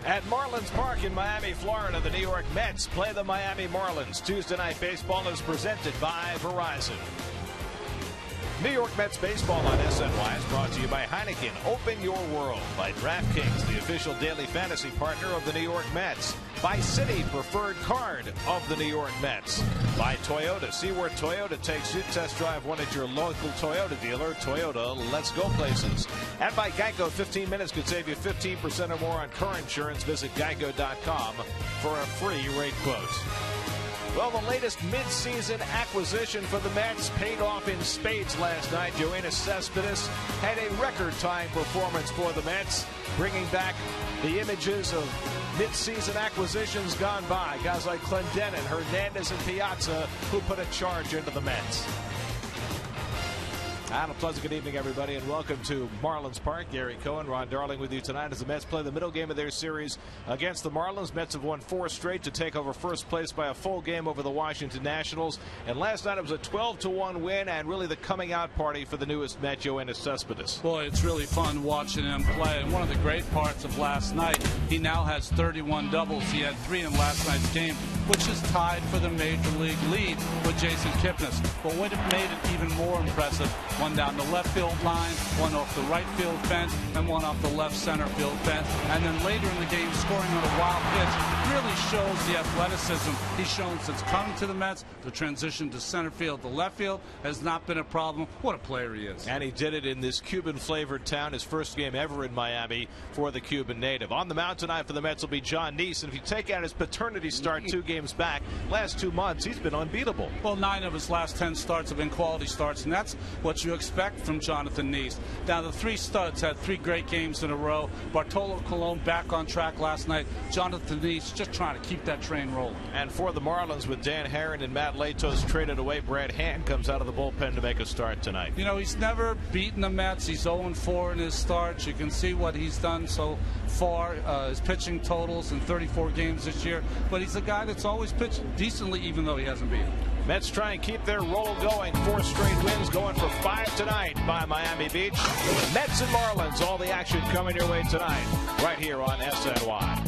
At Marlins Park in Miami, Florida, the New York Mets play the Miami Marlins. Tuesday Night Baseball is presented by Verizon. New York Mets baseball on SNY is brought to you by Heineken. Open your world. By DraftKings, the official daily fantasy partner of the New York Mets. By Citi, preferred card of the New York Mets. By Toyota. See where Toyota takes you. Test drive one at your local Toyota dealer. Toyota, let's go places. And by Geico, 15 minutes could save you 15% or more on car insurance. Visit geico.com for a free rate quote. Well, the latest midseason acquisition for the Mets paid off in spades last night. Yoenis Cespedes had a record-tying performance for the Mets, bringing back the images of midseason acquisitions gone by. Guys like Clendenin, Hernandez, and Piazza, who put a charge into the Mets. And a pleasant good evening, everybody, and welcome to Marlins Park. Gary Cohen, Ron Darling with you tonight as the Mets play the middle game of their series against the Marlins. Mets have won 4 straight to take over first place by a full game over the Washington Nationals. And last night it was a 12-1 win and really the coming out party for the newest Met, Yoenis Cespedes. Boy, it's really fun watching him play. And one of the great parts of last night, he now has 31 doubles. He had 3 in last night's game, which is tied for the Major League lead with Jason Kipnis. But what made it even more impressive, one down the left field line, one off the right field fence, and one off the left center field fence. And then later in the game, scoring on a wild pitch really shows the athleticism he's shown since coming to the Mets. The transition to center field to left field has not been a problem. What a player he is. And he did it in this Cuban-flavored town, his first game ever in Miami for the Cuban native. On the mound tonight for the Mets will be John Neese. And if you take out his paternity start 2 games back, last 2 months, he's been unbeatable. Well, 9 of his last 10 starts have been quality starts, and that's what you expect from Jonathan Neese. Now, the 3 studs had 3 great games in a row. Bartolo Colon back on track last night. Jonathan Neese just trying to keep that train rolling. And for the Marlins, with Dan Herron and Matt Latos traded away, Brad Hand comes out of the bullpen to make a start tonight. You know, he's never beaten the Mets. He's 0-4 in his starts. You can see what he's done so far. His pitching totals in 34 games this year. But he's a guy that's always pitched decently, even though he hasn't beaten. Mets try and keep their roll going. 4 straight wins, going for 5 tonight by Miami Beach. Mets and Marlins, all the action coming your way tonight, right here on SNY.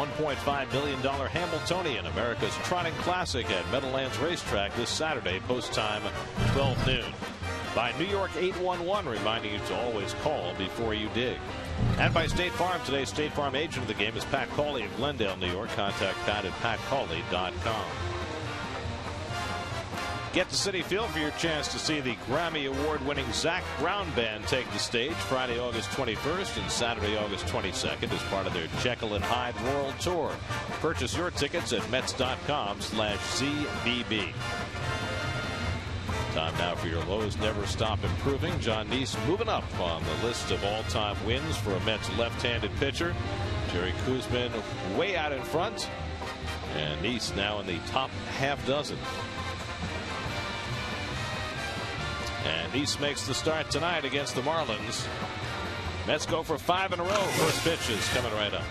$1.5 million Hamiltonian, America's Trotting Classic at Meadowlands Racetrack this Saturday, post time 12 noon. By New York 811, reminding you to always call before you dig. And by State Farm, today's State Farm agent of the game is Pat Cawley of Glendale, New York. Contact Pat at patcawley.com. Get to Citi Field for your chance to see the Grammy Award-winning Zac Brown Band take the stage Friday, August 21st and Saturday, August 22nd as part of their Jekyll and Hyde World Tour. Purchase your tickets at Mets.com/ZBB. Time now for your lows never stop improving. John Neese moving up on the list of all-time wins for a Mets left-handed pitcher. Jerry Koosman way out in front, and Neese now in the top half dozen. And Neese makes the start tonight against the Marlins. Mets go for 5 in a row. First pitch is coming right up.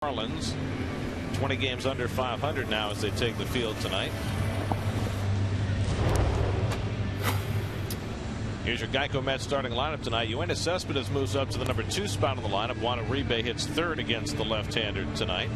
Marlins 20 games under 500 now as they take the field tonight. Here's your Geico Mets starting lineup tonight. Yannick Cespedes moves up to the number 2 spot on the lineup. Juan Uribe hits third against the left-hander tonight.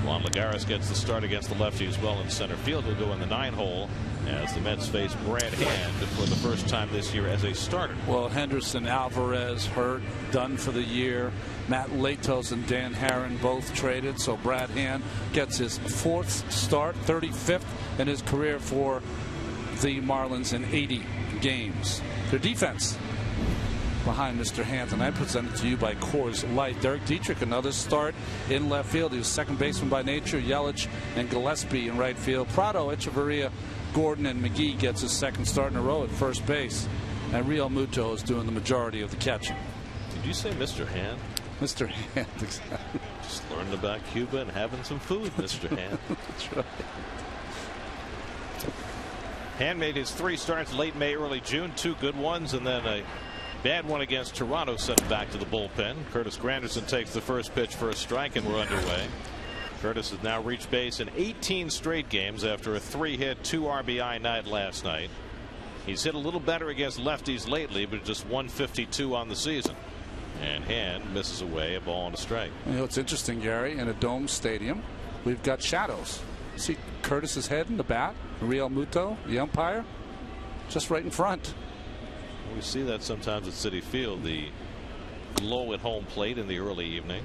Juan Lagares gets the start against the lefty as well in center field. He'll go in the 9-hole as the Mets face Brad Hand for the first time this year as a starter. Well, Henderson Alvarez hurt, done for the year. Matt Latos and Dan Herron both traded, so Brad Hand gets his 4th start, 35th in his career for the Marlins in 80 games. Their defense behind Mr. Hand tonight, presented to you by Coors Light. Derek Dietrich, another start in left field. He was second baseman by nature. Yelich and Gillespie in right field. Prado, Echeverria, Gordon, and McGee gets his 2nd start in a row at first base. And Real Muto is doing the majority of the catching. Did you say Mr. Hand? Mr. Hand, exactly. Just learned about Cuba and having some food, Mr. Hand. That's right. Hand made his 3 starts late May, early June, 2 good ones, and then a bad one against Toronto sent him back to the bullpen. Curtis Granderson takes the first pitch for a strike, and we're underway. Curtis has now reached base in 18 straight games after a 3-hit, 2 RBI night last night. He's hit a little better against lefties lately, but just 152 on the season. And Hand misses away a ball and a strike. You know, it's interesting, Gary, in a dome stadium, we've got shadows. See Curtis's head in the bat, Real Muto, the umpire, just right in front. We see that sometimes at Citi Field, the glow at home plate in the early evening.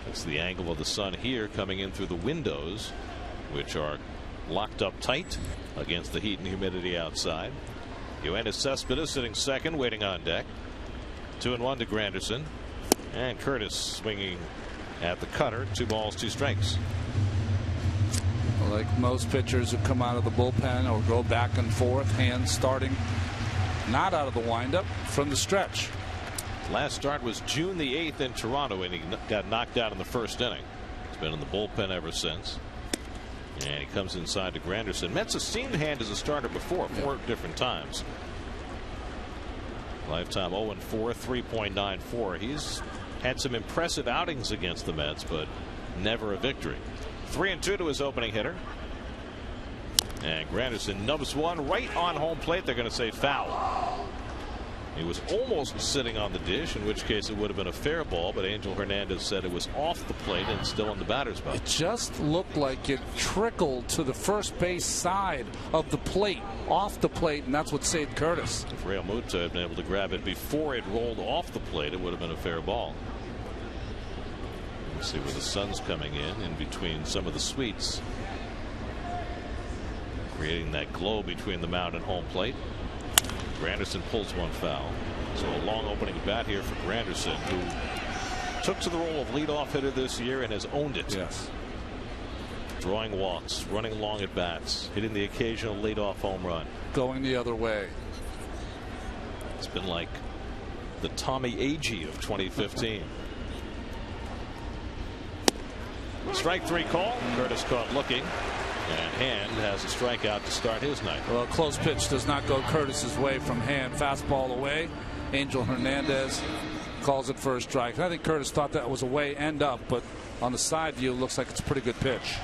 It's the angle of the sun here coming in through the windows, which are locked up tight against the heat and humidity outside. Yoenis Cespedes sitting second, waiting on deck. 2-1 to Granderson, and Curtis swinging at the cutter. 2 balls, 2 strikes. Like most pitchers who come out of the bullpen or go back and forth, Hand starting not out of the windup, from the stretch. Last start was June the 8th in Toronto, and he got knocked out in the first inning. He's been in the bullpen ever since. And he comes inside to Granderson. Mets have seen Hand as a starter before, 4 different times. Lifetime 0-4, 3.94. He's had some impressive outings against the Mets, but never a victory. 3-2 to his opening hitter. And Granderson nubs one right on home plate. They're going to say foul. He was almost sitting on the dish, in which case it would have been a fair ball, but Angel Hernandez said it was off the plate and still in the batter's box. It just looked like it trickled to the first base side of the plate, off the plate, and that's what saved Curtis. If Real Muto had been able to grab it before it rolled off the plate, it would have been a fair ball. We'll see where the sun's coming in between some of the suites, creating that glow between the mound and home plate. Granderson pulls one foul. So a long opening bat here for Granderson, who took to the role of leadoff hitter this year and has owned it. Yes. Drawing walks, running long at bats, hitting the occasional leadoff home run. Going the other way. It's been like the Tommy Agee of 2015. Strike 3 call. Curtis caught looking. And Hand has a strikeout to start his night. Well, close pitch does not go Curtis's way from Hand. Fastball away. Angel Hernandez calls it for a strike. I think Curtis thought that was away and up, but on the side view, it looks like it's a pretty good pitch.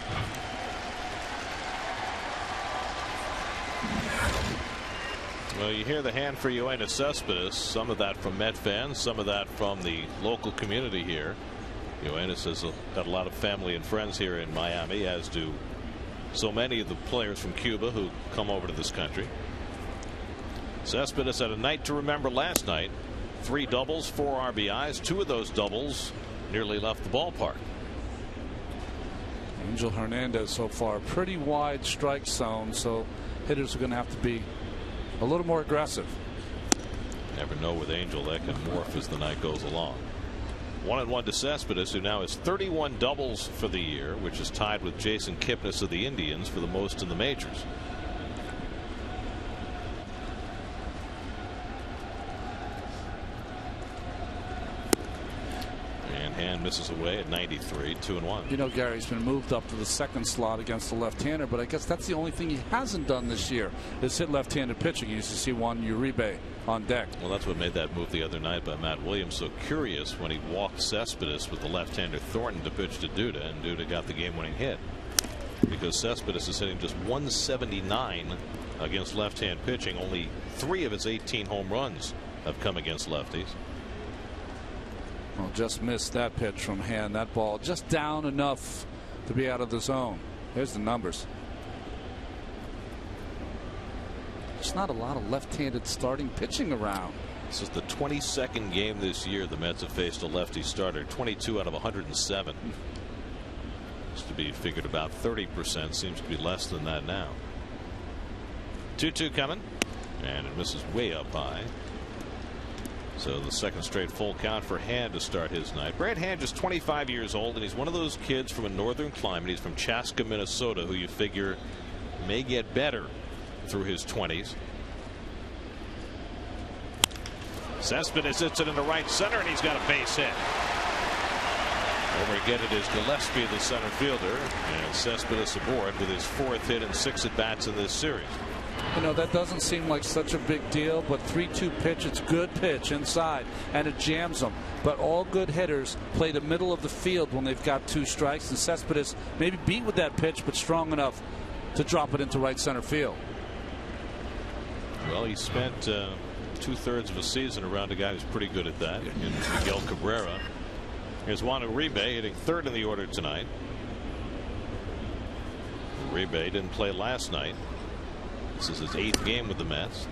Well, you hear the Hand for Yoenis Cespedes. Some of that from Met fans, some of that from the local community here. Yoenis has got a lot of family and friends here in Miami, as do so many of the players from Cuba who come over to this country. Cespedes had a night to remember last night. 3 doubles, 4 RBIs. 2 of those doubles nearly left the ballpark. Angel Hernandez so far pretty wide strike zone, so hitters are going to have to be a little more aggressive. Never know with Angel, that can morph as the night goes along. 1-1 to Cespedes, who now has 31 doubles for the year, which is tied with Jason Kipnis of the Indians for the most in the majors. And Hand misses away at 93, 2-1. You know, Gary's been moved up to the second slot against the left-hander, but I guess that's the only thing he hasn't done this year is hit left-handed pitching. You used to see Juan Uribe on deck. Well, that's what made that move the other night by Matt Williams so curious when he walked Cespedes with the left-hander Thornton to pitch to Duda, and Duda got the game-winning hit. Because Cespedes is hitting just 179 against left-hand pitching. Only 3 of his 18 home runs have come against lefties. Well, just missed that pitch from Hand. That ball just down enough to be out of the zone. Here's the numbers. There's not a lot of left-handed starting pitching around. This is the 22nd game this year the Mets have faced a lefty starter. 22 out of 107. Used to be figured about 30%. Seems to be less than that now. 2-2 coming, and it misses way up high. So the second straight full count for Hand to start his night. Brad Hand is 25 years old, and he's one of those kids from a northern climate. He's from Chaska, Minnesota, who you figure may get better through his 20s. Cespedes hits it into right center, and he's got a base hit. Over again it is Gillespie, the center fielder, and Cespedes aboard with his 4th hit and 6 at-bats in this series. You know, that doesn't seem like such a big deal, but 3-2 pitch, it's good pitch inside, and it jams them. But all good hitters play the middle of the field when they've got 2 strikes, and Cespedes maybe beat with that pitch, but strong enough to drop it into right center field. Well, he spent 2/3 of a season around a guy who's pretty good at that, in Miguel Cabrera. Here's Juan Uribe hitting third in the order tonight. Uribe didn't play last night. This is his 8th game with the Mets.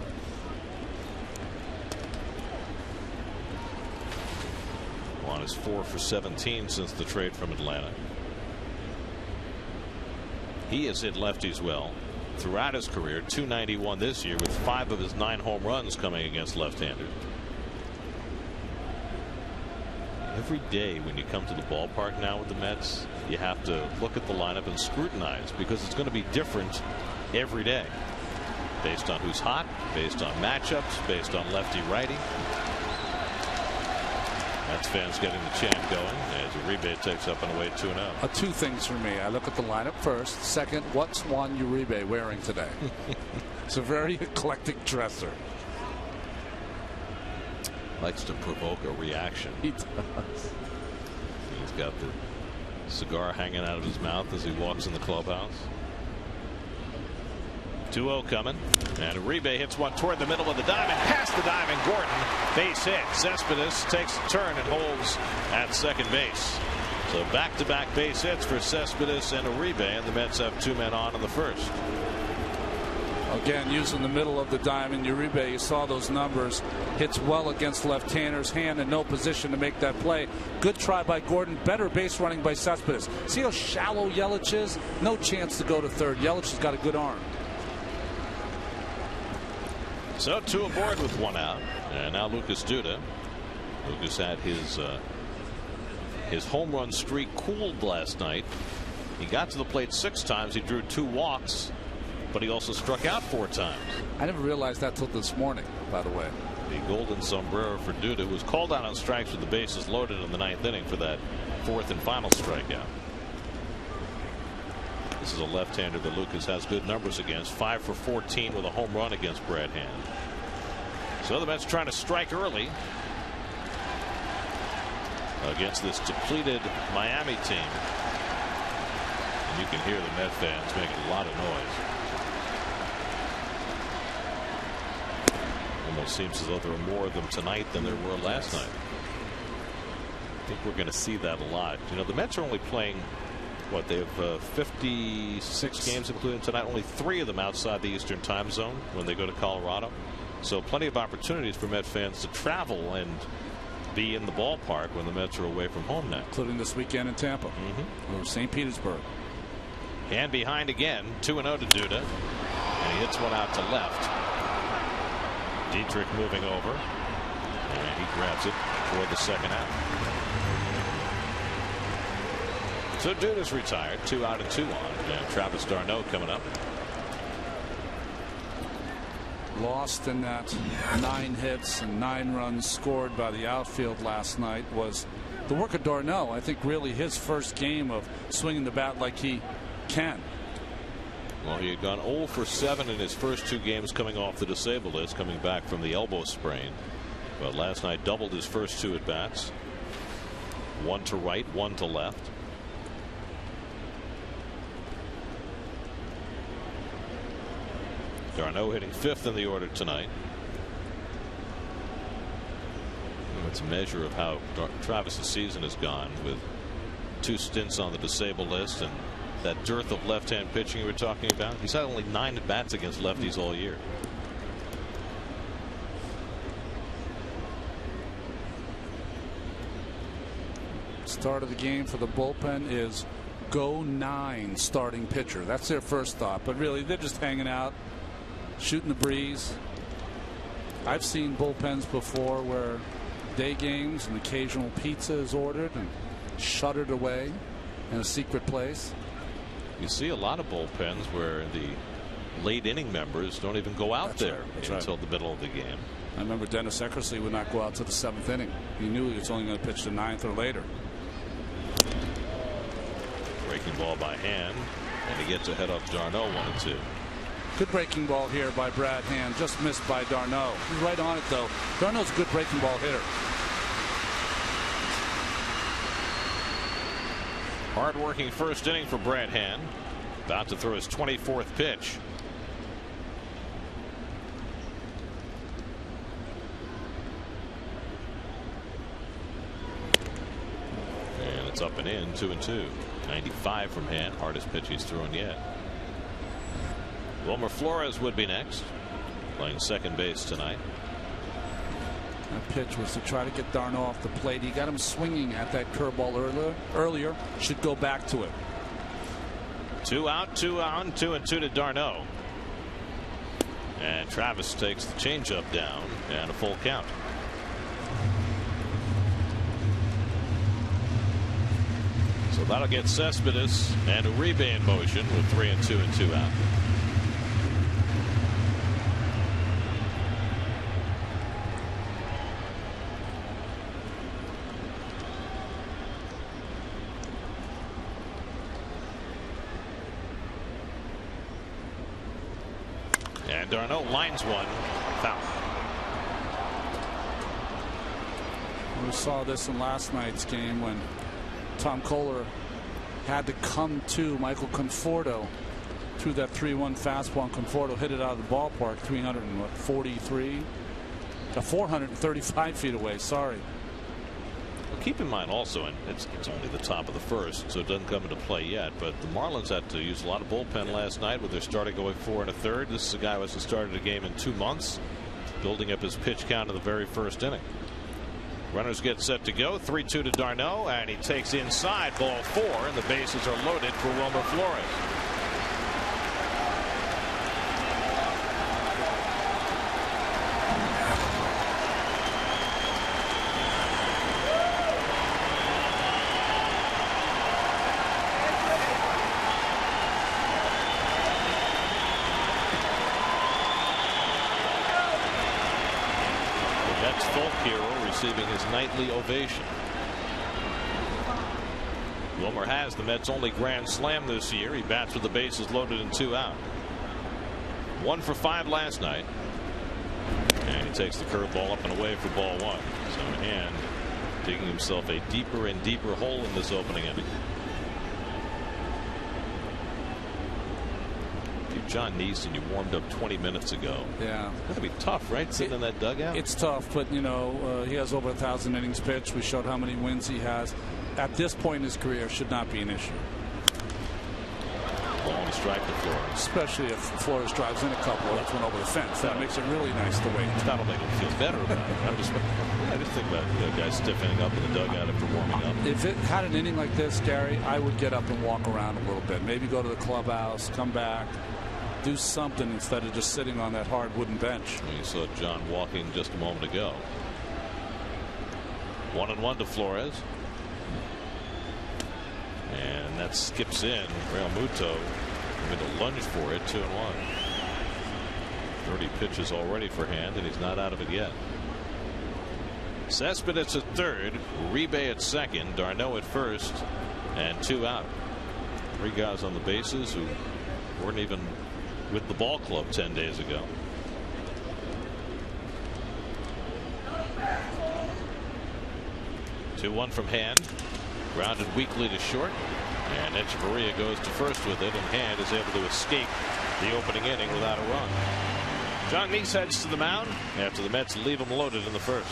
Juan is 4 for 17 since the trade from Atlanta. He has hit lefties well throughout his career. .291 this year, with 5 of his 9 home runs coming against left-handers. Every day when you come to the ballpark now with the Mets, you have to look at the lineup and scrutinize, because it's going to be different every day based on who's hot, based on matchups, based on lefty righty. Mets fans getting the chant going as Uribe takes up and away 2-0. 2 things for me. I look at the lineup first. Second, what's Juan Uribe wearing today? It's a very eclectic dresser. Likes to provoke a reaction. He does. He's got the cigar hanging out of his mouth as he walks in the clubhouse. 2-0 coming, and Uribe hits one toward the middle of the diamond, past the diamond. Gordon, base hit. Cespedes takes a turn and holds at second base. So back-to-back base hits for Cespedes and Uribe, and the Mets have 2 men on in the first. Again, using the middle of the diamond, Uribe, you saw those numbers. Hits well against left-handers, hand in no position to make that play. Good try by Gordon. Better base running by Cespedes. See how shallow Yelich is? No chance to go to third. Yelich has got a good arm. So 2 aboard with 1 out, and now Lucas Duda. Lucas had his home run streak cooled last night. He got to the plate 6 times. He drew 2 walks, but he also struck out 4 times. I never realized that till this morning, by the way. The golden sombrero for Duda, who was called out on strikes with the bases loaded in the 9th inning for that 4th and final strikeout. This is a left-hander that Lucas has good numbers against. 5 for 14 with a home run against Brad Hand. So the Mets trying to strike early against this depleted Miami team. And you can hear the Met fans making a lot of noise. Almost seems as though there are more of them tonight than there were last night. I think we're going to see that a lot. You know, the Mets are only playing, what, they have 56 games including tonight. Only 3 of them outside the Eastern time zone when they go to Colorado. So plenty of opportunities for Met fans to travel and be in the ballpark when the Mets are away from home now. Including this weekend in Tampa or St. Petersburg. And behind again, 2-0 to Duda. And he hits one out to left. Dietrich moving over. And he grabs it for the second out. So Duda's retired. 2 out and 2 on. And Travis d'Arnaud coming up. Lost in that 9 hits and 9 runs scored by the outfield last night was the work of d'Arnaud. I think really his first game of swinging the bat like he can. Well, he had gone 0 for 7 in his first 2 games coming off the disabled list, coming back from the elbow sprain. But last night doubled his first 2 at bats. 1 to right, 1 to left. d'Arnaud hitting 5th in the order tonight. It's a measure of how Travis's season has gone, with 2 stints on the disabled list and that dearth of left-hand pitching you were talking about. He's had only 9 at bats against lefties all year. Start of the game for the bullpen is go 9 starting pitcher. That's their first thought, but really they're just hanging out, shooting the breeze. I've seen bullpens before where day games and occasional pizza is ordered and shuttered away in a secret place. You see a lot of bullpens where the late inning members don't even go out there until the middle of the game. I remember Dennis Eckersley would not go out to the 7th inning. He knew he was only going to pitch the 9th or later. Breaking ball by Hand, and he gets ahead of d'Arnaud 1-2. Good breaking ball here by Brad Hand, just missed by d'Arnaud. He's right on it though. d'Arnaud's a good breaking ball hitter. Hard-working first inning for Brad Hand. About to throw his 24th pitch. That's up and in, 2-2. 95 from Hand, hardest pitch he's thrown yet. Wilmer Flores would be next, playing second base tonight. That pitch was to try to get d'Arnaud off the plate. He got him swinging at that curveball earlier. Should go back to it. 2 out, 2 on, 2-2 to d'Arnaud. And Travis takes the changeup down and a full count. So that'll get Cespedes and Uribe in motion with 3-2 and 2 out. And d'Arnaud lines one foul. We saw this in last night's game when Tom Kohler had to come to Michael Conforto through that 3-1 fastball, and Conforto hit it out of the ballpark 435 feet away. Sorry. Well, keep in mind also, and it's only the top of the first, so it doesn't come into play yet, but the Marlins had to use a lot of bullpen last night with their starter going 4 1/3. This is a guy who hasn't started a game in 2 months, building up his pitch count in the very first inning. Runners get set to go. 3-2 to d'Arnaud, and he takes inside, ball 4, and the bases are loaded for Wilmer Flores. Receiving his nightly ovation. Wilmer has the Mets' only grand slam this year. He bats with the bases loaded and 2 out. 1 for 5 last night. And he takes the curveball up and away for ball 1. So Hand digging himself a deeper and deeper hole in this opening inning. John Neeson, you warmed up 20 minutes ago. Yeah. It's gonna be tough, right? Sitting in that dugout. It's tough, but you know, he has over 1,000 innings pitched. We showed how many wins he has. At this point in his career, should not be an issue. Long strike to Flores. Especially if Flores drives in a couple. That's one over the fence. That makes it really nice to wait. That'll make him feel better about it. I just think about guys stiffening up in the dugout after warming up. If it had an inning like this, Gary, I would get up and walk around a little bit. Maybe go to the clubhouse, come back. Do something instead of just sitting on that hard wooden bench. You saw John walking just a moment ago. 1-1 to Flores. And that skips in. Real Muto going to lunge for it. 2-1. 30 pitches already for Hand, and he's not out of it yet. Cespedes at third, Uribe at second, d'Arnaud at first, and 2 out. 3 guys on the bases who weren't even with the ball club 10 days ago. Two 1 from Hand, grounded weakly to short, and Echeverria goes to first with it, and Hand is able to escape the opening inning without a run. John Neese heads to the mound after the Mets leave him loaded in the first.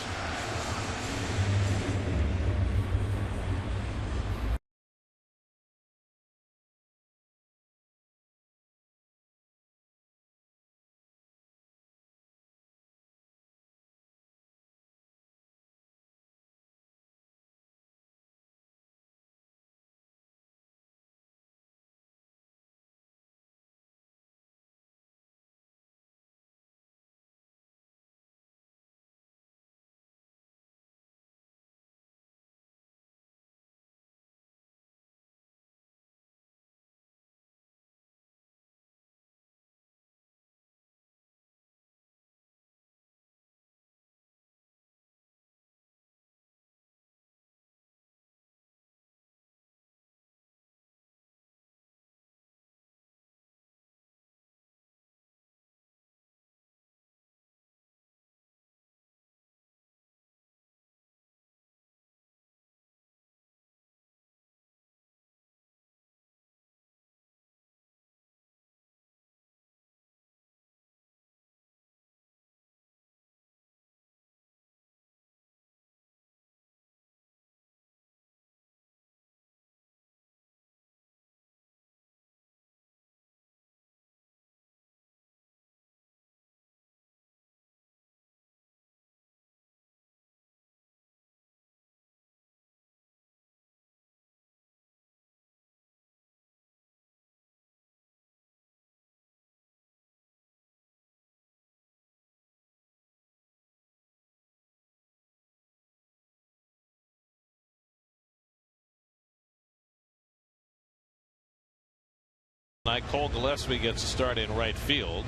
Cole Gillespie gets a start in right field.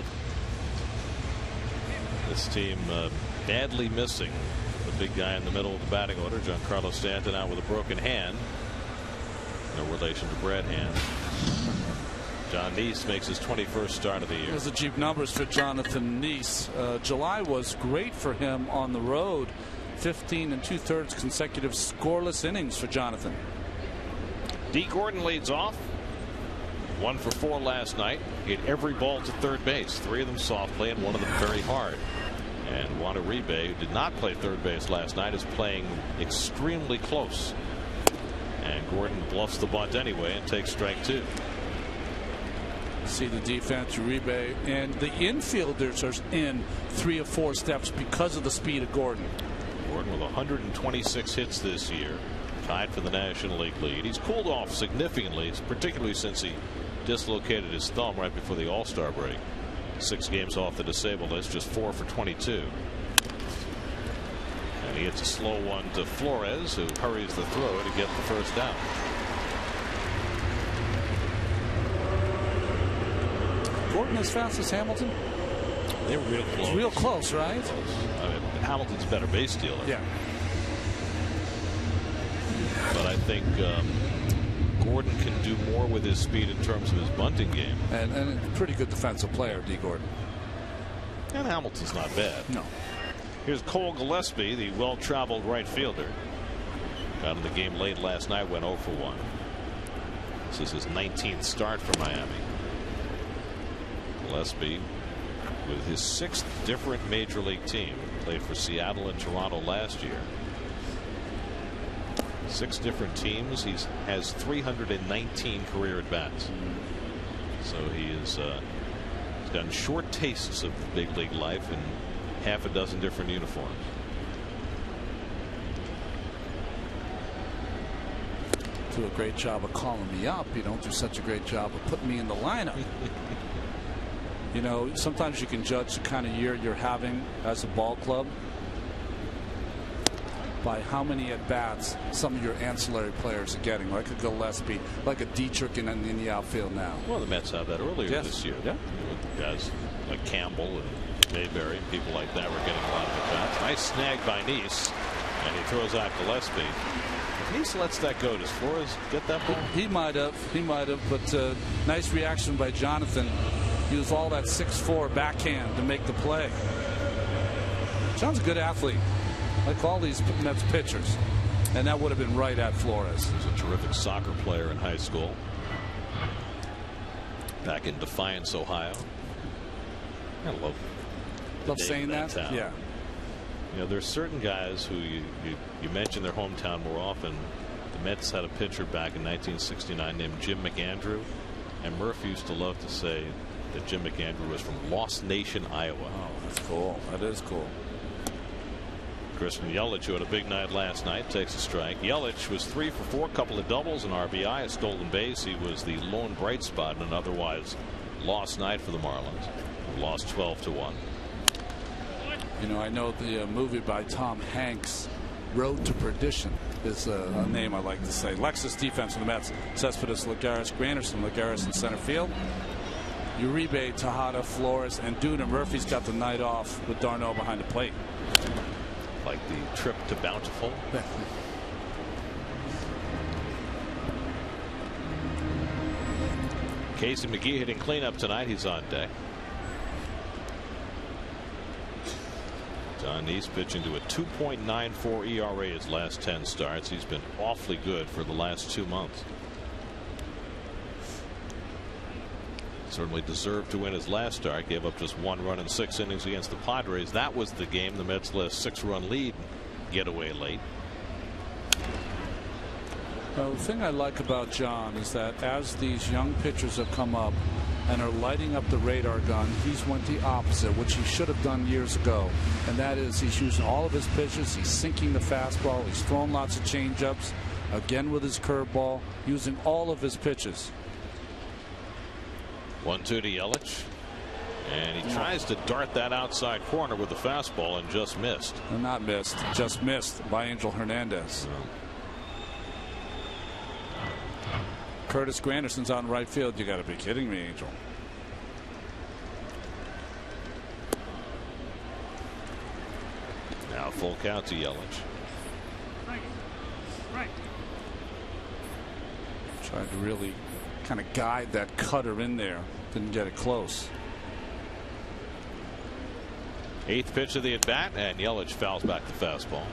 This team badly missing the big guy in the middle of the batting order. Giancarlo Stanton out with a broken hand. No relation to Brad Hand. John Neese makes his 21st start of the year. There's the cheap numbers for Jonathan Neese. July was great for him on the road. 15 2/3 consecutive scoreless innings for Jonathan. D. Gordon leads off. 1 for 4 last night. Hit every ball to third base. 3 of them soft play and 1 of them very hard. And Juan Uribe, who did not play third base last night, is playing extremely close. And Gordon bluffs the bunt anyway and takes strike 2. See the defense, Uribe, and the infielders are in 3 or 4 steps because of the speed of Gordon. Gordon with 126 hits this year, tied for the National League lead. He's cooled off significantly, particularly since he dislocated his thumb right before the All-Star break. 6 games off the disabled list, just 4 for 22. And he hits a slow one to Flores, who hurries the throw to get the first down. Gordon as fast as Hamilton? They were real close. It's real close, right? Close. I mean, Hamilton's a better base stealer. Yeah. But I think Gordon can do more with his speed in terms of his bunting game. And a pretty good defensive player, D. Gordon. And Hamilton's not bad. No. Here's Cole Gillespie, the well-traveled right fielder. Got in the game late last night, went 0 for 1. This is his 19th start for Miami. Gillespie, with his 6th different major league team, played for Seattle and Toronto last year. 6 different teams. He has 319 career at bats. So he's gotten short tastes of big league life in half a dozen different uniforms. Do a great job of calling me up. You don't do such a great job of putting me in the lineup. You know, sometimes you can judge the kind of year you're having as a ball club by how many at-bats some of your ancillary players are getting, like a Gillespie, like a Dietrich in the outfield now. Well, the Mets had that earlier this year. Yeah. Guys like Campbell and Mayberry and people like that were getting a lot of at-bats. Nice snag by Neese, and he throws out Gillespie. If Neese lets that go, does Flores get that ball? He might have, but nice reaction by Jonathan. Use all that 6'4" backhand to make the play. John's a good athlete, like all these Mets pitchers, and that would have been right at Flores. He was a terrific soccer player in high school, back in Defiance, Ohio. I love saying that. Town. Yeah. You know, there's certain guys who you mention their hometown more often. The Mets had a pitcher back in 1969 named Jim McAndrew, and Murph used to love to say that Jim McAndrew was from Lost Nation, Iowa. Oh, that's cool. That is cool. Christian Yelich, who had a big night last night, takes a strike. Yelich was 3 for 4, couple of doubles, an RBI, a stolen base. He was the lone bright spot in an otherwise lost night for the Marlins. Lost 12-1. You know, I know the movie by Tom Hanks, Road to Perdition, is a name I like to say. Lexus defense for the Mets. Cespedes, Lagares, Granderson, Lagares in center field. Uribe, Tejada, Flores, and Duda. Murphy's got the night off with Darno behind the plate. Like the trip to Bountiful. Casey McGee hitting cleanup tonight. He's on deck. John Neese pitching to a 2.94 ERA his last 10 starts. He's been awfully good for the last 2 months. Certainly deserved to win his last start. Gave up just 1 run in 6 innings against the Padres. That was the game the Mets let a 6-run lead get away late. The thing I like about John is that as these young pitchers have come up and are lighting up the radar gun, he's went the opposite, which he should have done years ago. And that is, he's using all of his pitches. He's sinking the fastball. He's throwing lots of changeups. Again with his curveball, using all of his pitches. 1-2 to Yelich, and he tries to dart that outside corner with the fastball and just missed. Not missed, just missed by Angel Hernandez. Curtis Granderson's on right field. You got to be kidding me, Angel. Now full count to Yelich. Tried to really kind of guide that cutter in there. Didn't get it close. 8th pitch of the at bat, and Yelich fouls back the fastball.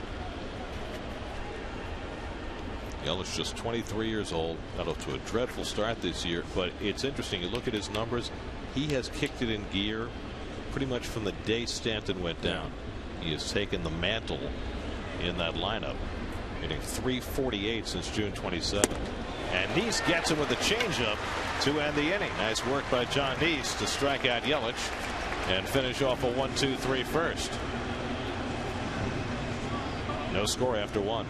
Yelich just 23 years old. Got off to a dreadful start this year, but it's interesting. You look at his numbers. He has kicked it in gear pretty much from the day Stanton went down. He has taken the mantle in that lineup, hitting .348 since June 27th. And Neese gets him with a changeup to end the inning. Nice work by John Neese to strike out Yelich and finish off a 1-2-3 first. No score after 1.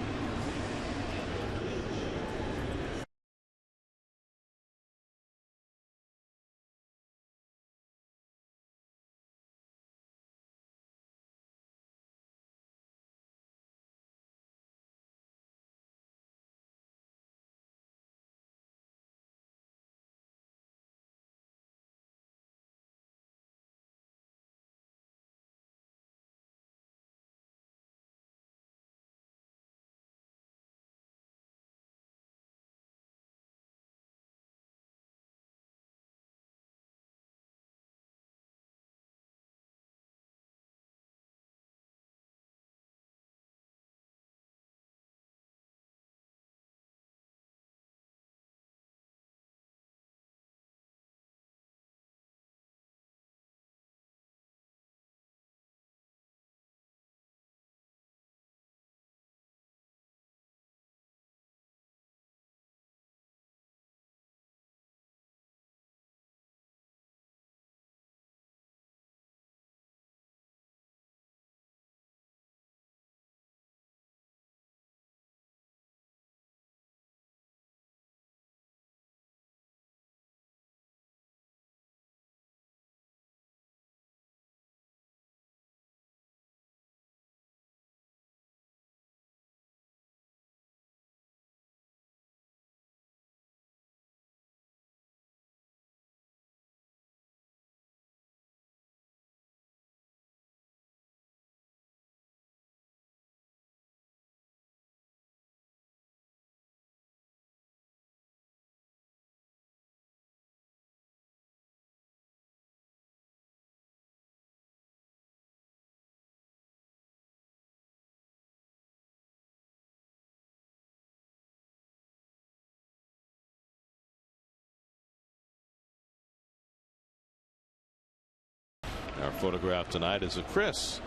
Our photograph tonight is of Chris,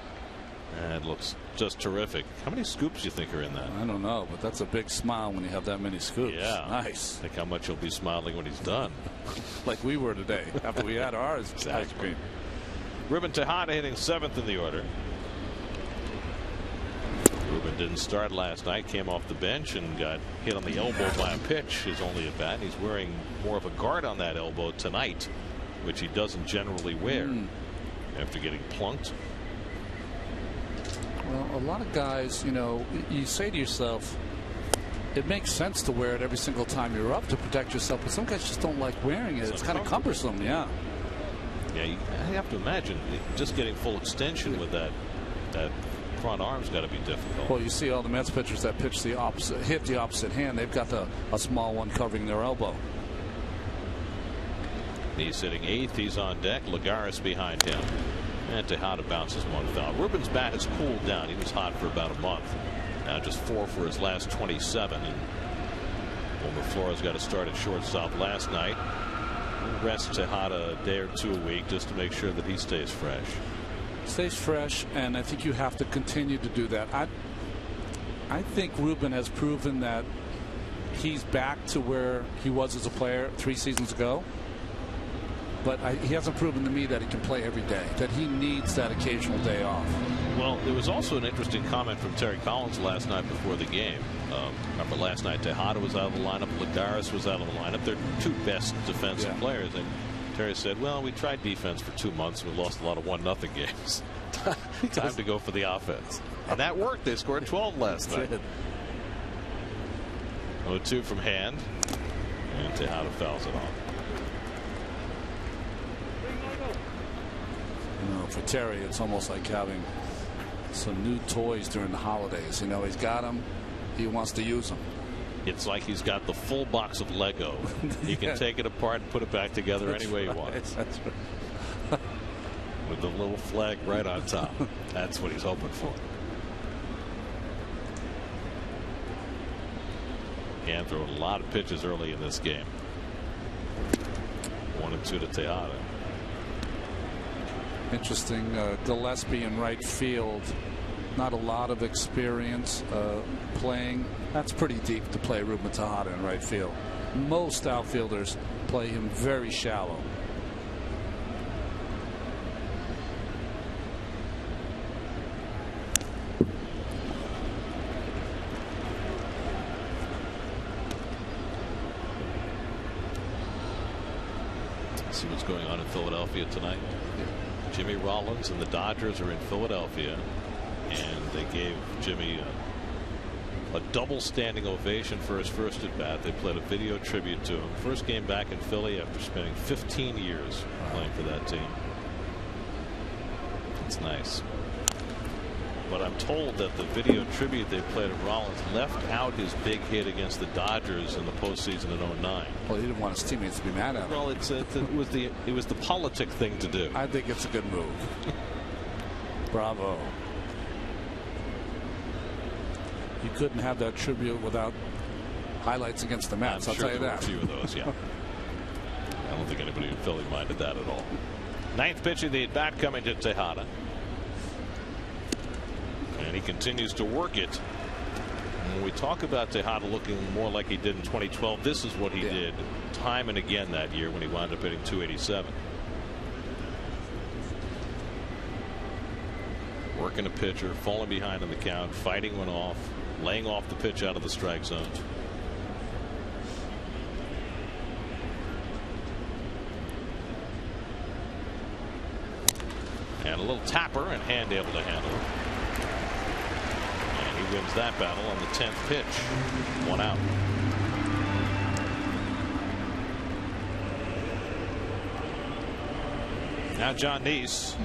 and it looks just terrific. How many scoops do you think are in that? I don't know, but that's a big smile when you have that many scoops. Yeah, nice. Think how much he'll be smiling when he's done. Like we were today after we had ours. Exactly. Ice cream. Ruben Tejada hitting 7th in the order. Ruben didn't start last night, came off the bench and got hit on the elbow by a pitch. His only at bat. He's wearing more of a guard on that elbow tonight, which he doesn't generally wear after getting plunked. Well, a lot of guys, you know, you say to yourself, it makes sense to wear it every single time you're up to protect yourself, but some guys just don't like wearing it. It's kind of cumbersome. Yeah. Yeah, I have to imagine just getting full extension with that front arm's got to be difficult. Well, you see all the Mets pitchers that pitch the opposite, hit the opposite hand. They've got a small one covering their elbow. He's sitting 8th. He's on deck. Lagares behind him. And Tejada bounces one foul. Ruben's bat has cooled down. He was hot for about a month. Now just 4 for his last 27. And Wilmer Flores got a start at shortstop last night. We'll rest Tejada a day or two a week just to make sure that he stays fresh. Stays fresh, and I think you have to continue to do that. I think Ruben has proven that he's back to where he was as a player 3 seasons ago. But he hasn't proven to me that he can play every day, that he needs that occasional day off. Well, there was also an interesting comment from Terry Collins last night before the game. Remember last night Tejada was out of the lineup, Lagares was out of the lineup. They're 2 best defensive players. And Terry said, well, we tried defense for 2 months and we lost a lot of 1-0 games. Time to go for the offense. And that worked. They scored 12 last night. 0-2 from Hand. And Tejada fouls it off. For Terry, it's almost like having some new toys during the holidays. He's got them. He wants to use them. It's like he's got the full box of Lego. He can take it apart and put it back together any way he wants. That's right. With the little flag right on top. That's what he's hoping for. And threw a lot of pitches early in this game. 1-2 to Tejada. Interesting. Gillespie in right field. Not a lot of experience playing. That's pretty deep to play Ruben Tejada in right field. Most outfielders play him very shallow. See what's going on in Philadelphia tonight. Jimmy Rollins and the Dodgers are in Philadelphia, and they gave Jimmy a double standing ovation for his first at bat. They played a video tribute to him. First game back in Philly after spending 15 years playing for that team. It's nice. But I'm told that the video tribute they played of Rollins left out his big hit against the Dodgers in the postseason in '09. Well, he didn't want his teammates to be mad at him. Well, it was the politic thing to do. I think it's a good move. Bravo. You couldn't have that tribute without highlights against the Mets. I'll tell you that. A few of those, yeah. I don't think anybody in Philly minded that at all. Ninth pitch of the at bat coming to Tejada. And he continues to work it. When we talk about Tejada looking more like he did in 2012, this is what he did time and again that year when he wound up hitting .287. Working a pitcher, falling behind in the count, fighting one off, laying off the pitch out of the strike zone. And a little tapper, and Hand able to handle it. He wins that battle on the 10th pitch. 1 out. Now John Neese.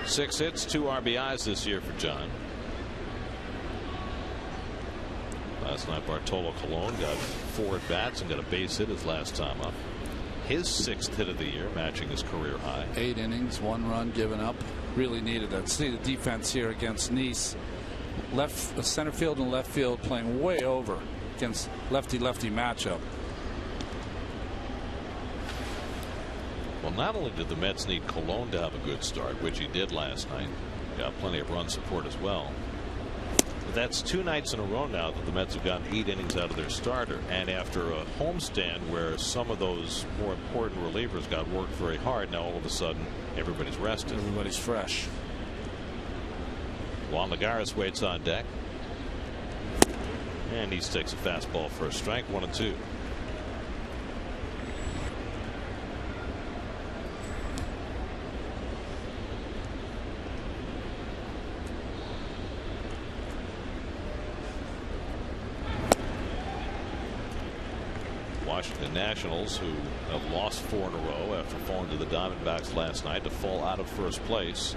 6 hits, 2 RBIs this year for John. Last night Bartolo Colon got 4 at bats and got a base hit his last time up. His 6th hit of the year, matching his career high. 8 innings, 1 run given up. Really needed that. See the defense here against Neese. Center field and left field playing way over against lefty-lefty matchup. Well, not only did the Mets need Colon to have a good start, which he did last night, got plenty of run support as well. But that's 2 nights in a row now that the Mets have gotten 8 innings out of their starter, and after a homestand where some of those more important relievers got worked very hard, now all of a sudden everybody's rested. Everybody's fresh. Juan Lagares waits on deck, and he takes a fastball for a strike. 1-2. Washington Nationals, who have lost 4 in a row after falling to the Diamondbacks last night, to fall out of first place.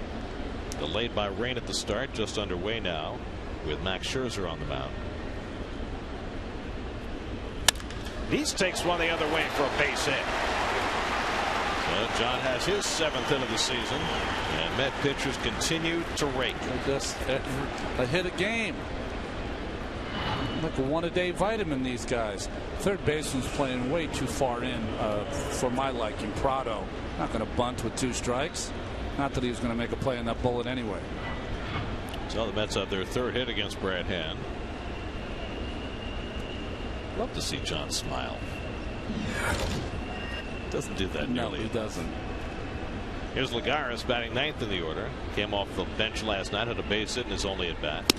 Delayed by rain at the start, just underway now with Max Scherzer on the mound. Neese takes one the other way for a base hit. So John has his 7th hit of the season, and Met pitchers continue to rake. Just a hit a game. Like a 1-a-day vitamin, these guys. Third baseman's playing way too far in for my liking. Prado not going to bunt with 2 strikes. Not that he was going to make a play on that bullet anyway. So the Mets have their 3rd hit against Brad Hand. Love to see John smile. Doesn't do that nearly. No, he doesn't. Here's Lagares batting 9th in the order. Came off the bench last night, had a base hit in his only at bat.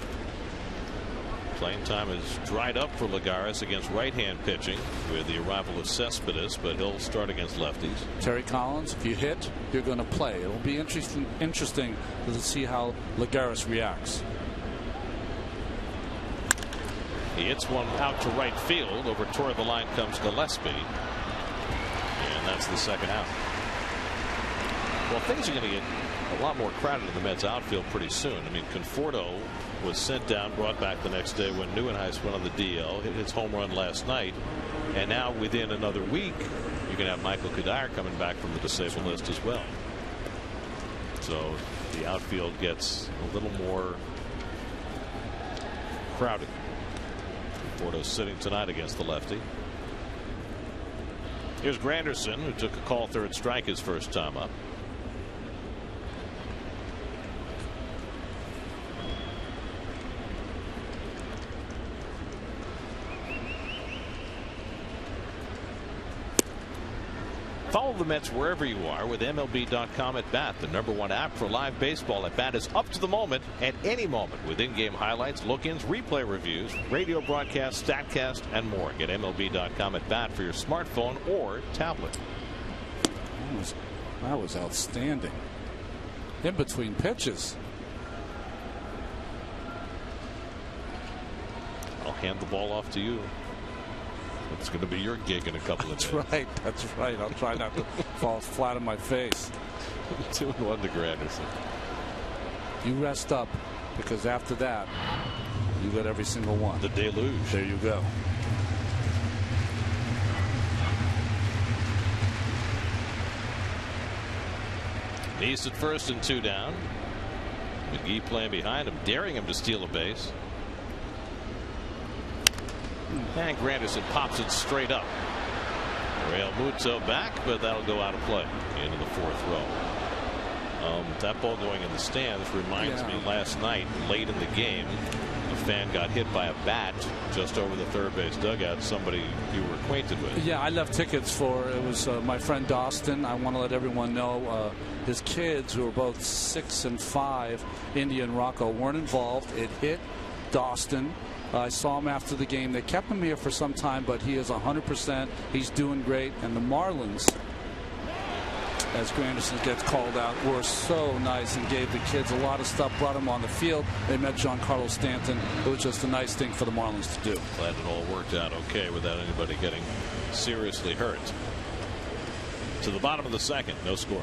Playing time has dried up for Lagares against right-hand pitching with the arrival of Cespedes, but he'll start against lefties. Terry Collins, if you hit, you're going to play. It'll be interesting to see how Lagares reacts. He hits one out to right field. Over toward the line comes Gillespie. And that's the second out. Well, things are going to get a lot more crowded in the Mets outfield pretty soon. I mean, Conforto was sent down, brought back the next day when Nieuwenhuis went on the DL, hit his home run last night. And now within another week, you can have Michael Kadire coming back from the disabled list as well. So the outfield gets a little more crowded. Conforto's sitting tonight against the lefty. Here's Granderson, who took a call third strike his first time up. Follow the Mets wherever you are with MLB.com at Bat, the #1 app for live baseball. At Bat is up to the moment at any moment with in-game highlights, look-ins, replay reviews, radio broadcasts, StatCast, and more. Get MLB.com at Bat for your smartphone or tablet. That was outstanding. In between pitches. I'll hand the ball off to you. It's going to be your gig in a couple of days. That's right. That's right. I'll try not to fall flat on my face. 2-1 to Granderson. You rest up, because after that, you get every single one. The deluge. There you go. He's at first and 2 down. McGee playing behind him, daring him to steal a base. And Granderson pops it straight up. Real Muto back, but that'll go out of play into the 4th row. That ball going in the stands reminds me last night, late in the game, a fan got hit by a bat just over the third base dugout. Somebody you were acquainted with. Yeah, I left tickets for it. Was my friend Dawson. I want to let everyone know his kids, who are both 6 and 5, India and Rocco, weren't involved. It hit Dawson. I saw him after the game. They kept him here for some time, but he is 100%. He's doing great. And the Marlins, as Granderson gets called out, were so nice and gave the kids a lot of stuff, brought them on the field. They met Giancarlo Stanton. It was just a nice thing for the Marlins to do. Glad it all worked out okay without anybody getting seriously hurt. To the bottom of the second, no score.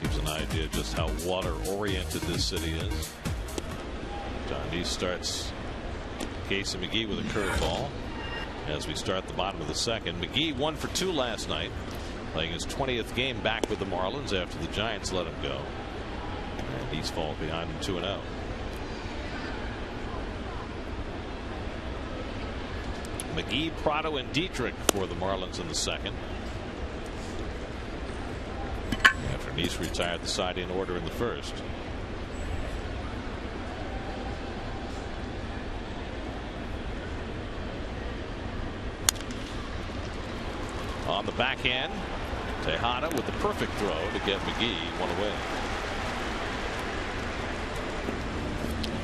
Gives an idea just how water-oriented this city is. John D starts Casey McGee with a curveball as we start the bottom of the second. McGee 1 for 2 last night. Playing his 20th game back with the Marlins after the Giants let him go. And he's fallen behind him 2-0. McGee, Prado, and Dietrich for the Marlins in the second. After Nice retired the side in order in the first. On the backhand, Tejada with the perfect throw to get McGee one away.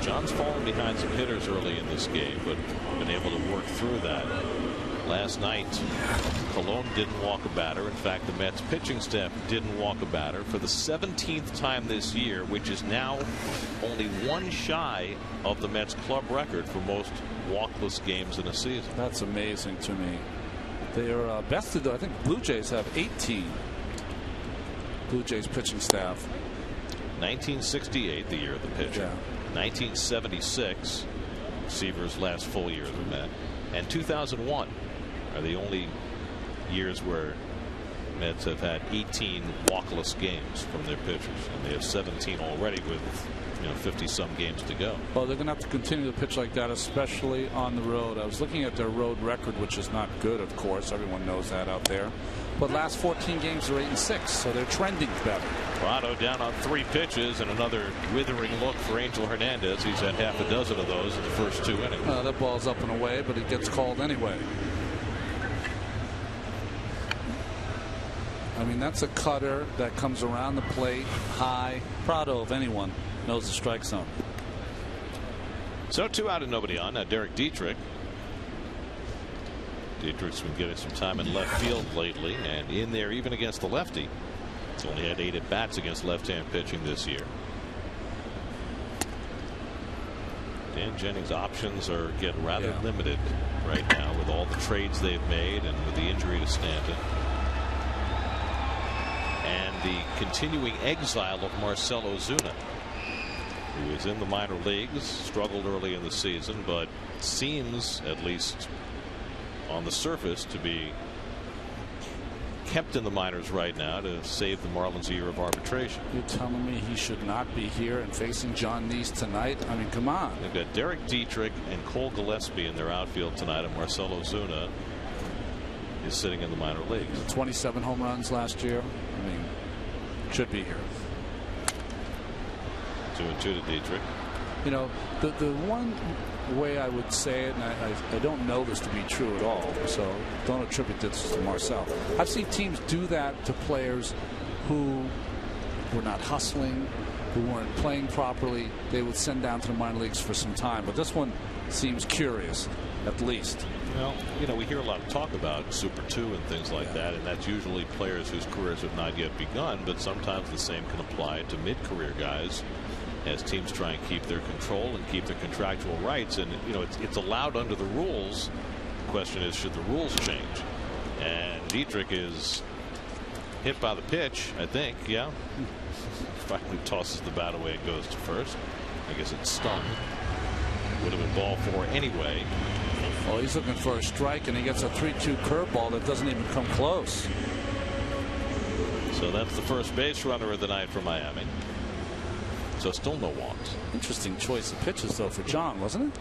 John's fallen behind some hitters early in this game, but been able to work through that. Last night, Colon didn't walk a batter. In fact, the Mets pitching staff didn't walk a batter for the 17th time this year, which is now only one shy of the Mets club record for most walkless games in a season. That's amazing to me. They are bested, though. I think Blue Jays have 18. Blue Jays pitching staff. 1968, the year of the pitcher. Yeah. 1976, Seaver's last full year as a Met, and 2001 are the only years where Mets have had 18 walkless games from their pitchers, and they have 17 already with 50-some games to go. Well, they're going to have to continue to pitch like that, especially on the road. I was looking at their road record, which is not good, of course. Everyone knows that out there. But last 14 games are 8-6, so they're trending better. Prado down on 3 pitches, and another withering look for Angel Hernandez. He's had half a dozen of those in the first 2 innings. That ball's up and away, but it gets called anyway. I mean, that's a cutter that comes around the plate high. Prado, if anyone, knows the strike zone. So 2 out and nobody on. Now Derek Dietrich. Dietrich's been getting some time in left field lately, and in there even against the lefty. He's only had 8 at bats against left-hand pitching this year. Dan Jennings' options are getting rather limited right now with all the trades they've made and with the injury to Stanton. And the continuing exile of Marcell Ozuna, who is in the minor leagues, struggled early in the season, but seems, at least on the surface, to be kept in the minors right now to save the Marlins a year of arbitration. You're telling me he should not be here and facing John Neese tonight? I mean, come on. They've got Derek Dietrich and Cole Gillespie in their outfield tonight, and Marcell Ozuna is sitting in the minor leagues. 27 home runs last year. I mean, should be here. 2-2 to Dietrich. You know, the one way I would say it, and I don't know this to be true at all, so don't attribute this to Marcell. I've seen teams do that to players who were not hustling, who weren't playing properly. They would send down to the minor leagues for some time, but this one seems curious, at least. Well, we hear a lot of talk about Super 2 and things like that, and that's usually players whose careers have not yet begun, but sometimes the same can apply to mid-career guys as teams try and keep their control and keep their contractual rights. And it's allowed under the rules. The question is, should the rules change? And Dietrich is hit by the pitch, I think. Yeah. Finally tosses the bat away and goes to first. I guess it's stung. Would have been ball 4 anyway. Well, he's looking for a strike, and he gets a 3-2 curveball that doesn't even come close. So that's the first base runner of the night for Miami. So still no walks. Interesting choice of pitches, though, for John, wasn't it?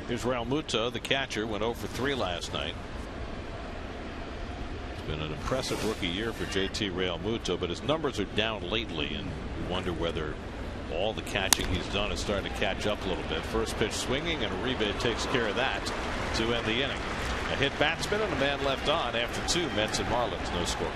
Here's Real Muto, the catcher, went 0 for 3 last night. It's been an impressive rookie year for JT Real Muto, but his numbers are down lately, and you wonder whether all the catching he's done is starting to catch up a little bit. First pitch swinging, and Uribe takes care of that to end the inning. A hit batsman and a man left on after 2. Mets and Marlins, no score.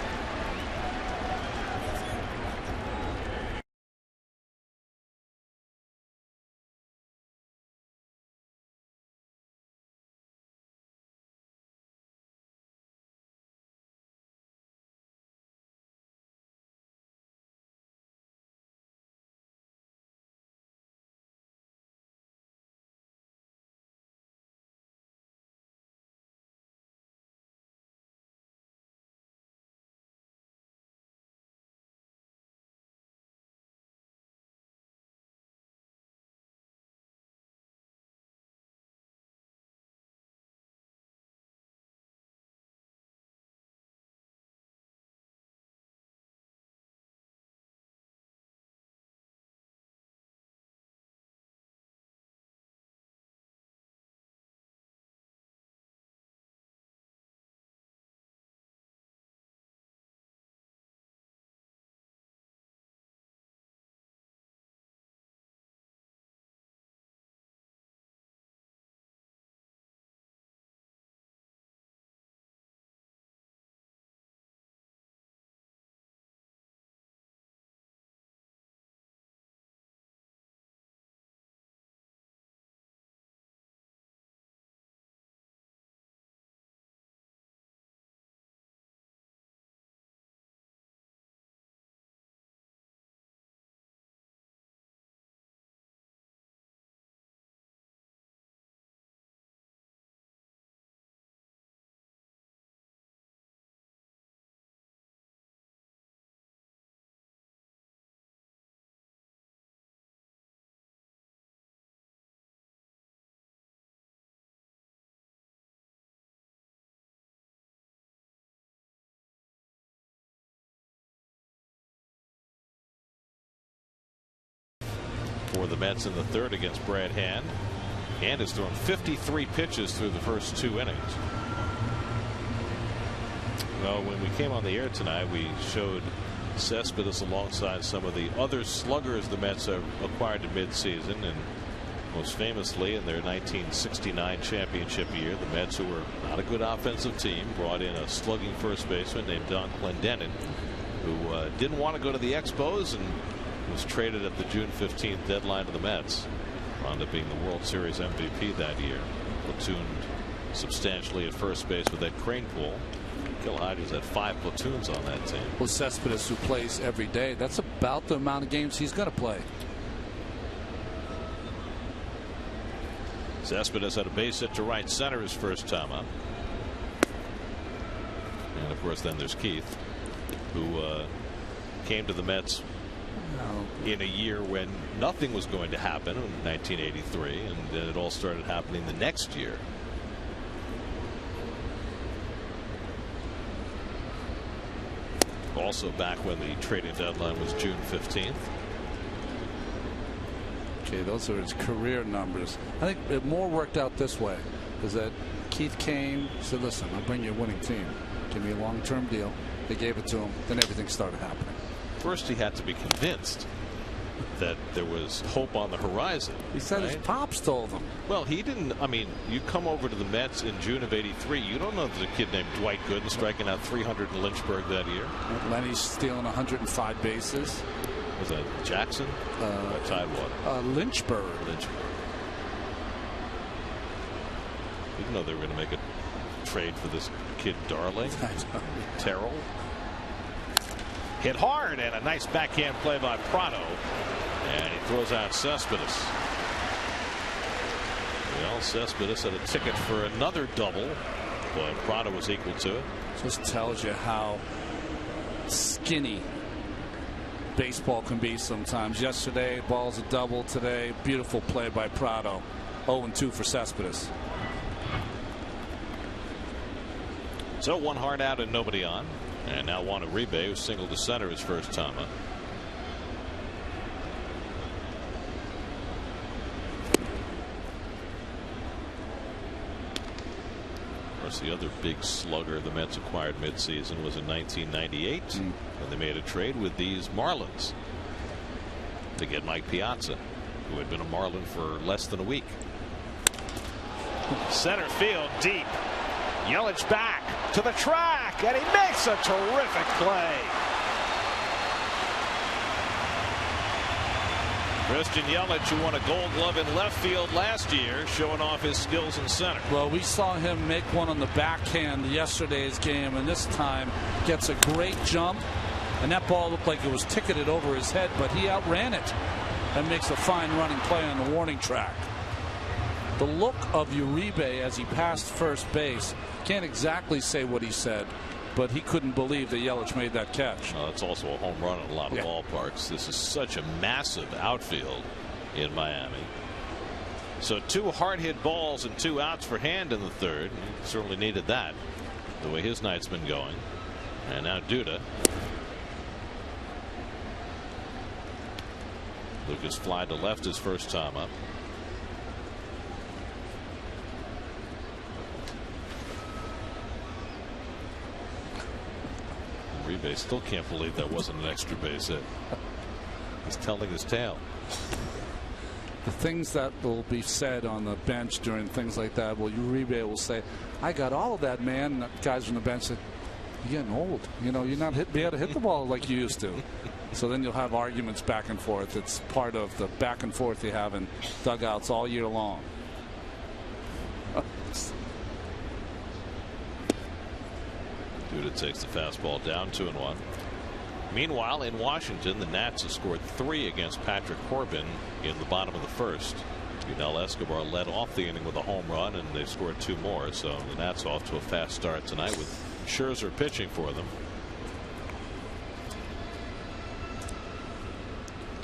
for the Mets in the third against Brad Hand. Hand has thrown 53 pitches through the first 2 innings. Well, when we came on the air tonight, we showed Cespedes alongside some of the other sluggers the Mets have acquired in midseason, and most famously in their 1969 championship year, the Mets, who were not a good offensive team, brought in a slugging first baseman named Don Clendenin, who didn't want to go to the Expos and was traded at the June 15th deadline to the Mets. Wound up being the World Series MVP that year. Platooned substantially at first base with Ed Kranepool. Gil Hodges had 5 platoons on that team. Well, Cespedes, who plays every day, that's about the amount of games he's going to play. Cespedes had a base hit to right center his first time up. And of course then there's Keith, who came to the Mets in a year when nothing was going to happen in 1983, and then it all started happening the next year. Also back when the trading deadline was June 15th. Okay, those are his career numbers. I think it more worked out this way, is that Keith came, said, listen, I'll bring you a winning team. Give me a long-term deal. They gave it to him. Then everything started happening. First, he had to be convinced that there was hope on the horizon. He said his pops told him. Well, he didn't. I mean, you come over to the Mets in June of '83. You don't know there's a kid named Dwight Gooden striking out 300 in Lynchburg that year. Lenny's stealing 105 bases. Was that Jackson? Tidewater. Lynchburg. Didn't know they were going to make a trade for this kid Darling. Terrell. Hit hard, and a nice backhand play by Prado. And he throws out Cespedes. Well, Cespedes had a ticket for another double, but Prado was equal to it. Just tells you how skinny baseball can be sometimes. Yesterday, ball's a double. Today, beautiful play by Prado. 0-2 for Cespedes. So 1 hard out and nobody on. And now Juan Uribe, who singled to center his first time up. Of course, the other big slugger the Mets acquired midseason was in 1998 when they made a trade with these Marlins to get Mike Piazza, who had been a Marlin for less than a week. Center field deep. Yelich back to the track, and he makes a terrific play. Christian Yelich, who won a Gold Glove in left field last year, showing off his skills in center. Well, we saw him make one on the backhand yesterday's game, and this time gets a great jump, and that ball looked like it was ticketed over his head, but he outran it and makes a fine running play on the warning track. The look of Uribe as he passed first base, can't exactly say what he said, but he couldn't believe that Yelich made that catch. It's also a home run in a lot of ballparks. This is such a massive outfield in Miami. So 2 hard hit balls and 2 outs for Hand in the third. He certainly needed that, the way his night's been going. And now Duda. Lucas fly to left his first time up. Uribe still can't believe that wasn't an extra base hit. He's telling his tale. The things that will be said on the bench during things like that, well, Uribe will say, I got all of that, man. And the guys on the bench say, you're getting old. You know, you're not be able to hit the ball like you used to. So then you'll have arguments back and forth. It's part of the back and forth you have in dugouts all year long. Duda takes the fastball down 2-1. Meanwhile, in Washington, the Nats have scored 3 against Patrick Corbin in the bottom of the first. Yunel Escobar led off the inning with a home run, and they scored 2 more. So the Nats off to a fast start tonight with Scherzer pitching for them.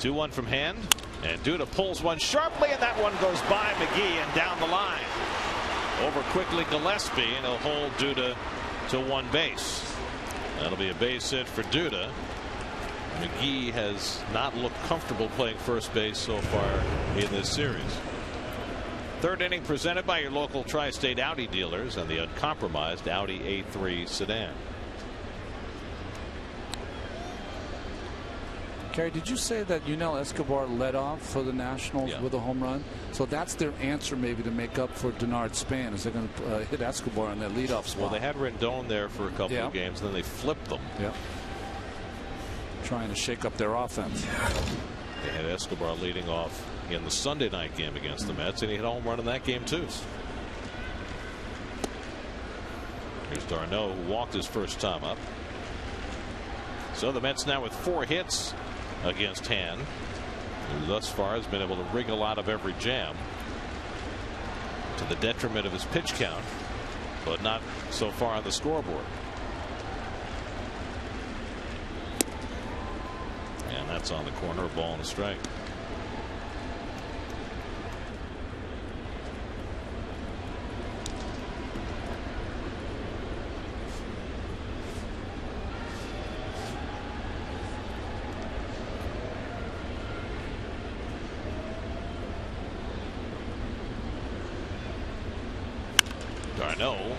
2-1 from Hand, and Duda pulls one sharply, and that one goes by McGee and down the line. Over quickly Gillespie, and he'll hold Duda to 1 base. That'll be a base hit for Duda. McGee has not looked comfortable playing first base so far in this series. Third inning presented by your local tri-state Audi dealers and the uncompromised Audi A3 sedan. Kerry, did you say that Yunel Escobar led off for the Nationals with a home run? So that's their answer maybe to make up for Denard Span. Is they're going to hit Escobar on that leadoff spot? Well, they had Rendon there for a couple of games, and then they flipped them. Yeah. Trying to shake up their offense. They had Escobar leading off in the Sunday night game against the Mets, and he hit a home run in that game too. Here's d'Arnaud, who walked his first time up. So the Mets now with 4 hits against Hand, who thus far has been able to wriggle out of every jam to the detriment of his pitch count, but not so far on the scoreboard. And that's on the corner, a ball and a strike. d'Arnaud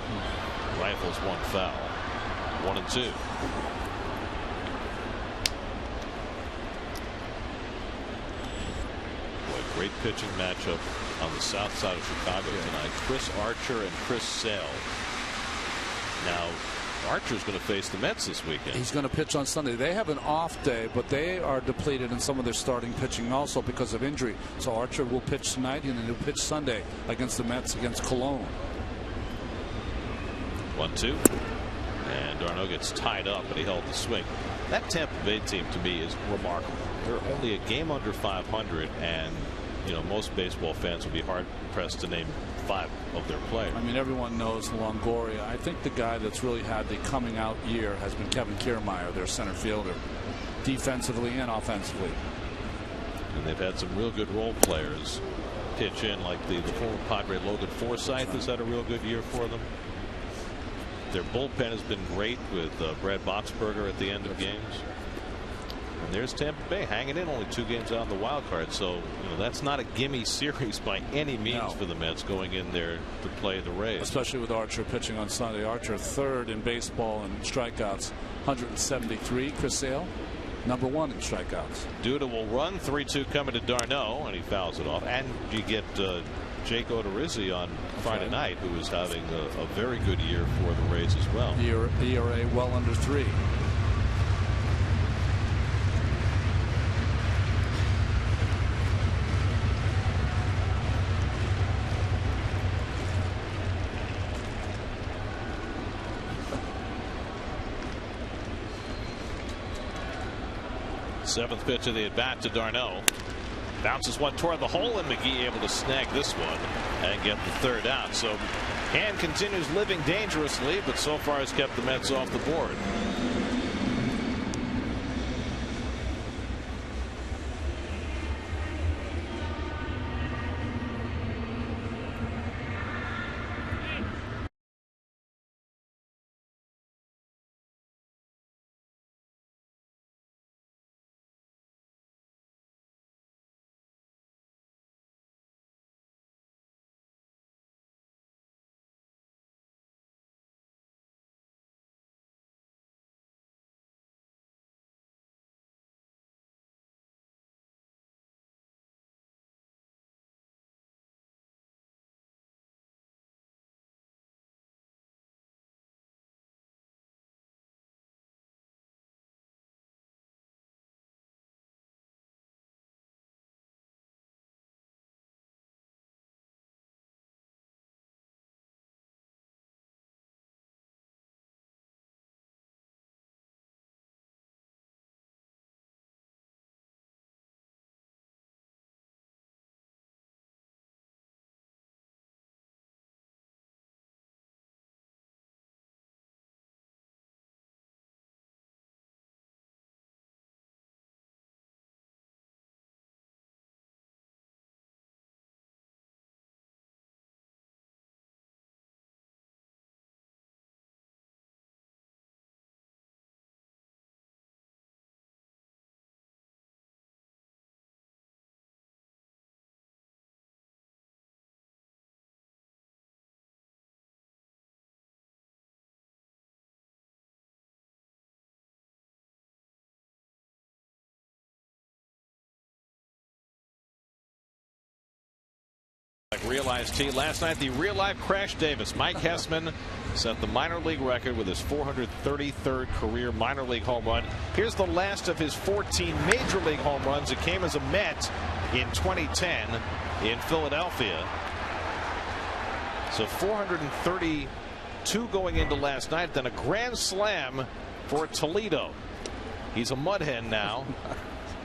rifles one foul. 1-2. Boy, great pitching matchup on the south side of Chicago tonight. Chris Archer and Chris Sale. Now Archer's going to face the Mets this weekend. He's going to pitch on Sunday. They have an off day, but they are depleted in some of their starting pitching also because of injury. So Archer will pitch tonight, and then he'll pitch Sunday against the Mets against Cologne. 1-2. And d'Arnaud gets tied up, but he held the swing. That Tampa Bay team to me is remarkable. They're only a game under 500, and you know most baseball fans will be hard pressed to name 5 of their players. I mean, everyone knows Longoria. I think the guy that's really had the coming out year has been Kevin Kiermaier, their center fielder, defensively and offensively. And they've had some real good role players pitch in, like the former Padre Logan Forsythe has had a real good year for them. Their bullpen has been great with Brad Boxberger at the end of games. And there's Tampa Bay hanging in, only 2 games out on the wild card. So you know that's not a gimme series by any means for the Mets going in there to play the Rays. Especially with Archer pitching on Sunday. Archer 3rd in baseball in strikeouts, 173. Chris Sale, number 1 in strikeouts. Duda will run. 3-2 coming to d'Arnaud, and he fouls it off. And you get Jake Odorizzi on Friday night, who is having a very good year for the Rays as well. ERA well under 3. Seventh pitch of the at bat to d'Arnaud. Bounces one toward the hole, and McGee able to snag this one and get the 3rd out. So Hand continues living dangerously, but so far has kept the Mets off the board. realized tee. Last night, the real-life Crash Davis. Mike Hessman set the minor league record with his 433rd career minor league home run. Here's the last of his 14 major league home runs. It came as a Met in 2010 in Philadelphia. So 432 going into last night, then a grand slam for Toledo. He's a mud hen now.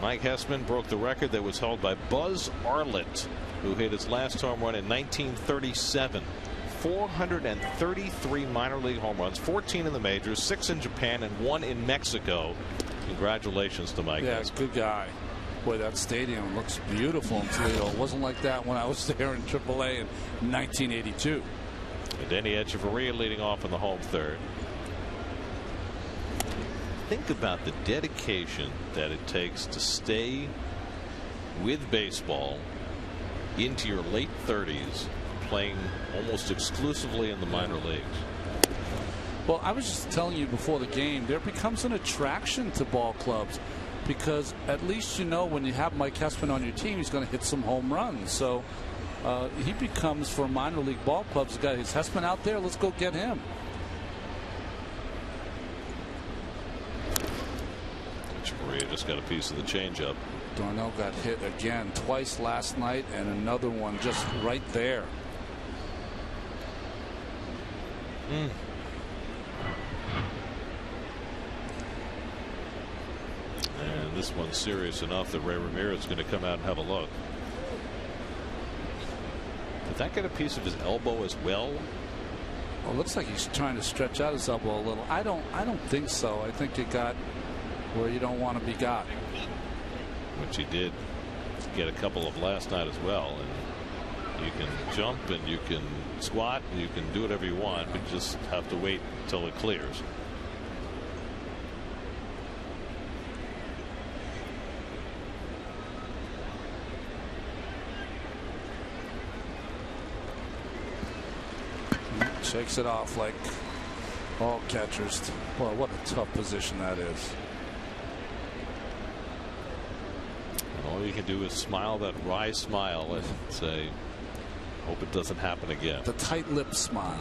Mike Hessman broke the record that was held by Buzz Arlett, who hit his last home run in 1937. 433 minor league home runs, 14 in the majors, 6 in Japan, and 1 in Mexico. Congratulations to Mike Hessman. Good guy. Boy, that stadium looks beautiful in Toledo. It wasn't like that when I was there in AAA in 1982. And Denny Echeverria leading off in the home third. Think about the dedication that it takes to stay with baseball into your late 30s, playing almost exclusively in the minor leagues. Well, I was just telling you before the game, there becomes an attraction to ball clubs because at least you know when you have Mike Hessman on your team, he's going to hit some home runs. So he becomes, for minor league ball clubs, the guy who's Hessman out there, let's go get him. Maria just got a piece of the changeup. Darnell got hit again twice last night and another one just right there. And this one's serious enough that Ray Ramirez is going to come out and have a look. Did that get a piece of his elbow as well? Well, it looks like he's trying to stretch out his elbow a little. I don't think so. I think it got where you don't want to be got. Which he did get a couple of last night as well. And you can jump and you can squat and you can do whatever you want, but you just have to wait until it clears. Shakes it off like all catchers. Boy, what a tough position that is. And all you can do is smile that wry smile and say, hope it doesn't happen again. The tight lip smile.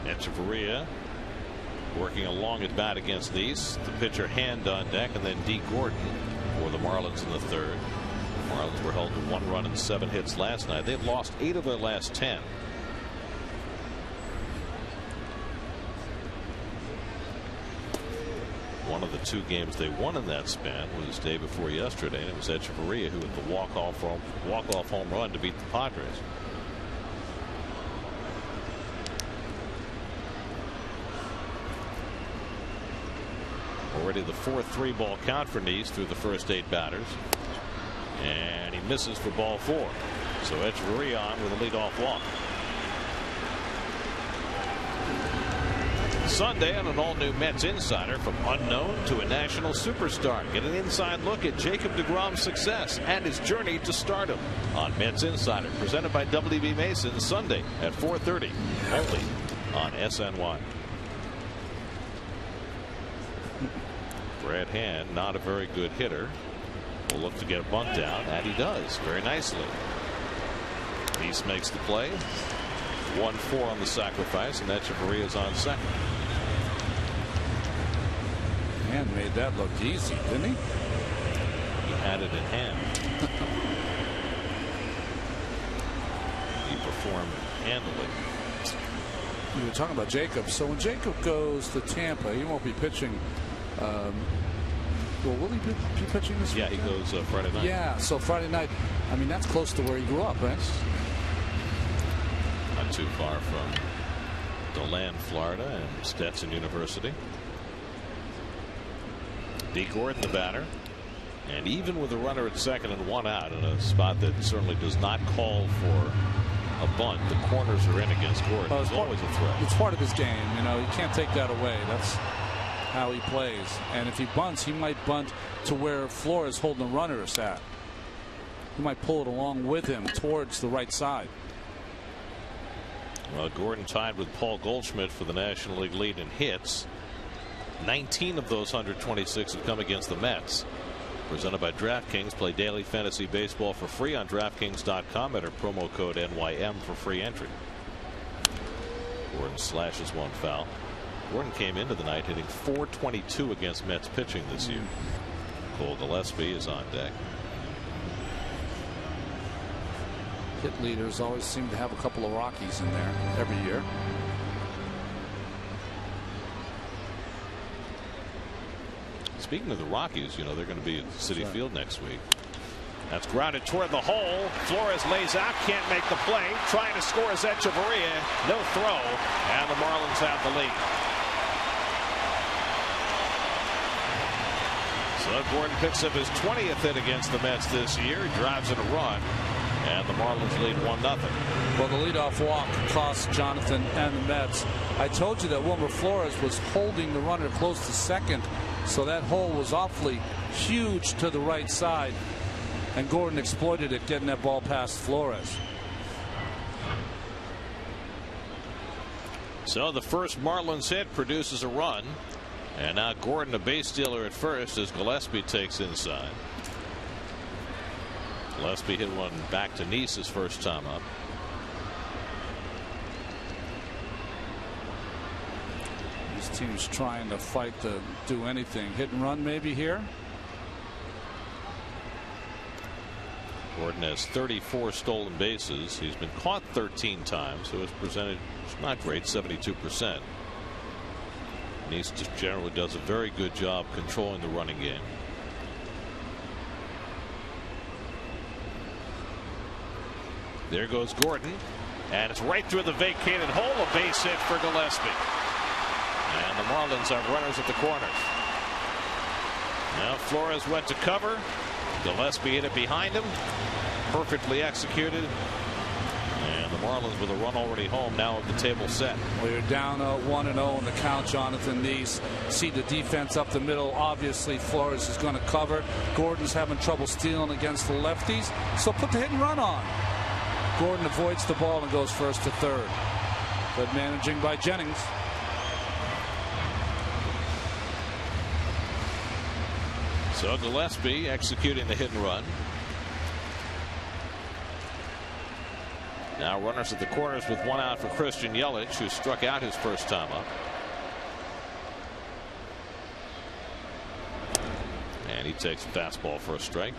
Echeverria working a long at bat against these. The pitcher Hand on deck, and then D. Gordon for the Marlins in the third. The Marlins were held to 1 run and 7 hits last night. They've lost 8 of their last 10. One of the 2 games they won in that span was day before yesterday, and it was Echeverria who hit the walk-off home run to beat the Padres. Already the 4-3 ball count for Neese through the first 8 batters, and he misses for ball 4. So Echeverria on with a leadoff walk. Sunday on an all-new Mets Insider, from unknown to a national superstar. Get an inside look at Jacob deGrom's success and his journey to stardom on Mets Insider, presented by WB Mason, Sunday at 4:30, only on SNY. Brad Hand, not a very good hitter, will look to get a bunt down, and he does very nicely. Neese makes the play. 1-4 on the sacrifice, and Echeverria is on second. Hand made that look easy, didn't he? He had it in hand. He performed handily. We were talking about Jacob. So when Jacob goes to Tampa, he won't be pitching. Well, will he be pitching this weekend? Yeah, he goes Friday night. Yeah, so Friday night. I mean, that's close to where he grew up, right? Not too far from DeLand, Florida, and Stetson University. D. Gordon, the batter, and even with a runner at second and 1 out in a spot that certainly does not call for a bunt, the corners are in against Gordon. It's always a threat. It's part of his game. You know, you can't take that away. That's how he plays. And if he bunts, he might bunt to where Flores holding the runner is at. He might pull it along with him towards the right side. Well, Gordon tied with Paul Goldschmidt for the National League lead in hits. 19 of those 126 have come against the Mets. Presented by DraftKings. Play daily fantasy baseball for free on DraftKings.com. Enter promo code NYM for free entry. Gordon slashes one foul. Gordon came into the night hitting .422 against Mets pitching this year. Cole Gillespie is on deck. Hit leaders always seem to have a couple of Rockies in there every year. Speaking of the Rockies, you know, they're going to be at Citi Field next week. That's grounded toward the hole. Flores lays out, can't make the play. Trying to score is Echeverria. No throw. And the Marlins have the lead. So Gordon picks up his 20th hit against the Mets this year. He drives in a run. And the Marlins lead 1-0. Well, the leadoff walk cost Jonathan and the Mets. I told you that Wilmer Flores was holding the runner close to second. So that hole was awfully huge to the right side. And Gordon exploited it, getting that ball past Flores. So the first Marlins hit produces a run. And now Gordon a base stealer at first as Gillespie takes inside. Gillespie hit one back to Nice his first time up. This team's trying to fight to do anything. Hit and run maybe here. Gordon has 34 stolen bases. He's been caught 13 times, so his percentage is not great, 72%. Nice just generally does a very good job controlling the running game. There goes Gordon, and it's right through the vacated hole. A base hit for Gillespie. And the Marlins have runners at the corners. Now Flores went to cover. Gillespie hit it behind him. Perfectly executed. And the Marlins with a run already home now with the table set. Well, you're down 1-0 in the count, Jonathan Nice. See the defense up the middle. Obviously Flores is going to cover. Gordon's having trouble stealing against the lefties. So put the hit and run on. Gordon avoids the ball and goes first to third. Good managing by Jennings. So Gillespie executing the hit and run. Now runners at the corners with one out for Christian Yelich, who struck out his first time up. And he takes a fastball for a strike.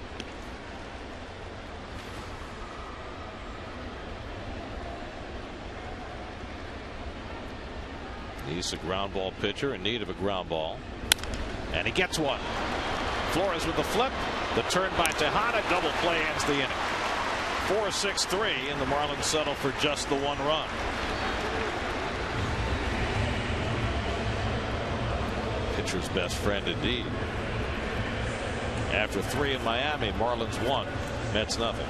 He's a ground ball pitcher in need of a ground ball. And he gets one. Flores with the flip. The turn by Tejada. Double play ends the inning. 4-6-3, and the Marlins settle for just the one run. Pitcher's best friend indeed. After 3 in Miami, Marlins 1, Mets nothing.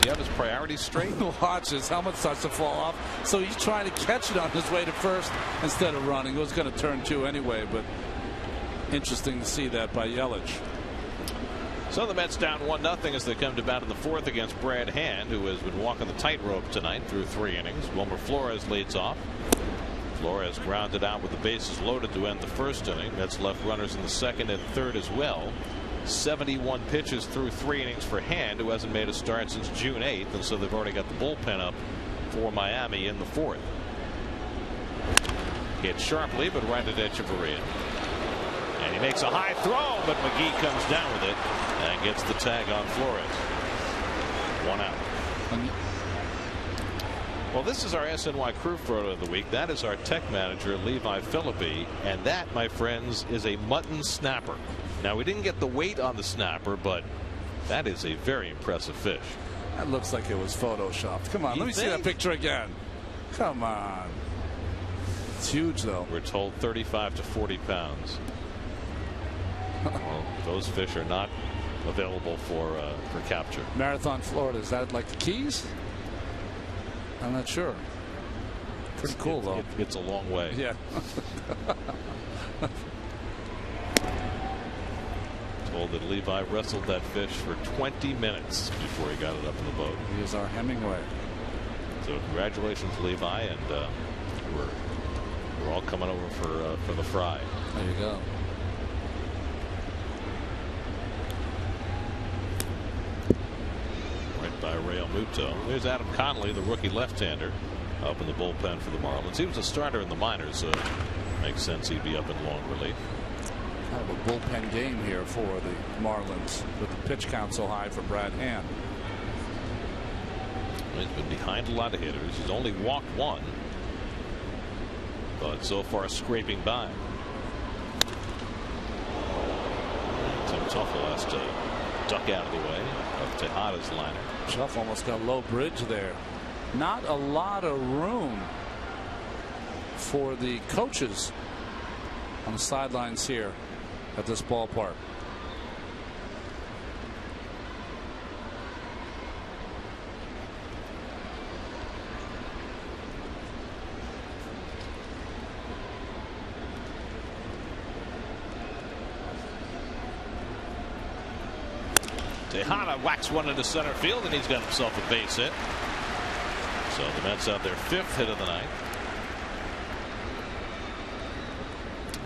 he have his priorities straight? Watch, his helmet starts to fall off, so he's trying to catch it on his way to first instead of running. It was going to turn 2 anyway, but interesting to see that by Yelich. So the Mets down 1-0 as they come to bat in the 4th against Brad Hand, who has been walking the tightrope tonight through 3 innings. Wilmer Flores leads off. Flores grounded out with the bases loaded to end the 1st inning. Mets left runners in the 2nd and 3rd as well. 71 pitches through 3 innings for Hand, who hasn't made a start since June 8th, and so they've already got the bullpen up for Miami in the 4th. Hit sharply, but right at Echeverria. And he makes a high throw, but McGee comes down with it and gets the tag on Flores. 1 out. Well, this is our SNY crew photo of the week. That is our tech manager, Levi Philippi, and that, my friends, is a mutton snapper. Now, we didn't get the weight on the snapper, but that is a very impressive fish. That looks like it was photoshopped. Come on, let me see that picture again. Come on. It's huge, though. We're told 35 to 40 pounds. Well, those fish are not available for capture. Marathon, Florida. Is that like the Keys? I'm not sure. Pretty cool, though. It's a long way. Yeah. Told that Levi wrestled that fish for 20 minutes before he got it up in the boat. He is our Hemingway. So congratulations, Levi, and we're all coming over for the fry. There you go. By Real Muto. There's Adam Conley, the rookie left-hander, up in the bullpen for the Marlins. He was a starter in the minors, so it makes sense he'd be up in long relief. Kind of a bullpen game here for the Marlins with the pitch count so high for Brad Hand. He's been behind a lot of hitters. He's only walked 1, but so far scraping by. Tim Tuffle has to duck out of the way of Tejada's liner. Chuff almost got a low bridge there. Not a lot of room for the coaches on the sidelines here at this ballpark. Tejada whacks one into center field, and he's got himself a base hit. So the Mets have their 5th hit of the night.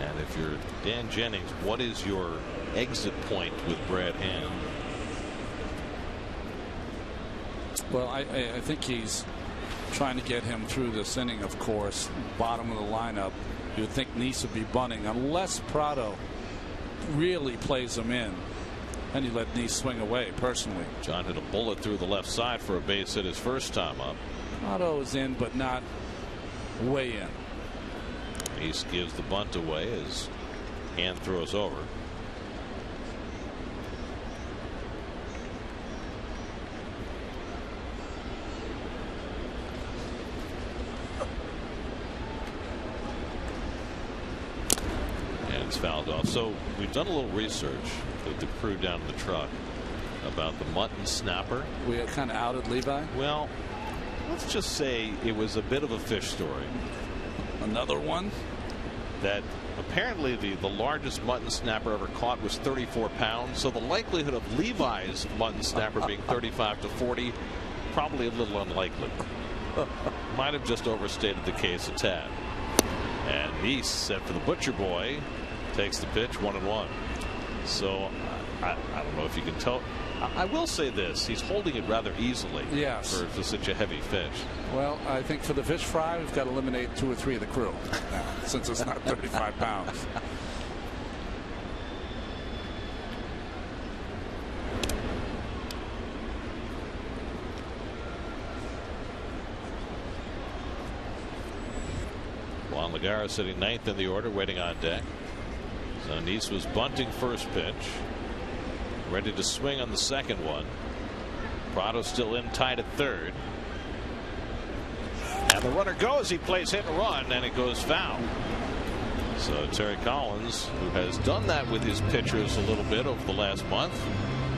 And if you're Dan Jennings, what is your exit point with Brad Hand? Well, I think he's trying to get him through this inning, of course. Bottom of the lineup. You would think Nice would be bunting unless Prado really plays him in. And he let Nice swing away personally. John hit a bullet through the left side for a base hit his first time up. Prado is in, but not way in. Nice gives the bunt away as Hand throws over. And it's fouled off. So we've done a little research with the crew down in the truck about the mutton snapper. We kind of outed Levi. Well, let's just say it was a bit of a fish story. Another one that apparently the largest mutton snapper ever caught was 34 pounds. So the likelihood of Levi's mutton snapper being 35 to 40 probably a little unlikely. Might have just overstated the case a tad. And Nice set for the Butcher Boy, takes the pitch, 1-1. So I don't know if you can tell. I will say this: he's holding it rather easily. Yes. For such a heavy fish. Well, I think for the fish fry, we've got to eliminate 2 or 3 of the crew now, since it's not 35 pounds. Juan Lagares sitting 9th in the order, waiting on deck. So Nice was bunting first pitch, ready to swing on the second one. Prado still in tight at 3rd. And the runner goes. He plays hit and run, and it goes foul. So Terry Collins, who has done that with his pitchers a little bit over the last month,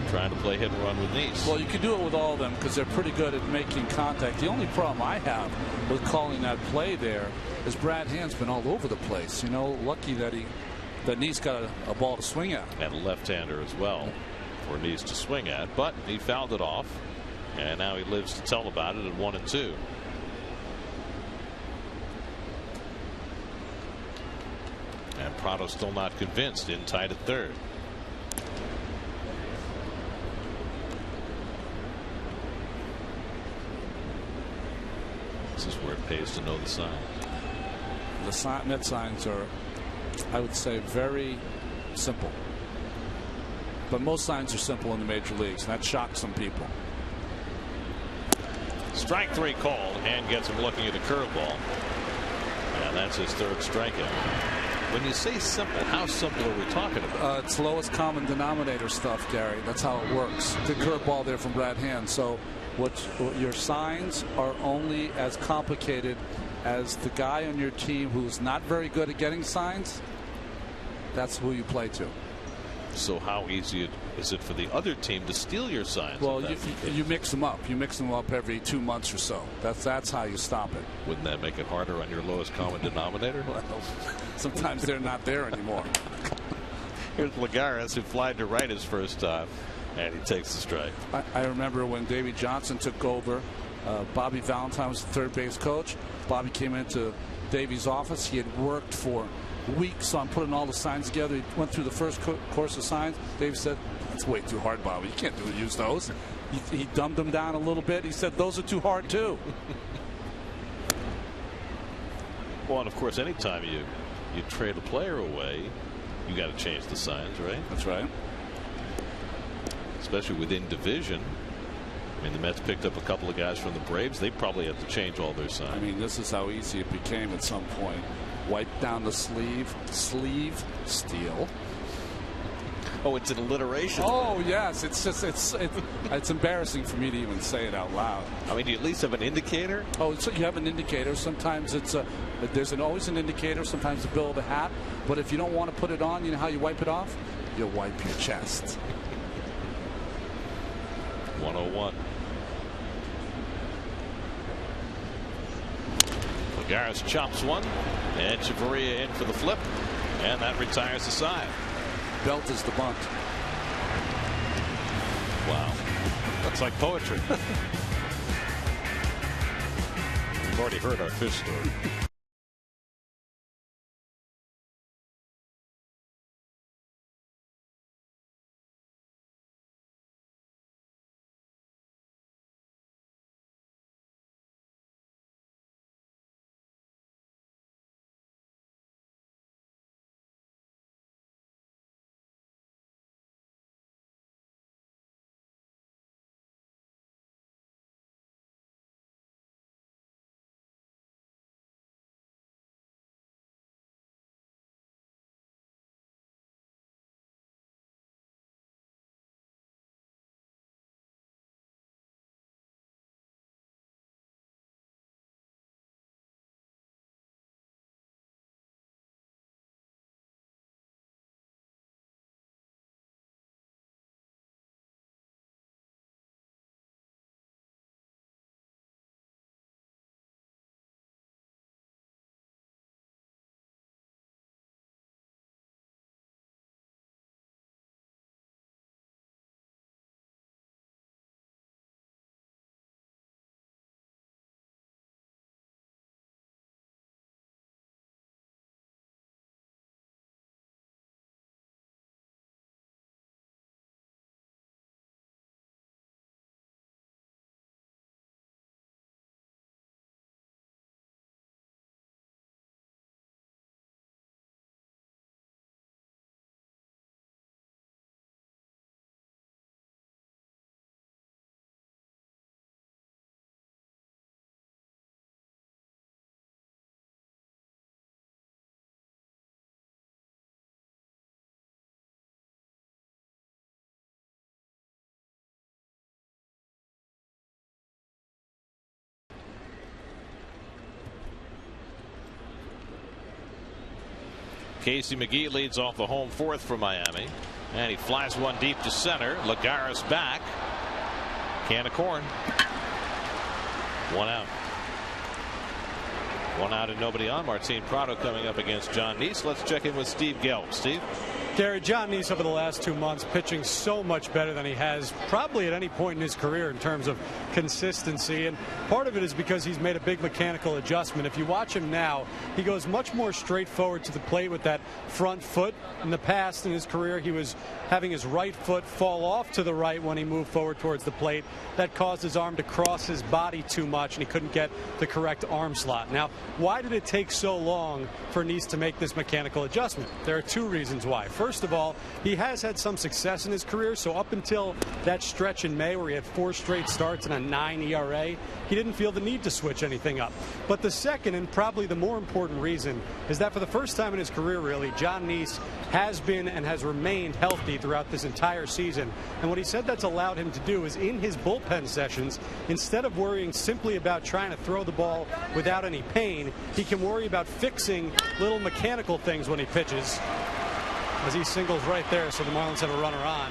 trying to play hit and run with Nice. Well, you can do it with all of them because they're pretty good at making contact. The only problem I have with calling that play there is Brad Hand's been all over the place. You know, lucky that Nice got a ball to swing at. And a left-hander as well for Nice to swing at, but he fouled it off, and now he lives to tell about it at 1-2. And Prado still not convinced, in tied at third. This is where it pays to know the sign. The net signs are, I would say, very simple. But most signs are simple in the major leagues, and that shocks some people. Strike 3 called, and gets him looking at a curveball. And that's his third strikeout. When you say simple, how simple are we talking about? It's lowest common denominator stuff, Gary. That's how it works. Good curveball there from Brad Hand. So what your signs are only as complicated as the guy on your team who's not very good at getting signs. That's who you play to. So how easy is it for the other team to steal your signs? Well, you mix them up. You mix them up every 2 months or so. That's how you stop it. Wouldn't that make it harder on your lowest common denominator? Well, sometimes they're not there anymore. Here's Lagares, who flied to right his first time, and he takes the strike. I remember when Davey Johnson took over. Bobby Valentine was the third base coach. Bobby came into Davey's office. He had worked for weeks on putting all the signs together. He went through the first course of signs. Dave said, "That's way too hard, Bobby. You can't use those." He dumbed them down a little bit. He said, "Those are too hard too." Well, and of course, anytime you trade a player away, you got to change the signs, right? That's right. Especially within division. I mean, the Mets picked up a couple of guys from the Braves. They probably have to change all their signs. I mean, this is how easy it became at some point. Wipe down the sleeve, steal. Oh, it's an alliteration. Oh, yes. It's embarrassing for me to even say it out loud. I mean, do you at least have an indicator? Oh, so you have an indicator. Sometimes there's always an indicator. Sometimes the bill of the hat. But if you don't want to put it on, you know how you wipe it off? You wipe your chest. 101. Lagares chops one, and Chavarria in for the flip, and that retires the side. Belt is the bunt. Wow, that's like poetry. We've already heard our fish story. Casey McGee leads off the home fourth for Miami. And he flies one deep to center. Lagares back. Can of corn. 1 out. 1 out and nobody on. Martin Prado coming up against John Neese. Let's check in with Steve Gelb. Steve? Gary, John Neese over the last 2 months pitching so much better than he has probably at any point in his career in terms of consistency. And part of it is because he's made a big mechanical adjustment. If you watch him now, he goes much more straightforward to the plate with that front foot. In the past in his career, he was having his right foot fall off to the right when he moved forward towards the plate. That caused his arm to cross his body too much, and he couldn't get the correct arm slot. Now, why did it take so long for Neese to make this mechanical adjustment? There are 2 reasons why. First of all, he has had some success in his career, so up until that stretch in May where he had 4 straight starts and a 9 ERA, he didn't feel the need to switch anything up. But the second, and probably the more important reason, is that for the first time in his career, really, John Neese has been and has remained healthy throughout this entire season. And what he said that's allowed him to do is in his bullpen sessions, instead of worrying simply about trying to throw the ball without any pain, he can worry about fixing little mechanical things when he pitches. As he singles right there, so the Marlins have a runner on.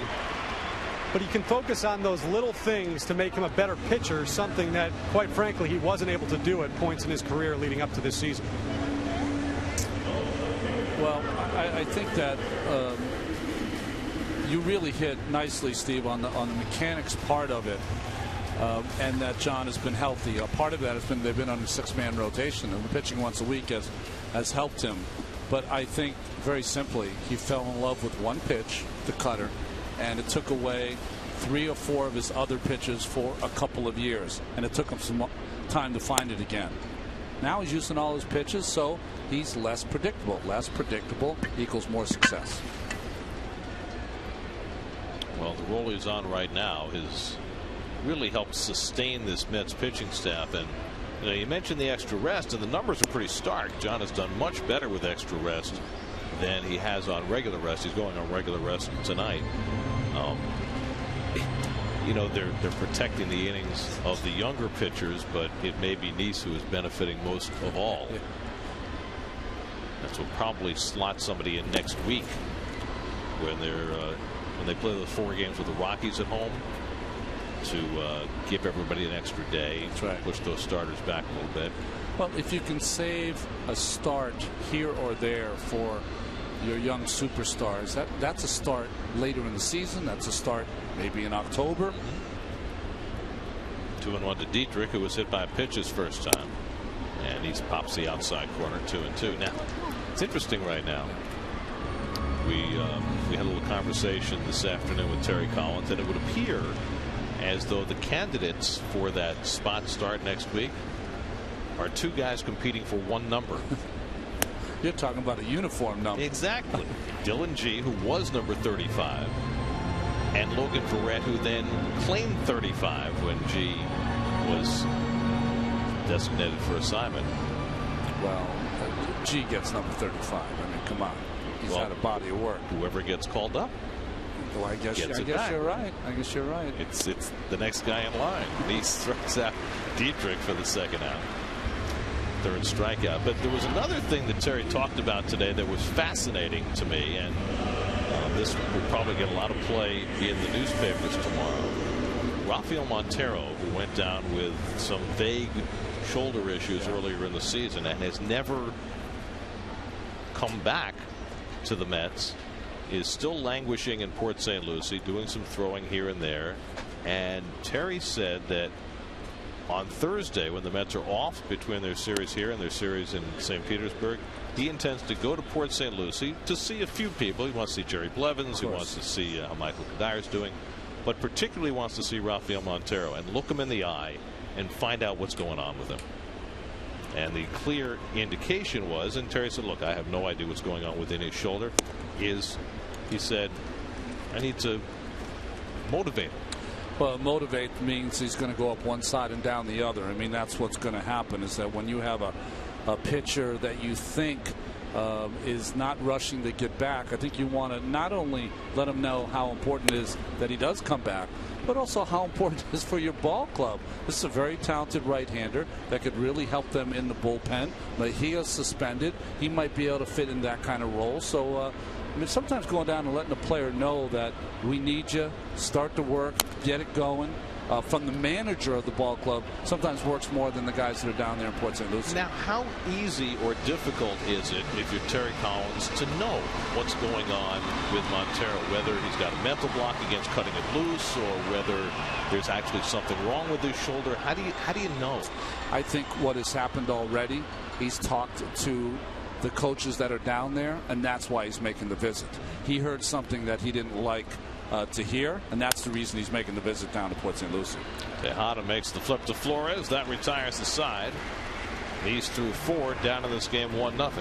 But he can focus on those little things to make him a better pitcher, something that, quite frankly, he wasn't able to do at points in his career leading up to this season. Well, I think that you really hit nicely, Steve, on the mechanics part of it, and that John has been healthy. A part of that has been they've been on a 6-man rotation, and pitching once a week has helped him. But I think, very simply, he fell in love with one pitch, the cutter, and it took away 3 or 4 of his other pitches for a couple of years, and it took him some time to find it again. Now he's using all his pitches, so he's less predictable. Less predictable equals more success. Well, the role he's on right now has really helped sustain this Mets pitching staff. And you know, you mentioned the extra rest, and the numbers are pretty stark. John has done much better with extra rest than he has on regular rest. He's going on regular rest tonight. You know, they're protecting the innings of the younger pitchers, but it may be Neese who is benefiting most of all. That's what probably slots somebody in next week when they play those 4 games with the Rockies at home, to give everybody an extra day. That's right. Push those starters back a little bit. Well, if you can save a start here or there for your young superstars, that's a start later in the season. That's a start maybe in October. 2-1 to Dietrich, who was hit by a pitch his first time, and he pops the outside corner. 2-2. Now it's interesting right now. We had a little conversation this afternoon with Terry Collins, and it would appear as though the candidates for that spot start next week are 2 guys competing for 1 number. You're talking about a uniform number. Exactly. Dylan G, who was number 35, and Logan Verrett, who then claimed 35 when G was designated for assignment. Well, G gets number 35. I mean, come on. He's had a body of work. Whoever gets called up. Well, I guess you're right. I guess you're right. It's the next guy in line. He strikes out Dietrich for the 2nd out. 3rd strikeout. But there was another thing that Terry talked about today that was fascinating to me, and this will probably get a lot of play in the newspapers tomorrow. Rafael Montero, who went down with some vague shoulder issues earlier in the season and has never come back to the Mets, is still languishing in Port St. Lucie, doing some throwing here and there. And Terry said that on Thursday, when the Mets are off between their series here and their series in St. Petersburg, he intends to go to Port St. Lucie to see a few people. He wants to see Jerry Blevins. He wants to see how Michael Kadyr's doing, but particularly wants to see Rafael Montero and look him in the eye and find out what's going on with him. And the clear indication was, and Terry said, look, I have no idea what's going on within his shoulder, is he said, I need to motivate him. Well, motivate means he's going to go up one side and down the other. I mean, that's what's going to happen, is that when you have a pitcher that you think is not rushing to get back, I think you want to not only let him know how important it is that he does come back, but also how important it is for your ball club. This is a very talented right-hander that could really help them in the bullpen. But he is suspended. He might be able to fit in that kind of role. So mean, sometimes going down and letting the player know that we need you, start to work, get it going. From the manager of the ball club sometimes works more than the guys that are down there in Port St. Lucie. Now, how easy or difficult is it, if you're Terry Collins, to know what's going on with Montero, whether he's got a mental block against cutting it loose or whether there's actually something wrong with his shoulder? How do you know? I think what has happened already, he's talked to the coaches that are down there, and that's why he's making the visit. He heard something that he didn't like to hear, and that's the reason he's making the visit down to Port St. Lucie. Tejada makes the flip to Flores. That retires the side. He's through 4, down in this game 1-0.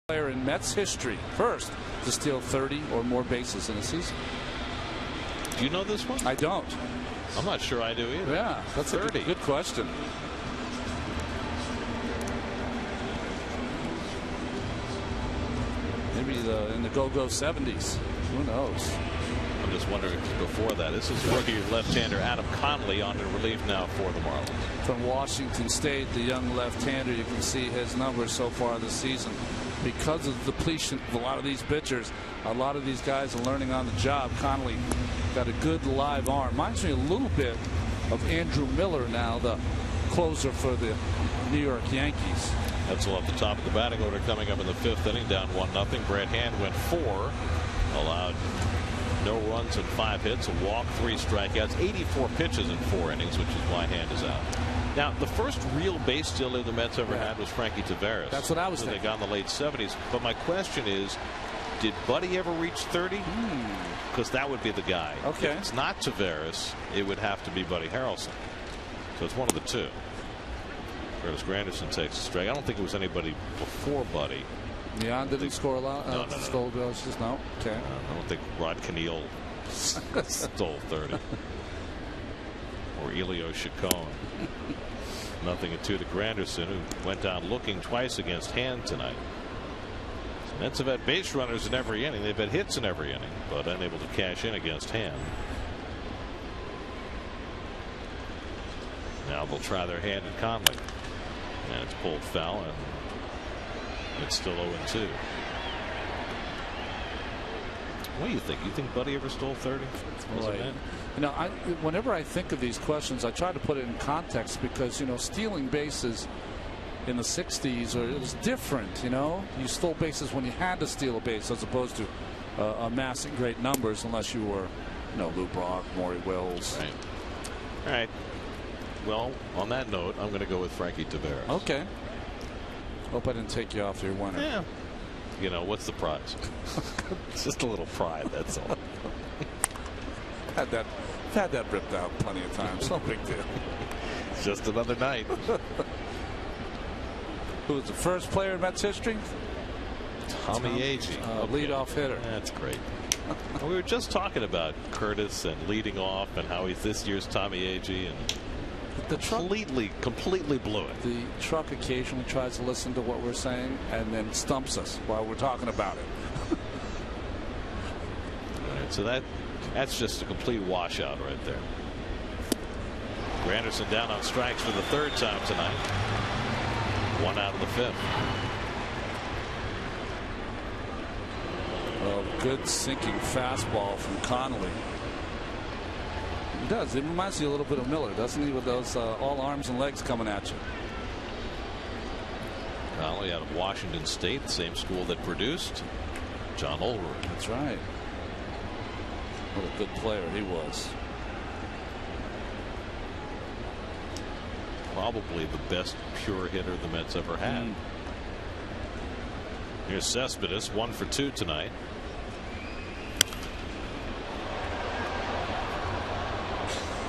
Player in Mets history first to steal 30 or more bases in a season. Do you know this one? I don't. I'm not sure I do either. Yeah, that's 30. A good question. Maybe in the go-go 70s. Who knows? I'm just wondering before that. This is rookie left-hander Adam Conley on in relief now for the Marlins. From Washington State, the young left-hander, you can see his numbers so far this season. Because of the depletion of a lot of these pitchers, a lot of these guys are learning on the job. Conley got a good live arm. Reminds me a little bit of Andrew Miller now, the closer for the New York Yankees. That's off the top of the batting order coming up in the 5th inning, down 1-0. Brad Hand went 4, allowed no runs and 5 hits, a walk, 3 strikeouts, 84 pitches in 4 innings, which is why Hand is out. Now, the first real base stealer the Mets ever had was Frankie Tavares. That's what I was thinking. They got in the late 70s. But my question is, did Buddy ever reach 30? Because that would be the guy. Okay. If it's not Tavares, it would have to be Buddy Harrelson. So it's one of the two. Curtis Granderson takes a strike. I don't think it was anybody before Buddy. Yeah, didn't score a lot. No. No. Okay. I don't think Rod Kniehl stole 30. Or Elio Chacon. 0-2 to Granderson, who went down looking twice against Hand tonight. The Mets have had base runners in every inning. They've had hits in every inning, but unable to cash in against Hand. Now they'll try their hand at Conley. And it's pulled foul, and it's still 0-2. What do you think? You think Buddy ever stole 30? You know, whenever I think of these questions, I try to put it in context because, you know, stealing bases in the 60s it was different. You know, you stole bases when you had to steal a base as opposed to amassing great numbers, unless you were, you know, Lou Brock, Maury Wills. Right. All right. Well, on that note, I'm going to go with Frankie Tavares. Okay. Hope I didn't take you off your winner. Yeah. You know, what's the prize? It's just a little pride, that's all. Had that ripped out plenty of times. No big deal. Just another night. Who was the first player in Mets history? Tommy Agee. Leadoff hitter. That's great. We were just talking about Curtis and leading off and how he's this year's Tommy Agee, and the truck completely blew it. The truck occasionally tries to listen to what we're saying and then stumps us while we're talking about it. All right, so that's just a complete washout right there. Granderson down on strikes for the third time tonight. One out of the fifth. Well, good sinking fastball from Connolly. It does. It reminds you a little bit of Miller, doesn't he, with those all arms and legs coming at you. Connolly out of Washington State, the same school that produced John Olrud. That's right. What a good player he was. Probably the best pure hitter the Mets ever had. Here's Cespedes, 1 for 2 tonight.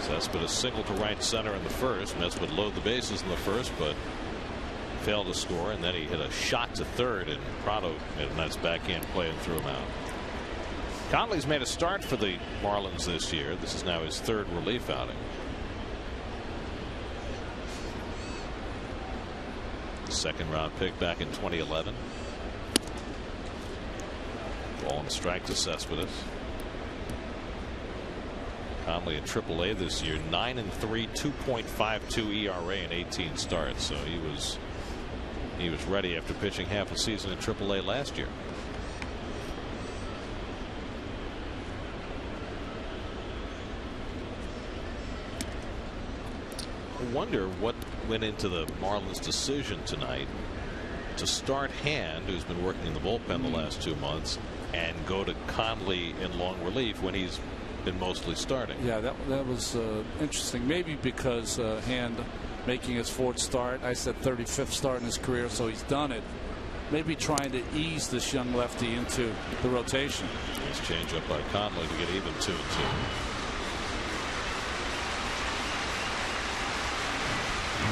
Cespedes single to right center in the first. Mets would load the bases in the first, but failed to score, and then he hit a shot to third, and Prado made a nice backhand play and threw him out. Conley's made a start for the Marlins this year. This is now his third relief outing. Second round pick back in 2011. Ball and strike to Cespedes. Conley at AAA this year, 9-3, 2.52 ERA in 18 starts. So he was ready after pitching half a season in AAA last year. I wonder what went into the Marlins' decision tonight to start Hand, who's been working in the bullpen the last 2 months, and go to Conley in long relief when he's been mostly starting. Yeah, that was interesting. Maybe because Hand making his 4th start. I said 35th start in his career, so he's done it. Maybe trying to ease this young lefty into the rotation. Nice change up by Conley to get even 2-2.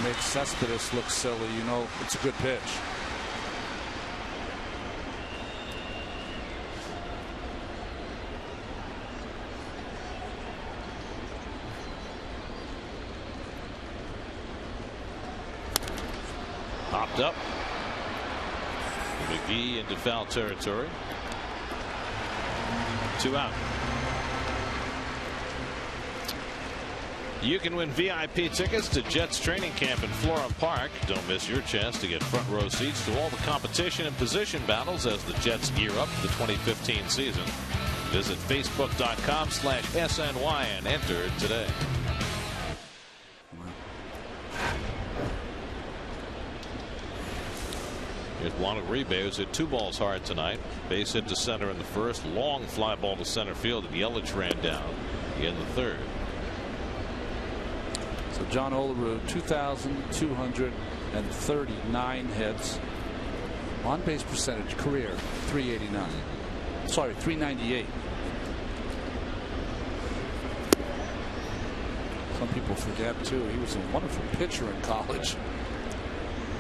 Makes Cespedes look silly. You know, it's a good pitch. Popped up. McGee into foul territory. 2 out. You can win VIP tickets to Jets training camp in Florham Park. Don't miss your chance to get front row seats to all the competition and position battles as the Jets gear up for the 2015 season. Visit Facebook.com/SNY and enter today. Here's Juan Uribe, who's hit 2 balls hard tonight. Base hit to center in the first. Long fly ball to center field, and Yelich ran down in the third. So John Olerud, 2,239 hits. On base percentage career 389. Sorry, 398. Some people forget too, he was a wonderful pitcher in college.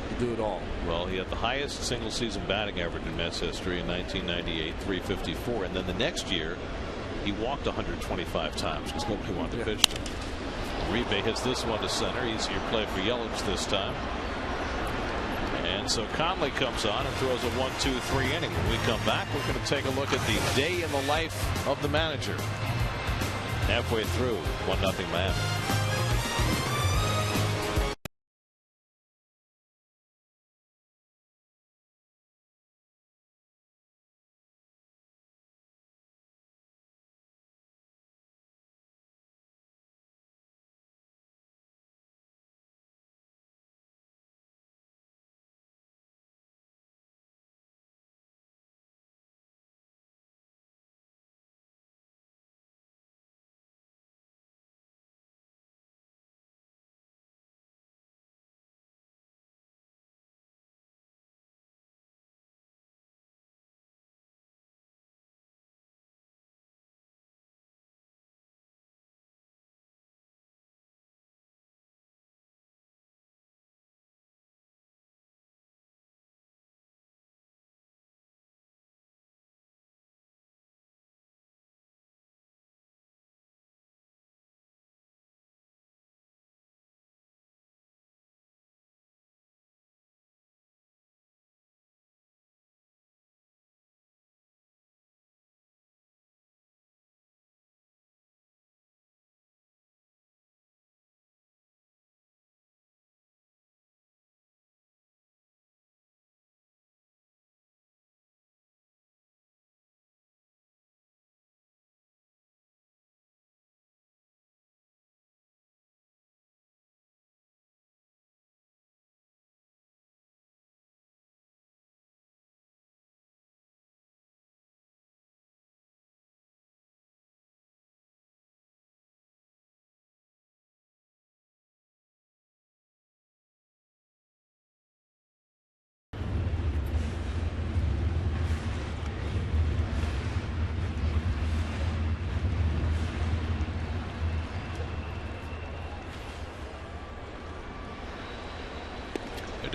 He do it all. Well, he had the highest single season batting average in Mets history in 1998, 354, and then the next year he walked 125 times because nobody wanted to pitch to him. Uribe hits this one to center. Easier play for Yelich this time. And so Conley comes on and throws a 1-2-3 inning. When we come back, we're going to take a look at the day in the life of the manager. Halfway through, 1-0 Miami.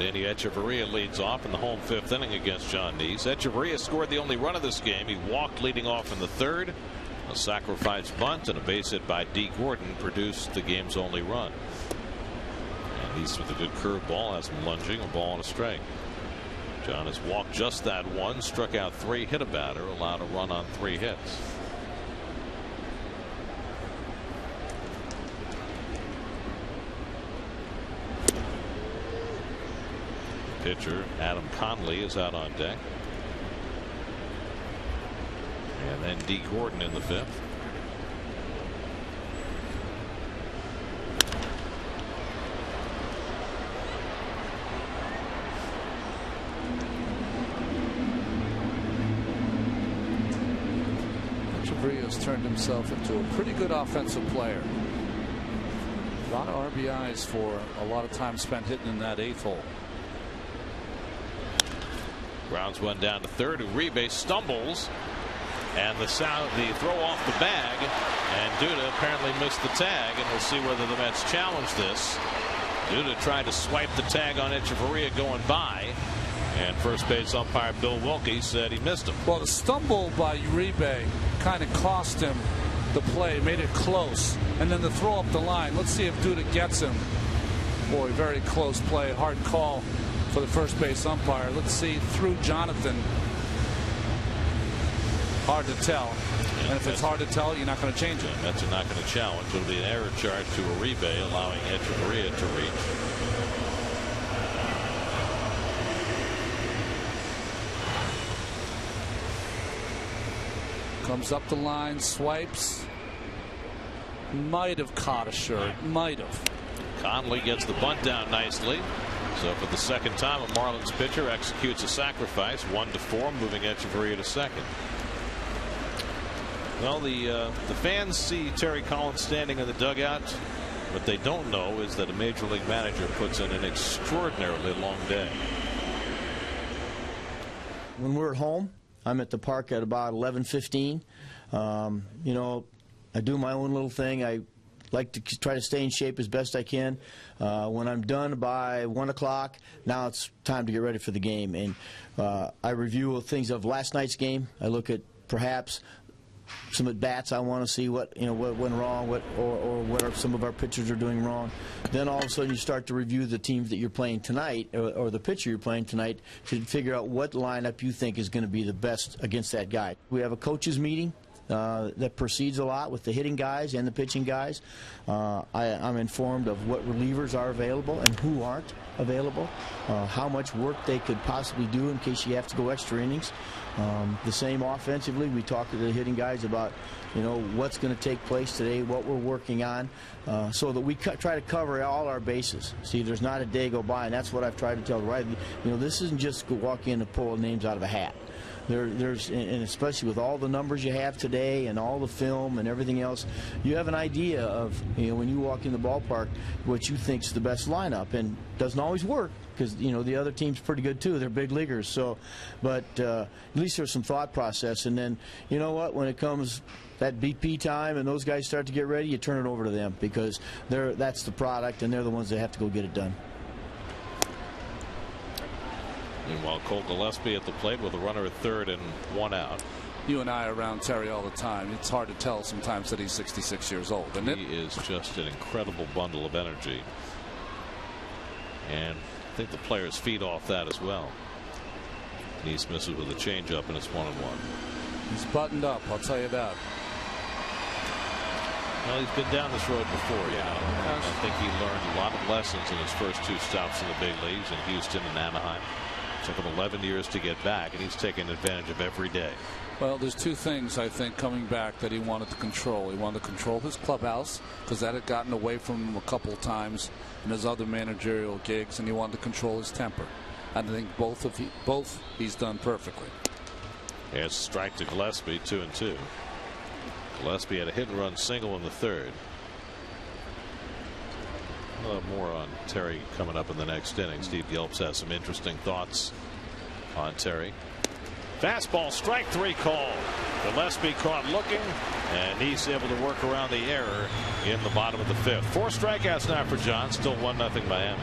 Danny Echeverria leads off in the home 5th inning against John Neese. Echeverria scored the only run of this game. He walked leading off in the 3rd. A sacrifice bunt and a base hit by D. Gordon produced the game's only run. And Neese with a good curveball has him lunging, a ball and a strike. John has walked just that one, struck out 3, hit a batter, allowed a run on 3 hits. Pitcher Adam Conley is out on deck. And then D. Gordon in the 5th. Echeverria's turned himself into a pretty good offensive player. A lot of RBIs for a lot of time spent hitting in that 8th hole. Grounds one down to 3rd. Uribe stumbles, and the throw off the bag, and Duda apparently missed the tag, and we'll see whether the Mets challenge this. Duda tried to swipe the tag on Echeverria going by, and first base umpire Bill Wilkie said he missed him. Well, the stumble by Uribe kind of cost him the play, made it close, and then the throw up the line. Let's see if Duda gets him. Boy, very close play, hard call for the first base umpire. Let's see through Jonathan. Hard to tell. And if it's hard to tell, you're not going to change it. Mets are not going to challenge. It'll be an error charge to Uribe, allowing Echeverria to reach. Comes up the line, swipes. Might have caught a shirt. Might have. Conley gets the bunt down nicely. So for the 2nd time, a Marlins pitcher executes a sacrifice, 1-4, moving Echeverria to 2nd. Well, the fans see Terry Collins standing in the dugout. What they don't know is that a major league manager puts in an extraordinarily long day. When we're at home, I'm at the park at about 11:15. You know, I do my own little thing. I like to try to stay in shape as best I can. When I'm done by 1 o'clock, now it's time to get ready for the game. And I review things of last night's game. I look at perhaps some at bats. I want to see what went wrong, what some of our pitchers are doing wrong. Then all of a sudden you start to review the teams that you're playing tonight, or the pitcher you're playing tonight, to figure out what lineup you think is going to be the best against that guy. We have a coaches meeting that proceeds a lot with the hitting guys and the pitching guys. I'm informed of what relievers are available and who aren't available, how much work they could possibly do in case you have to go extra innings. The same offensively, we talk to the hitting guys about what's going to take place today, what we're working on, so that we try to cover all our bases. See, there's not a day go by, and that's what I've tried to tell the right. This isn't just walk in and pull names out of a hat. There's, and especially with all the numbers you have today and all the film and everything else, you have an idea of, when you walk in the ballpark, what you think's the best lineup, and doesn't always work because the other team's pretty good too. They're big leaguers. So, but at least there's some thought process. And then when it comes that BP time and those guys start to get ready, you turn it over to them because that's the product and they're the ones that have to go get it done. Meanwhile, Cole Gillespie at the plate with a runner at 3rd and 1 out. You and I are around Terry all the time. It's hard to tell sometimes that he's 66 years old, isn't it? He is just an incredible bundle of energy. And I think the players feed off that as well. Neese misses with a changeup, and it's 1-1. He's buttoned up, I'll tell you that. Well, he's been down this road before, I think he learned a lot of lessons in his first 2 stops in the big leagues in Houston and Anaheim. It took him 11 years to get back, and he's taken advantage of every day. Well, there's 2 things, I think, coming back that he wanted to control. He wanted to control his clubhouse, because that had gotten away from him a couple of times in his other managerial gigs, and he wanted to control his temper. I think both he's done perfectly. Here's a strike to Gillespie, 2-2. Gillespie had a hit and run single in the 3rd. More on Terry coming up in the next inning. Steve Yelps has some interesting thoughts on Terry. Fastball, strike 3 call. Gillespie caught looking, and he's able to work around the error in the bottom of the 5th. 4 strikeouts now for John. Still 1-0 Miami.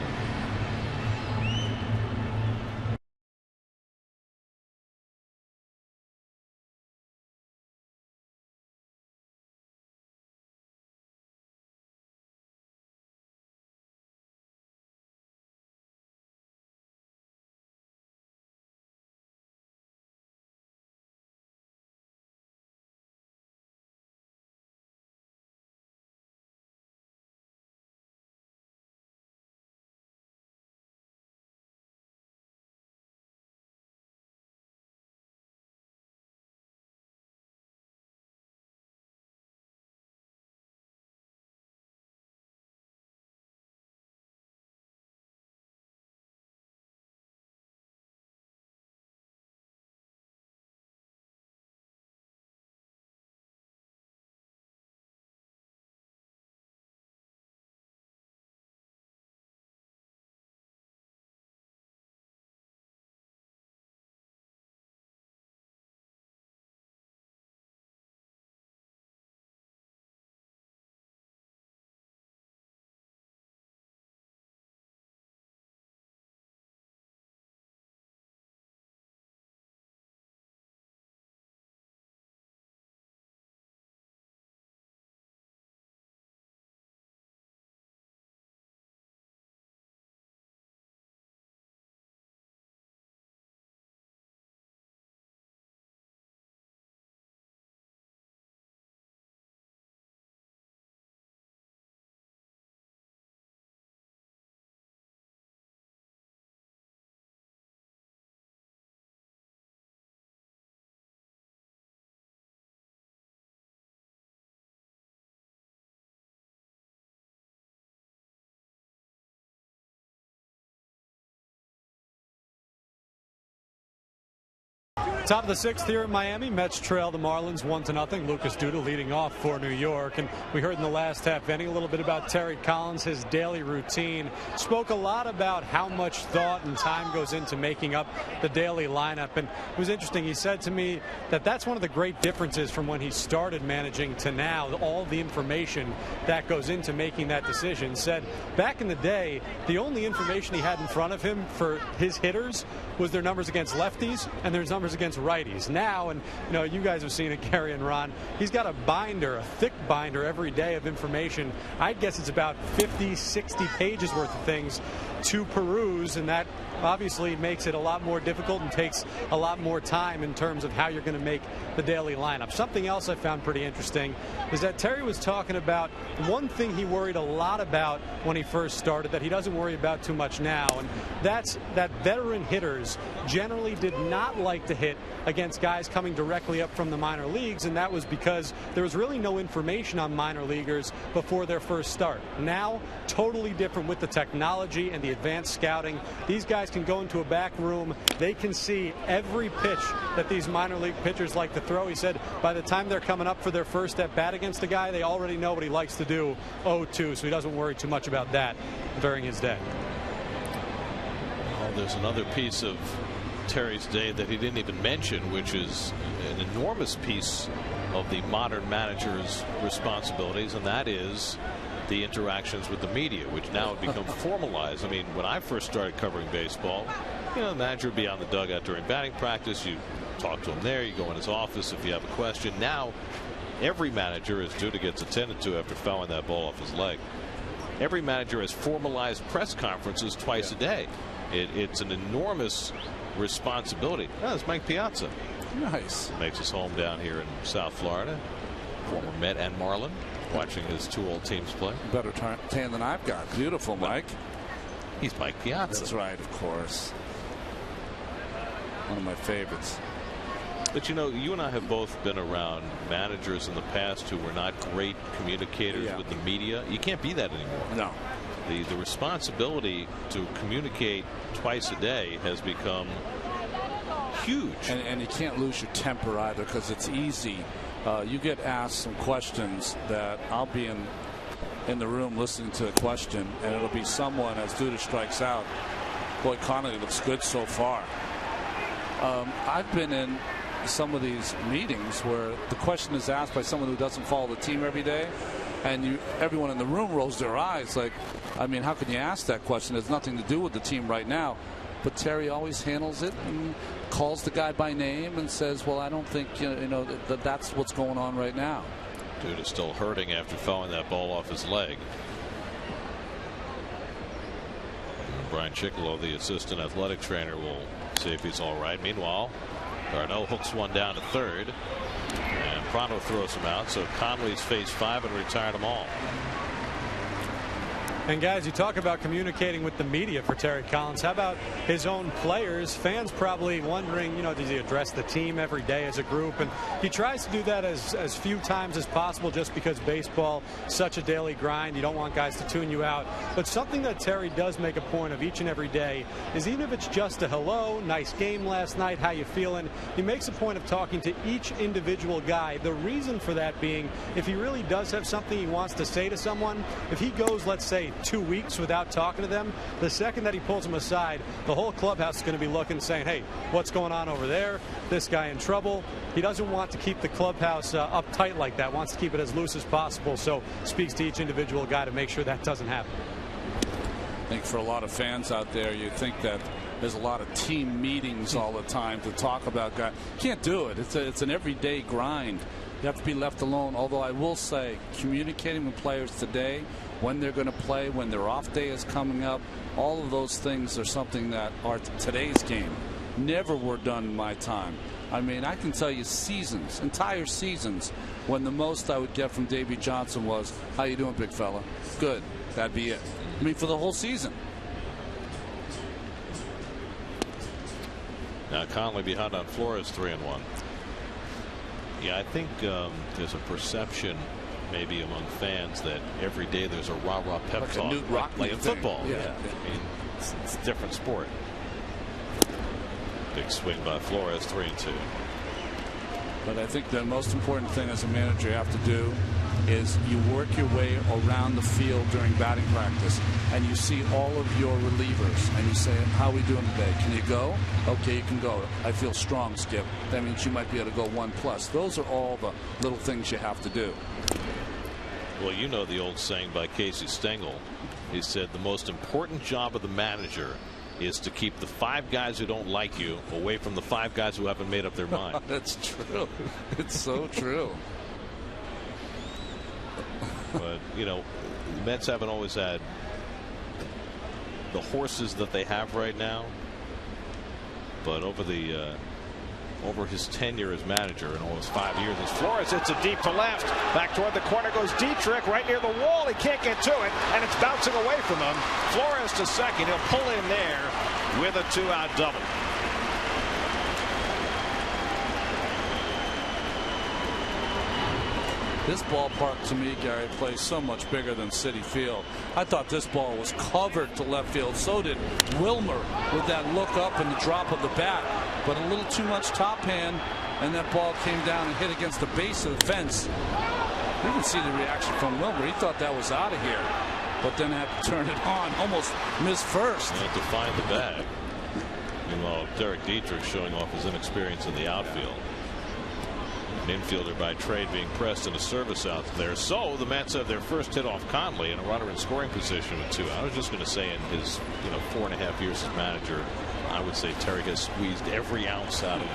Top of the 6th here in Miami. Mets trail the Marlins 1-0. Lucas Duda leading off for New York. And we heard in the last half inning a little bit about Terry Collins, his daily routine. Spoke a lot about how much thought and time goes into making up the daily lineup. And it was interesting. He said to me that that's one of the great differences from when he started managing to now. All the information that goes into making that decision. Said back in the day, the only information he had in front of him for his hitters was their numbers against lefties and their numbers against righties. Now, and you guys have seen it, Gary and Ron, he's got a binder, a thick binder every day of information. I guess it's about 50, 60 pages worth of things to peruse, and that obviously makes it a lot more difficult and takes a lot more time in terms of how you're going to make the daily lineup. Something else I found pretty interesting is that Terry was talking about one thing he worried a lot about when he first started that he doesn't worry about too much now, and that's that veteran hitters generally did not like to hit against guys coming directly up from the minor leagues, and that was because there was really no information on minor leaguers before their first start. Now, totally different with the technology and the advanced scouting. These guys can go into a back room. They can see every pitch that these minor league pitchers like to throw. He said by the time they're coming up for their first at bat against a guy, they already know what he likes to do 0-2, so he doesn't worry too much about that during his day. Well, there's another piece of Terry's day that he didn't even mention, which is an enormous piece of the modern manager's responsibilities, and that is the interactions with the media, which now have become formalized. I mean, when I first started covering baseball, the manager would be on the dugout during batting practice. You talk to him there. You go in his office if you have a question. Now, every manager, as Duda gets attended to after fouling that ball off his leg, every manager has formalized press conferences twice a day. It's an enormous responsibility. Oh, it's Mike Piazza. Nice. Makes his home down here in South Florida. Former Met and Marlin. Watching his two old teams play. Better tan than I've got. Beautiful, Mike. He's Mike Piazza. That's right, of course. One of my favorites. But you and I have both been around managers in the past who were not great communicators with the media. You can't be that anymore. No. The responsibility to communicate twice a day has become huge. And you can't lose your temper either, because it's easy. You get asked some questions that I'll be in the room listening to a question, and it'll be someone as Duda strikes out. Boy, Connolly looks good so far. I've been in some of these meetings where the question is asked by someone who doesn't follow the team every day, and everyone in the room rolls their eyes like, I mean, how can you ask that question? It has nothing to do with the team right now. But Terry always handles it and calls the guy by name and says, well, I don't think that's what's going on right now. Dude is still hurting after fouling that ball off his leg. Brian Chickalow, the assistant athletic trainer, will see if he's all right. Meanwhile, Darno hooks one down to third, and Prano throws him out. So Conley's faced 5 and retired them all. And guys, you talk about communicating with the media for Terry Collins. How about his own players? Fans probably wondering, does he address the team every day as a group? And he tries to do that as few times as possible, just because baseball is such a daily grind. You don't want guys to tune you out. But something that Terry does make a point of each and every day is, even if it's just a hello, nice game last night, how you feeling, he makes a point of talking to each individual guy. The reason for that being, if he really does have something he wants to say to someone, if he goes, let's say, 2 weeks without talking to them, the second that he pulls them aside, the whole clubhouse is going to be looking, saying, hey, what's going on over there? This guy in trouble. He doesn't want to keep the clubhouse uptight like that, wants to keep it as loose as possible, so speaks to each individual guy to make sure that doesn't happen. I think for a lot of fans out there, you think that there's a lot of team meetings all the time to talk about guys. Can't do it. It's an everyday grind. You have to be left alone. Although I will say, communicating with players today, when they're going to play, when their off day is coming up, all of those things are something that are today's game. Never were done in my time. I mean, I can tell you seasons, entire seasons, when the most I would get from Davey Johnson was, how you doing, big fella? Good. That'd be it. I mean, for the whole season. Now Conley behind on Flores, 3-1. Yeah, I think there's a perception maybe among fans that every day there's a rah-rah pep talk, like in football. Yeah. I mean, it's a different sport. Big swing by Flores, 3-2. But I think the most important thing as a manager you have to do is you work your way around the field during batting practice, and you see all of your relievers, and you say, how are we doing today? Can you go? Okay, you can go. I feel strong, Skip. That means you might be able to go 1+. Those are all the little things you have to do. Well, you know the old saying by Casey Stengel. He said the most important job of the manager is to keep the 5 guys who don't like you away from the 5 guys who haven't made up their mind. That's true. It's so true. But, you know, the Mets haven't always had the horses that they have right now. But over his tenure as manager in almost 5 years, as Flores hits it deep to left. Back toward the corner goes Dietrich, right near the wall. He can't get to it, and it's bouncing away from him. Flores to second. He'll pull in there with a 2-out double. This ballpark, to me, Gary, plays so much bigger than Citi Field. I thought this ball was covered to left field. So did Wilmer with that look up and the drop of the bat. But a little too much top hand, and that ball came down and hit against the base of the fence. You can see the reaction from Wilmer. He thought that was out of here, but then had to turn it on. Almost missed first. Had to find the bag. Meanwhile, Derek Dietrich showing off his inexperience in the outfield. Infielder by trade being pressed into service out there. So the Mets have their first hit off Conley and a runner in scoring position with 2 out. I was just going to say, in his 4.5 years as manager, I would say Terry has squeezed every ounce out of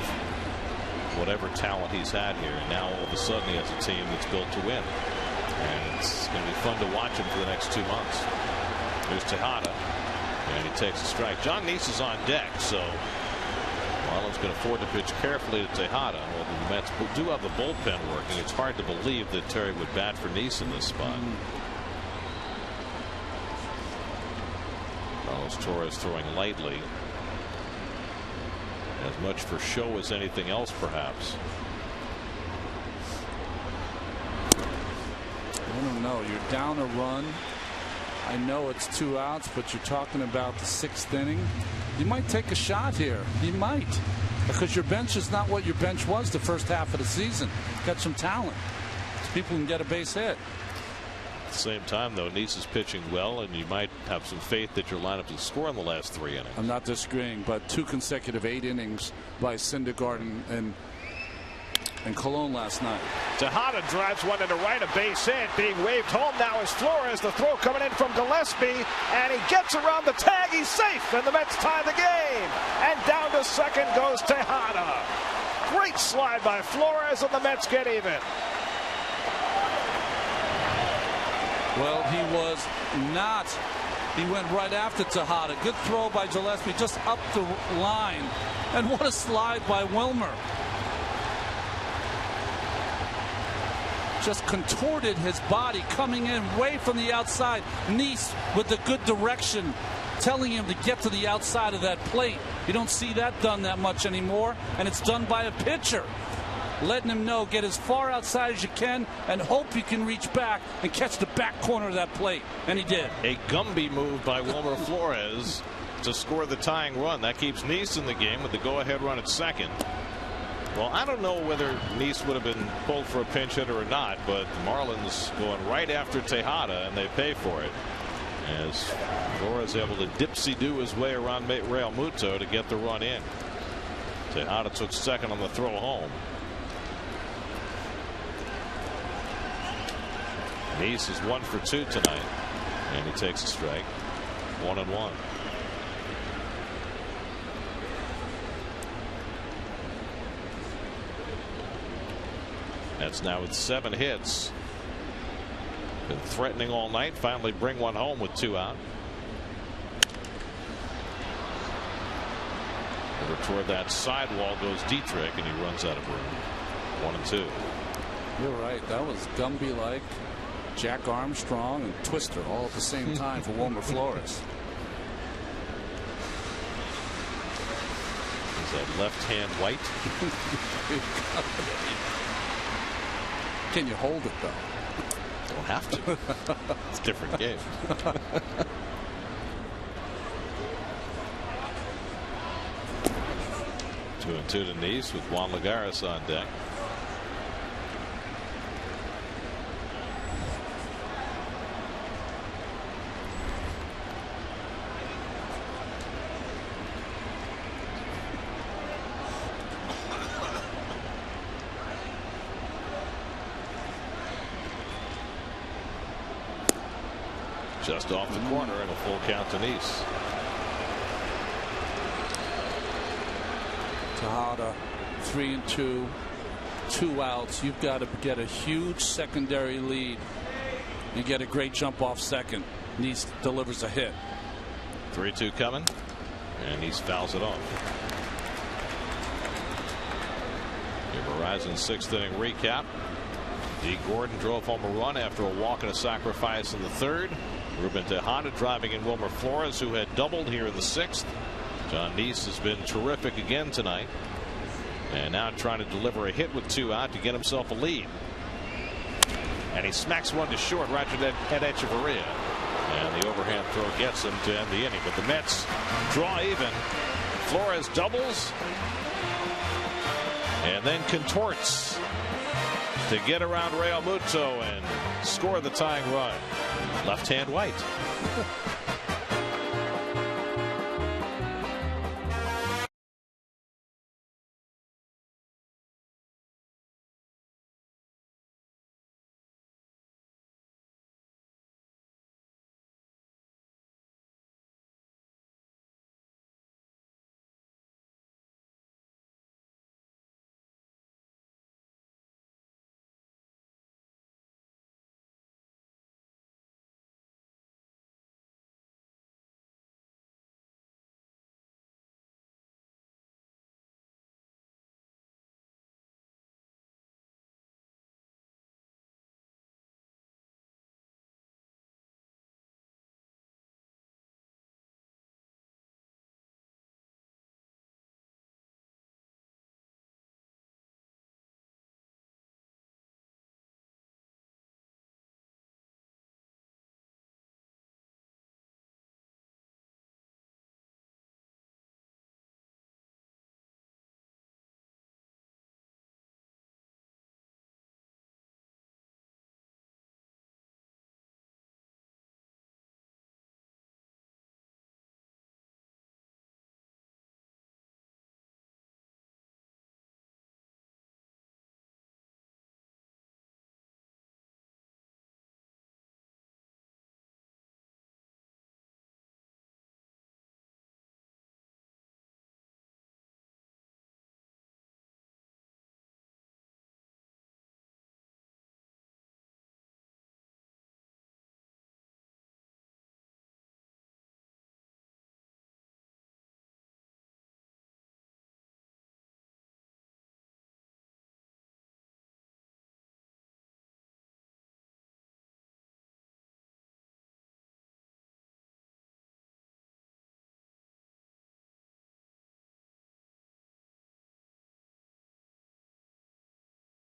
whatever talent he's had here. And now all of a sudden he has a team that's built to win. And it's going to be fun to watch him for the next 2 months. Here's Tejada, and he takes a strike. John Neese is on deck, so Marlins can afford to pitch carefully to Tejada. Well, the Mets do have the bullpen working. It's hard to believe that Terry would bat for Neese in this spot. Carlos Torres throwing lightly. As much for show as anything else, perhaps. I don't know. You're down a run. I know it's 2 outs, but you're talking about the 6th inning. You might take a shot here. You might, because your bench is not what your bench was the first half of the season. Got some talent. People can get a base hit. At the same time, though, Neese is pitching well, and you might have some faith that your lineup will score in the last 3 innings. I'm not disagreeing, but 2 consecutive 8 innings by Syndergaard and Colon last night. Tejada drives one into right, a base hit. Being waved home now is Flores. The throw coming in from Gillespie, and he gets around the tag. He's safe, and the Mets tie the game. And down to second goes Tejada. Great slide by Flores, and the Mets get even. Well, he was not. He went right after Tejada. Good throw by Gillespie, just up the line. And what a slide by Wilmer. Just contorted his body, coming in way from the outside. Neese with the good direction, telling him to get to the outside of that plate. You don't see that done that much anymore, and it's done by a pitcher. Letting him know, get as far outside as you can and hope you can reach back and catch the back corner of that plate. And he did. A Gumby move by Wilmer Flores to score the tying run. That keeps Neese in the game with the go-ahead run at second. Well, I don't know whether Neese would have been pulled for a pinch hitter or not, but the Marlins going right after Tejada, and they pay for it. As Flores able to dipsy-do his way around Real Muto to get the run in. Tejada took second on the throw home. Neese is 1 for 2 tonight, and he takes a strike. 1-1. That's now with 7 hits. Been threatening all night. Finally bring one home with 2 out. Over toward that sidewall goes Dietrich, and he runs out of room. 1-2. You're right. That was Gumby-like. Jack Armstrong and Twister all at the same time for Wilmer Flores. Is that left hand white? Can you hold it, though? Don't have to. It's a different game. 2-2 to Nice with Juan Lagares on deck. Just off the corner and a full count to Nice. Tejada, 3-2, 2 outs. You've got to get a huge secondary lead and get a great jump off second. Nice delivers a hit. 3-2 coming, and Nice fouls it off. Your Verizon 6th inning recap. D. Gordon drove home a run after a walk and a sacrifice in the 3rd. Ruben Tejada driving in Wilmer Flores, who had doubled here in the 6th. John Nice has been terrific again tonight, and now trying to deliver a hit with 2 out to get himself a lead. And he smacks one to short right at Echeverria, and the overhand throw gets him to end the inning. But the Mets draw even. Flores doubles and then contorts to get around Real Muto and score the tying run. Left-hand White.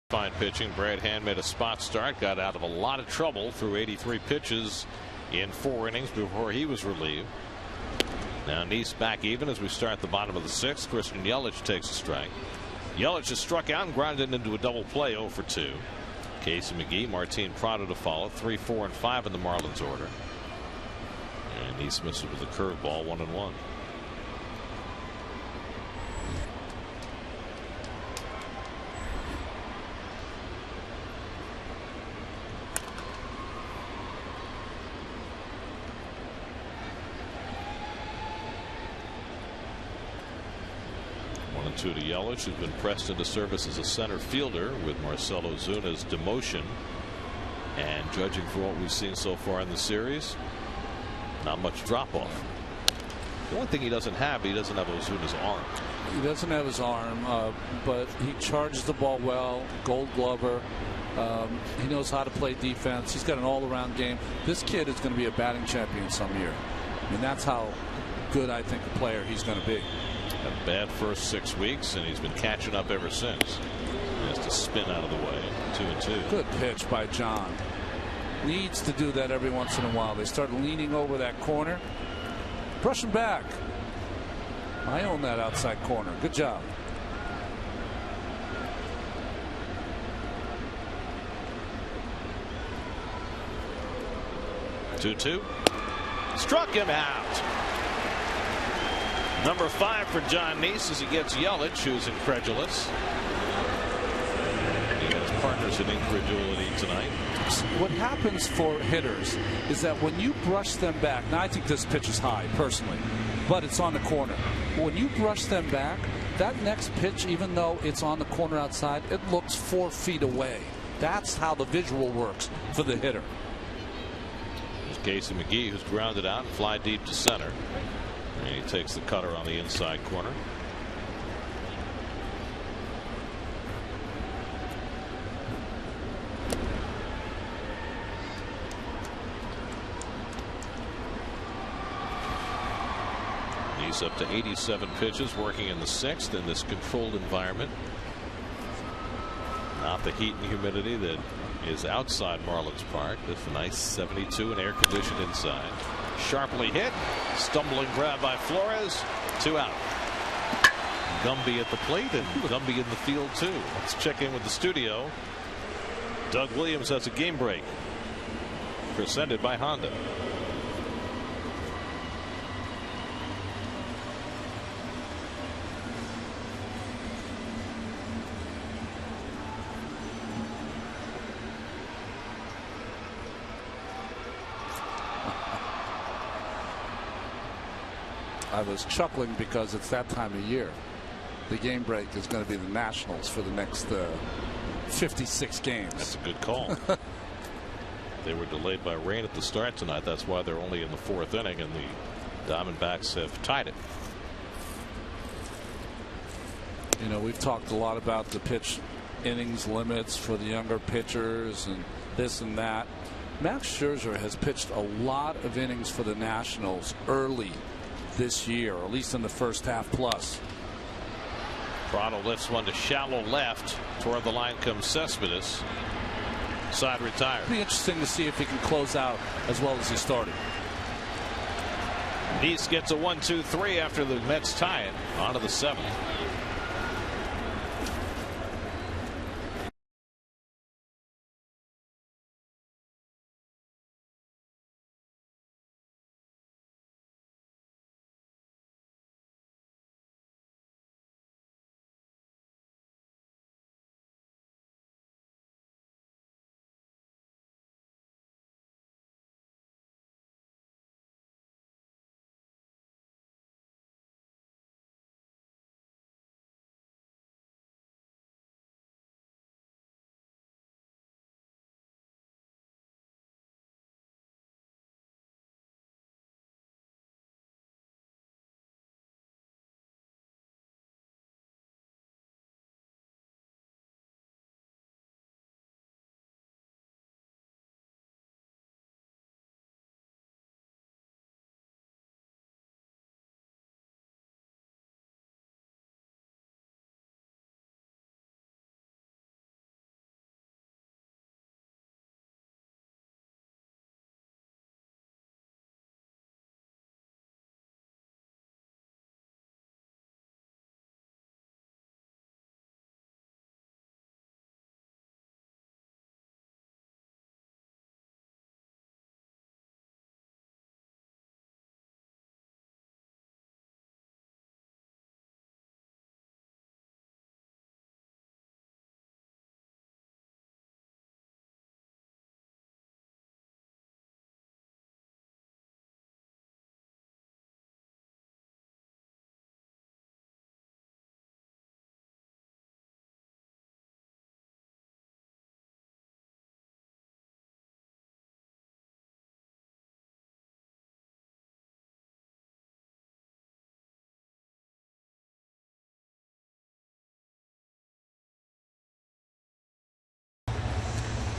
Fine pitching. Brad Hand made a spot start, got out of a lot of trouble through 83 pitches in 4 innings before he was relieved. Now Nice back even as we start the bottom of the 6th. Christian Yelich takes a strike. Yelich has struck out and grounded into a double play, 0 for 2. Casey McGee, Martin Prado to follow, 3, 4, and 5 in the Marlins order. And Nice misses with a curveball, 1-1. To Yelich, who's been pressed into service as a center fielder with Marcell Ozuna's demotion. And judging for what we've seen so far in the series, not much drop off. The only thing he doesn't have Ozuna's arm. He doesn't have his arm, but he charges the ball well. Gold Glover. He knows how to play defense. He's got an all-around game. This kid is going to be a batting champion some year. I mean, that's how good I think a player he's going to be. Had a bad first 6 weeks, and he's been catching up ever since. He has to spin out of the way. 2-2. Good pitch by John. Needs to do that every once in a while. They start leaning over that corner. Brush him back. I own that outside corner. Good job. 2-2. Struck him out. Number 5 for John Neese as he gets Yelich, who's incredulous. He has partners in incredulity tonight. What happens for hitters is that when you brush them back, now I think this pitch is high personally, but it's on the corner. When you brush them back, that next pitch, even though it's on the corner outside, it looks 4 feet away. That's how the visual works for the hitter. There's Casey McGee, who's grounded out and fly deep to center. And he takes the cutter on the inside corner. He's up to 87 pitches, working in the 6th in this controlled environment. Not the heat and humidity that is outside Marlins Park. This is a nice 72 and air conditioned inside. Sharply hit, stumbling grab by Flores. 2 out. Gumby at the plate and Gumby in the field too. Let's check in with the studio. Doug Williams has a game break presented by Honda. I was chuckling because it's that time of year. The game break is going to be the Nationals for the next 56 games. That's a good call. They were delayed by rain at the start tonight. That's why they're only in the 4th inning, and the Diamondbacks have tied it. You know, we've talked a lot about the pitch innings limits for the younger pitchers and this and that. Max Scherzer has pitched a lot of innings for the Nationals early this year, or at least in the first half plus. Prado lifts one to shallow left. Toward the line comes Cespedes. Side retired. It'll be interesting to see if he can close out as well as he started. Neese gets a 1-2-3 after the Mets tie it. On to the 7th.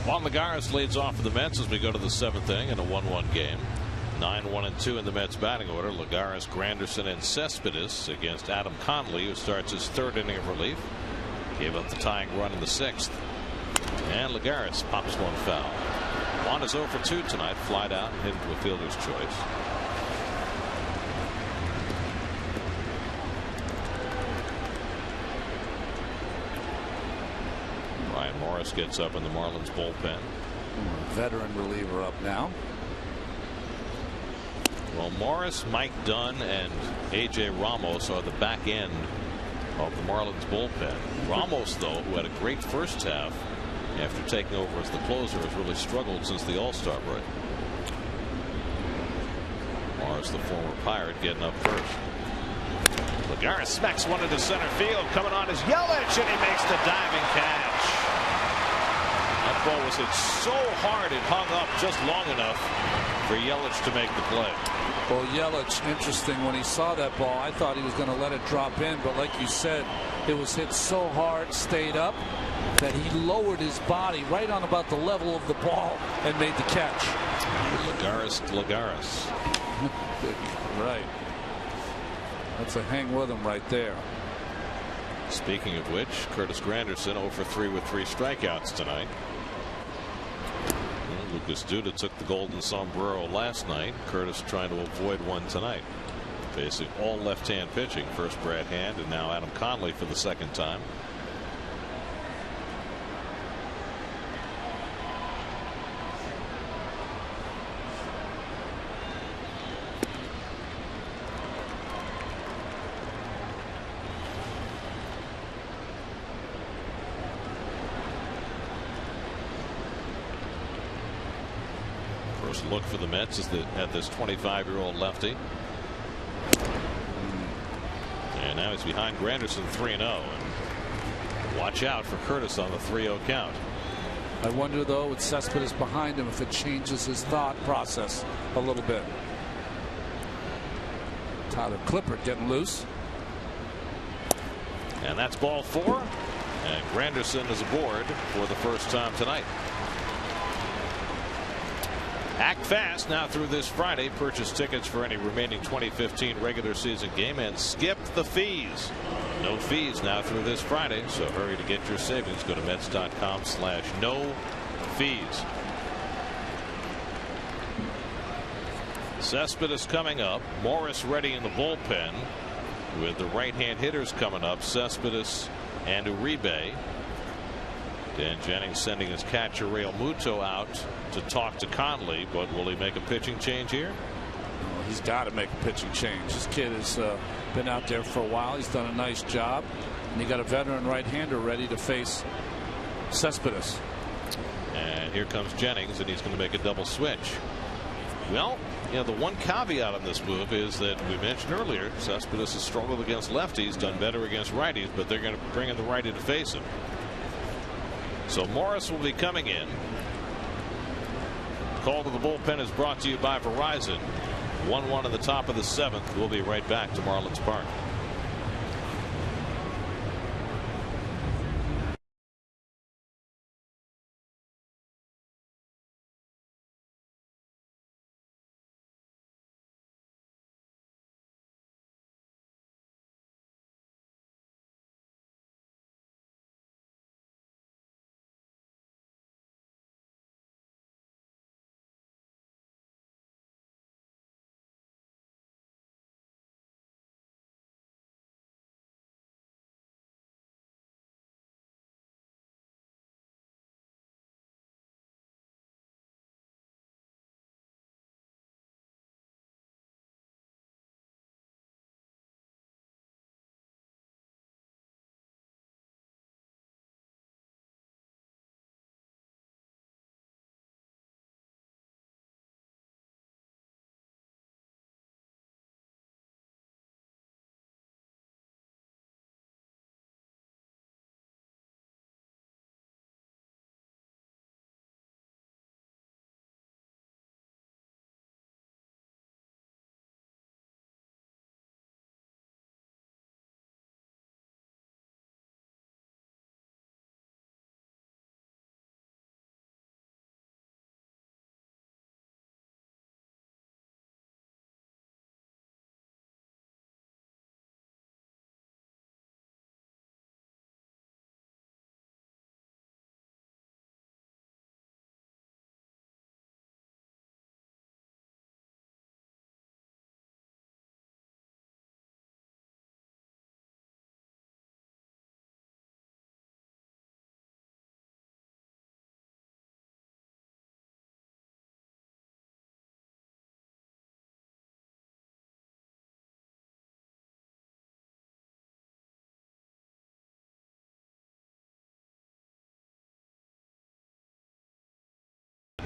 Juan Lagares leads off for the Mets as we go to the 7th inning in a 1-1 game. 9-1-2 in the Mets batting order. Lagares, Granderson, and Cespedes against Adam Conley, who starts his 3rd inning of relief. Gave up the tying run in the 6th. And Lagares pops one foul. Juan is 0 for 2 tonight. Flied out and hit into a fielder's choice. Morris gets up in the Marlins bullpen. Veteran reliever up now. Well, Morris, Mike Dunn, and A.J. Ramos are the back end of the Marlins bullpen. Ramos, though, who had a great first half after taking over as the closer, has really struggled since the All-Star break. Morris, the former Pirate, getting up first. Lagares smacks one into center field. Coming on is Yelich, and he makes the diving catch. That ball was hit so hard it hung up just long enough for Yelich to make the play. Well, Yelich, interesting, when he saw that ball, I thought he was going to let it drop in, but like you said, it was hit so hard, stayed up, that he lowered his body right on about the level of the ball and made the catch. Lagares. Right. That's a hang with him right there. Speaking of which, Curtis Granderson 0 for 3 with 3 strikeouts tonight. Lucas Duda took the golden sombrero last night. Curtis trying to avoid one tonight. Facing all left-hand pitching. First Brad Hand and now Adam Conley for the second time. First look for the Mets is at this 25-year-old lefty. And now he's behind Granderson 3-0. And watch out for Curtis on the 3-0 count. I wonder, though, with Cespedes behind him, if it changes his thought process a little bit. Tyler Clippard getting loose. And that's ball 4. And Granderson is aboard for the first time tonight. Act fast now through this Friday. Purchase tickets for any remaining 2015 regular season game and skip the fees. No fees now through this Friday, so hurry to get your savings. Go to Mets.com/no fees. Cespedes coming up. Morris ready in the bullpen with the right-hand hitters coming up. Cespedes and Uribe. Dan Jennings sending his catcher Real Muto out to talk to Conley, but will he make a pitching change here? Well, he's got to make a pitching change. This kid has been out there for a while. He's done a nice job, and you got a veteran right-hander ready to face Cespedes. And here comes Jennings, and he's going to make a double switch. Well, you know, the one caveat on this move is that we mentioned earlier Cespedes has struggled against lefties, done better against righties, but they're going to bring in the righty to face him. So Morris will be coming in. Call to the bullpen is brought to you by Verizon. 1-1 in the top of the 7th. We'll be right back to Marlins Park.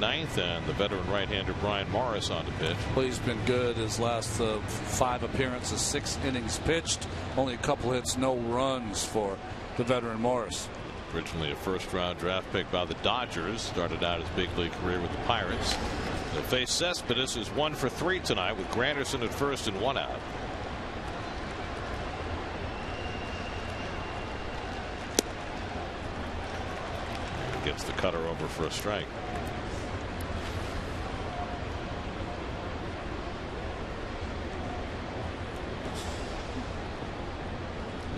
ninth, and the veteran right-hander Brian Morris on the pitch. Well, he's been good his last 5 appearances, 6 innings pitched, only a couple hits, no runs for the veteran Morris. Originally a first-round draft pick by the Dodgers, started out his big league career with the Pirates. They'll face Cespedes, who's 1 for 3 tonight with Granderson at first and 1 out. Gets the cutter over for a strike.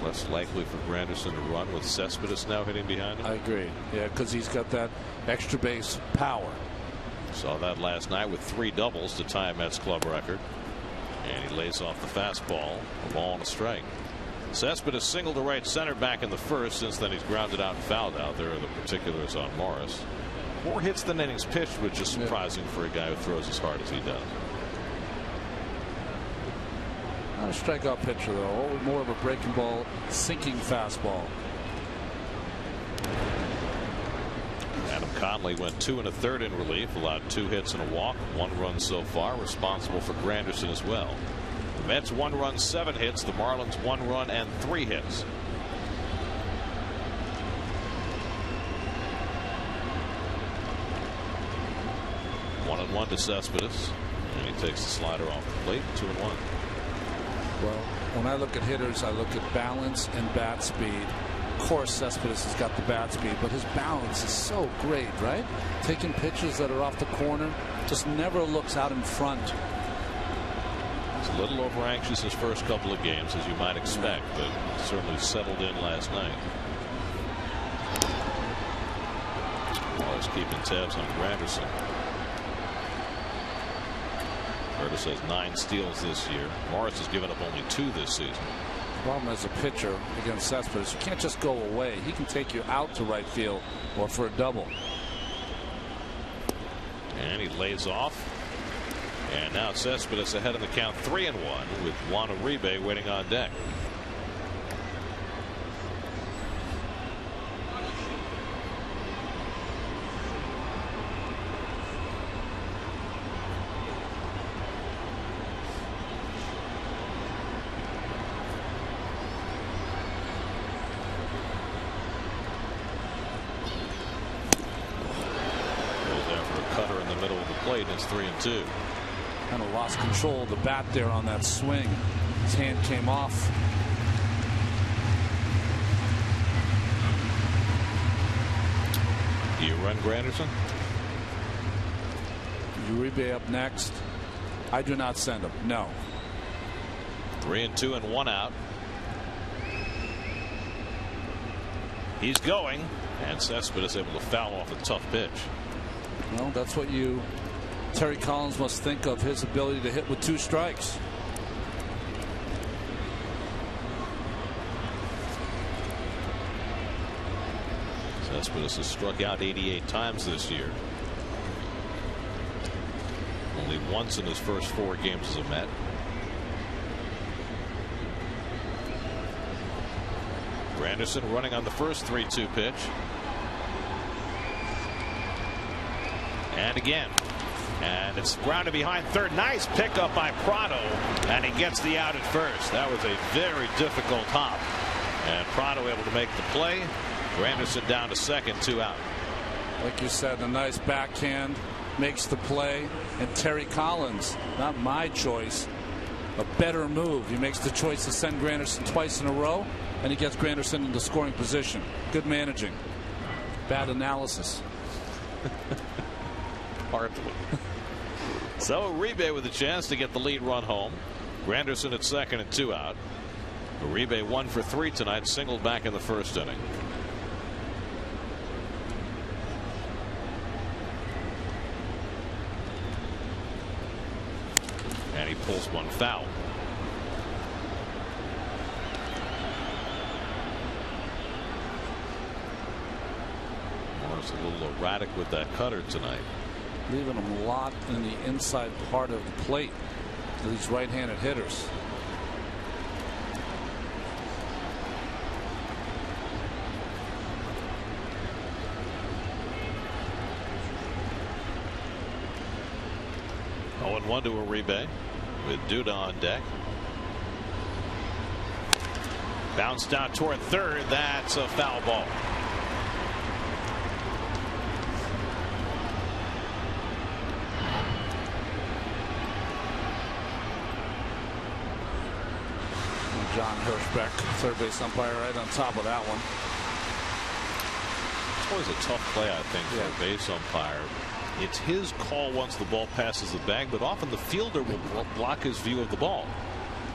Less likely for Granderson to run with Cespedes now hitting behind him. I agree. Yeah, because he's got that extra base power. Saw that last night with 3 doubles to tie a Mets club record. And he lays off the fastball. A ball and a strike. Cespedes singled to right center back in the first. Since then, he's grounded out and fouled out. There are the particulars on Morris. 4 hits than innings pitched, which is surprising for a guy who throws as hard as he does. Not a strikeout pitcher, though. More of a breaking ball, sinking fastball. Adam Conley went 2 1/3 in relief, allowed 2 hits and a walk, 1 run so far, responsible for Granderson as well. The Mets 1 run, 7 hits. The Marlins 1 run and 3 hits. One and 1 to Cespedes, and he takes the slider off the plate. 2-1. Well, when I look at hitters, I look at balance and bat speed. Of course, Cespedes has got the bat speed, but his balance is so great, right? Taking pitches that are off the corner, just never looks out in front. He's a little over anxious his first couple of games, as you might expect, but certainly settled in last night. Always keeping tabs on Granderson. Curtis has 9 steals this year. Morris has given up only 2 this season. Problem as a pitcher against Cespedes, you can't just go away. He can take you out to right field or for a double. And he lays off. And now Cespedes ahead in the count 3-1 with Juan Uribe waiting on deck. It's 3-2. Kind of lost control of the bat there on that swing. His hand came off. Do you run Granderson? Uribe up next. I do not send him. No. 3-2 and 1 out. He's going, and Cespedes able to foul off a tough pitch. Well, that's what Terry Collins must think of, his ability to hit with 2 strikes. Cespedes has struck out 88 times this year. Only once in his first 4 games as a Met. Granderson running on the first 3-2 pitch. And again. And it's grounded behind third. Nice pickup by Prado, and he gets the out at first. That was a very difficult hop, and Prado able to make the play. Granderson down to second, 2 out. Like you said, a nice backhand makes the play, and Terry Collins, not my choice, a better move. He makes the choice to send Granderson twice in a row, and he gets Granderson into scoring position. Good managing, bad analysis. Hardly. So Uribe with a chance to get the lead run home. Granderson at second and 2 out. Uribe 1 for 3 tonight, singled back in the first inning. And he pulls one foul. Morris a little erratic with that cutter tonight. Leaving him a lot in the inside part of the plate to these right-handed hitters. 0-1 to Uribe with Duda on deck. Bounced out toward third. That's a foul ball. John Hirschbeck, third base umpire, right on top of that one. It's always a tough play, I think, for a base umpire. It's his call once the ball passes the bag, but often the fielder will block his view of the ball.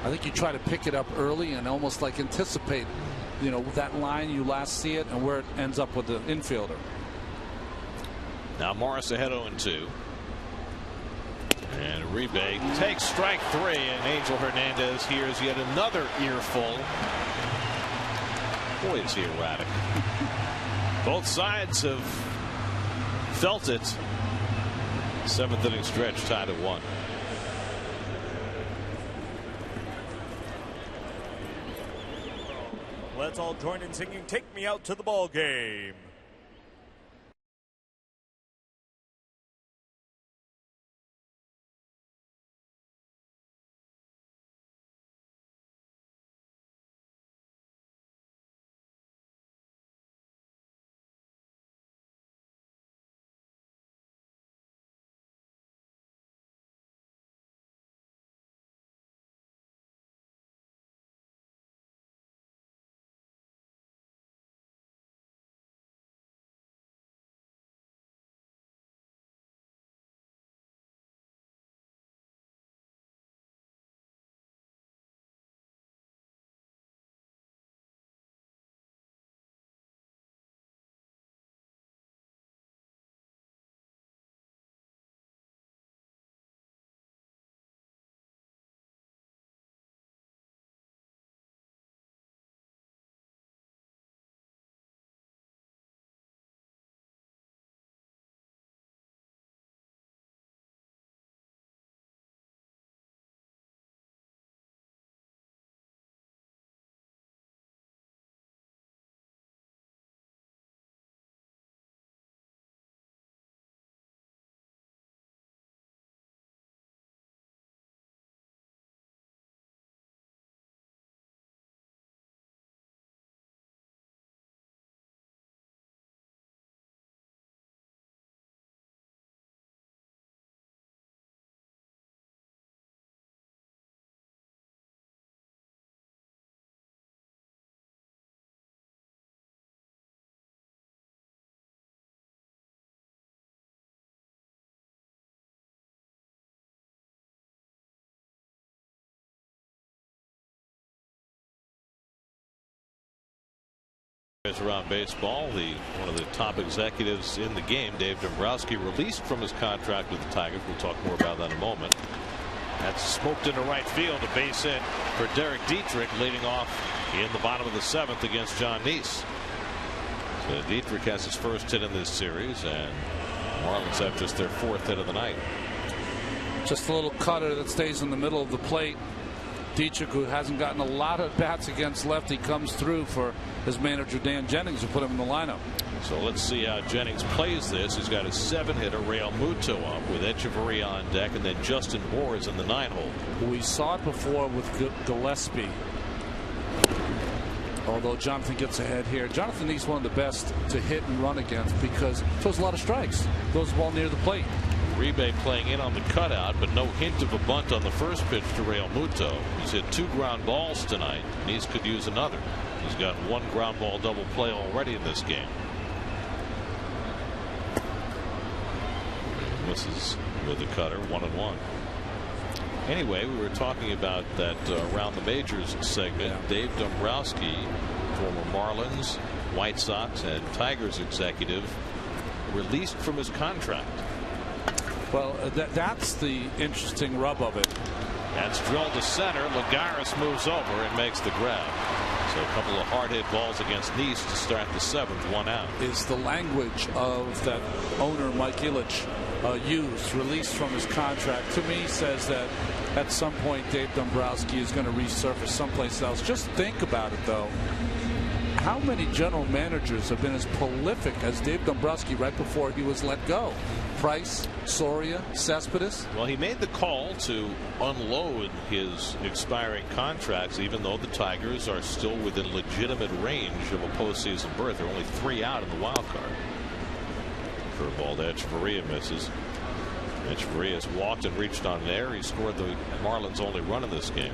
I think you try to pick it up early and almost like anticipate, you know, that line you last see it and where it ends up with the infielder. Now Morris ahead 0-2. And Uribe takes strike 3, and Angel Hernandez hears yet another earful. Boy, is he erratic. Both sides have felt it. 7th inning stretch tied at 1. Let's all join in singing "Take Me Out to the Ball Game." Around baseball, one of the top executives in the game, Dave Dombrowski, released from his contract with the Tigers. We'll talk more about that in a moment. That's smoked into right field, a base hit for Derek Dietrich, leading off in the bottom of the 7th against John Neese. So Dietrich has his first hit in this series, and Marlins have just their 4th hit of the night. Just a little cutter that stays in the middle of the plate. Dietrich, who hasn't gotten a lot of bats against lefty, comes through for his manager Dan Jennings, who put him in the lineup. So let's see how Jennings plays this. He's got his 7-hitter Real Muto up with Echeverria on deck, and then Justin Moore is in the 9-hole. We saw it before with Gillespie. Although Jonathan gets ahead here. Jonathan Neese, one of the best to hit and run against because throws a lot of strikes. Throws the ball near the plate. Uribe playing in on the cutout, but no hint of a bunt on the first pitch to Real Muto. He's hit 2 ground balls tonight. Neese could use another. He's got 1 ground ball double play already in this game. Misses with the cutter, 1-1. Anyway, we were talking about that around the majors segment. Yeah. Dave Dombrowski, former Marlins, White Sox, and Tigers executive, released from his contract. Well, that's the interesting rub of it. That's drilled to center. Lagares moves over and makes the grab. So a couple of hard hit balls against Neese to start the 7th, 1 out. Is the language of that owner Mike Ilitch used, released from his contract, to me says that at some point Dave Dombrowski is going to resurface someplace else. Just think about it, though. How many general managers have been as prolific as Dave Dombrowski right before he was let go? Price, Soria, Cespedes. Well, he made the call to unload his expiring contracts, even though the Tigers are still within legitimate range of a postseason berth. They're only 3 out in the wild card. Curveball to Echeverria misses. Echeverria has walked and reached on there. He scored the Marlins' only run in this game.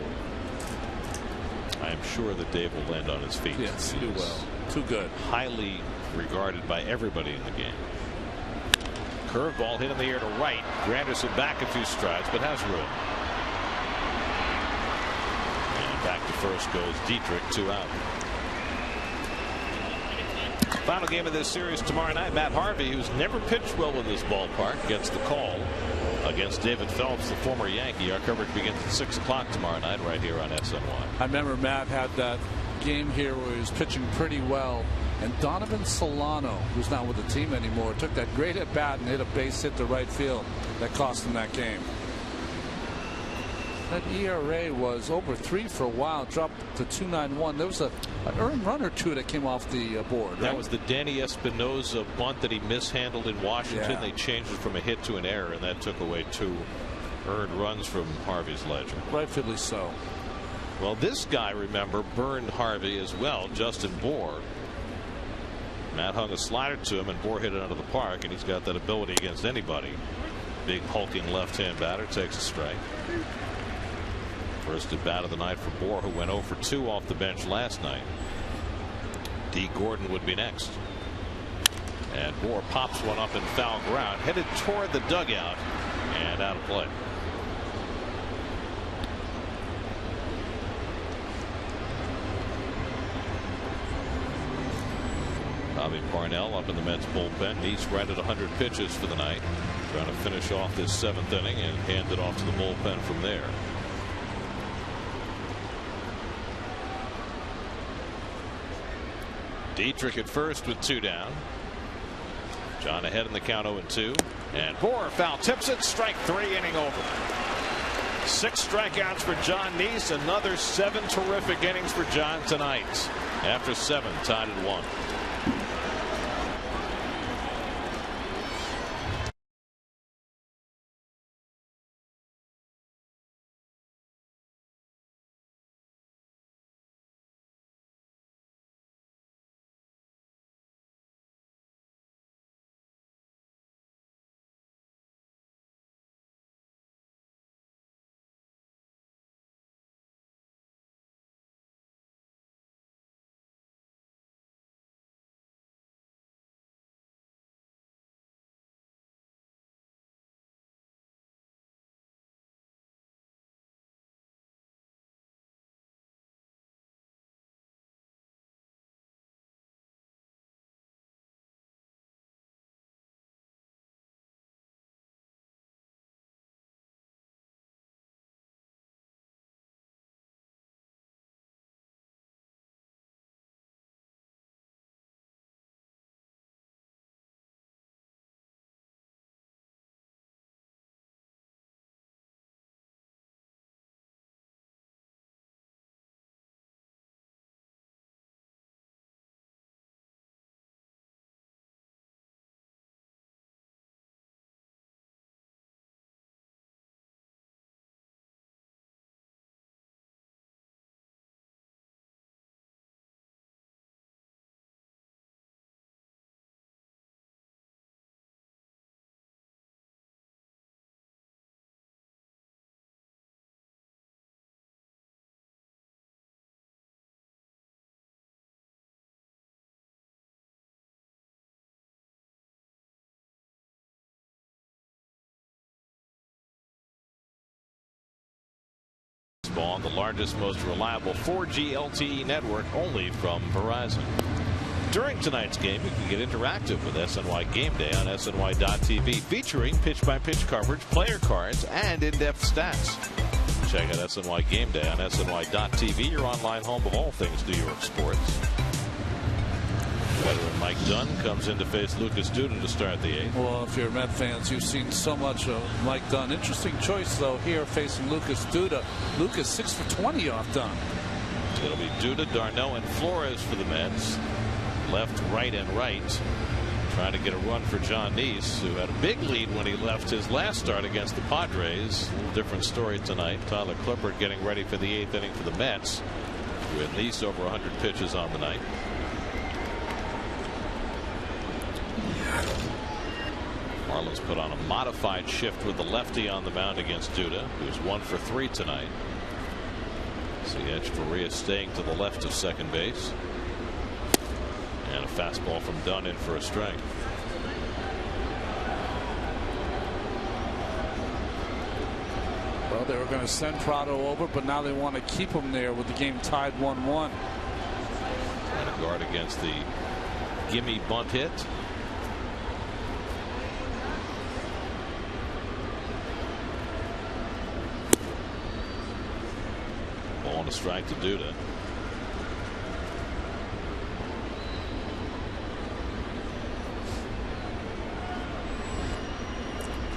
I am sure that Dave will land on his feet. Yes, too well. Too good. Highly regarded by everybody in the game. Curveball hit in the air to right. Granderson back a few strides, but has room. And back to first goes Dietrich, 2 out. Final game of this series tomorrow night. Matt Harvey, who's never pitched well in this ballpark, gets the call against David Phelps, the former Yankee. Our coverage begins at 6 o'clock tomorrow night right here on SNY. I remember Matt had that game here where he was pitching pretty well, and Donovan Solano, who's not with the team anymore, took that great at bat and hit a base hit to right field that cost him that game. That ERA was over 3 for a while, dropped to 2.91. There was an earned run or two that came off the board. Right? That was the Danny Espinosa bunt that he mishandled in Washington. Yeah. They changed it from a hit to an error, and that took away 2 earned runs from Harvey's ledger. Rightfully so. Well, this guy, remember, burned Harvey as well, Justin Bour. Matt hung a slider to him, and Bour hit it out of the park, and he's got that ability against anybody. Big hulking left-hand batter takes a strike. First at bat of the night for Bour, who went 0 for 2 off the bench last night. D. Gordon would be next. And Bour pops one up in foul ground, headed toward the dugout, and out of play. Bobby Parnell up in the Mets bullpen. He's right at 100 pitches for the night, trying to finish off this 7th inning and hand it off to the bullpen from there. Dietrich at first with 2 down. John ahead in the count 0-2. And Bour foul tips it. Strike 3, inning over. 6 strikeouts for John Neese. Another 7 terrific innings for John tonight. After 7, tied at 1. On the largest, most reliable 4G LTE network, only from Verizon. During tonight's game, you can get interactive with SNY Game Day on SNY.TV, featuring pitch-by-pitch coverage, player cards, and in-depth stats. Check out SNY Game Day on SNY.TV, your online home of all things New York sports. Veteran Mike Dunn comes in to face Lucas Duda to start the 8th. Well, if you're Met fans, you've seen so much of Mike Dunn. Interesting choice, though, here facing Lucas Duda. Lucas 6 for 20 off Dunn. It'll be Duda, d'Arnaud, and Flores for the Mets. Left, right, and right. Trying to get a run for John Neese, who had a big lead when he left his last start against the Padres. A little different story tonight. Tyler Clippard getting ready for the 8th inning for the Mets, with at least over 100 pitches on the night. Marlins put on a modified shift with the lefty on the mound against Duda, who's 1 for 3 tonight. See Echeverria staying to the left of second base. And a fastball from Dunn in for a strike. Well, they were going to send Prado over, but now they want to keep him there with the game tied 1-1. Trying to guard against the gimme bunt hit. Ball and a strike to Duda.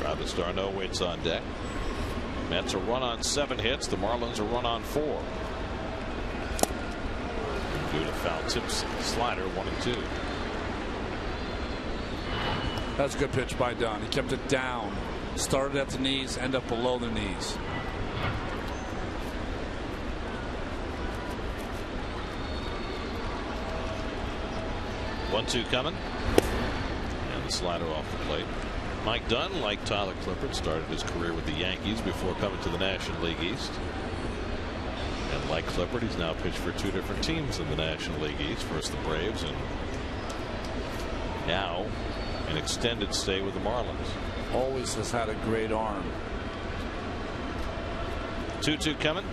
Travis d'Arnaud waits on deck. Mets a run on 7 hits. The Marlins a run on 4. Duda foul tips slider 1-2. That's a good pitch by Dunn. He kept it down. Started at the knees, end up below the knees. One-two coming. And the slider off the plate. Mike Dunn, like Tyler Clippard, started his career with the Yankees before coming to the National League East. And like Clippard, he's now pitched for 2 different teams in the National League East. First the Braves, and now an extended stay with the Marlins. Always has had a great arm. 2-2 coming.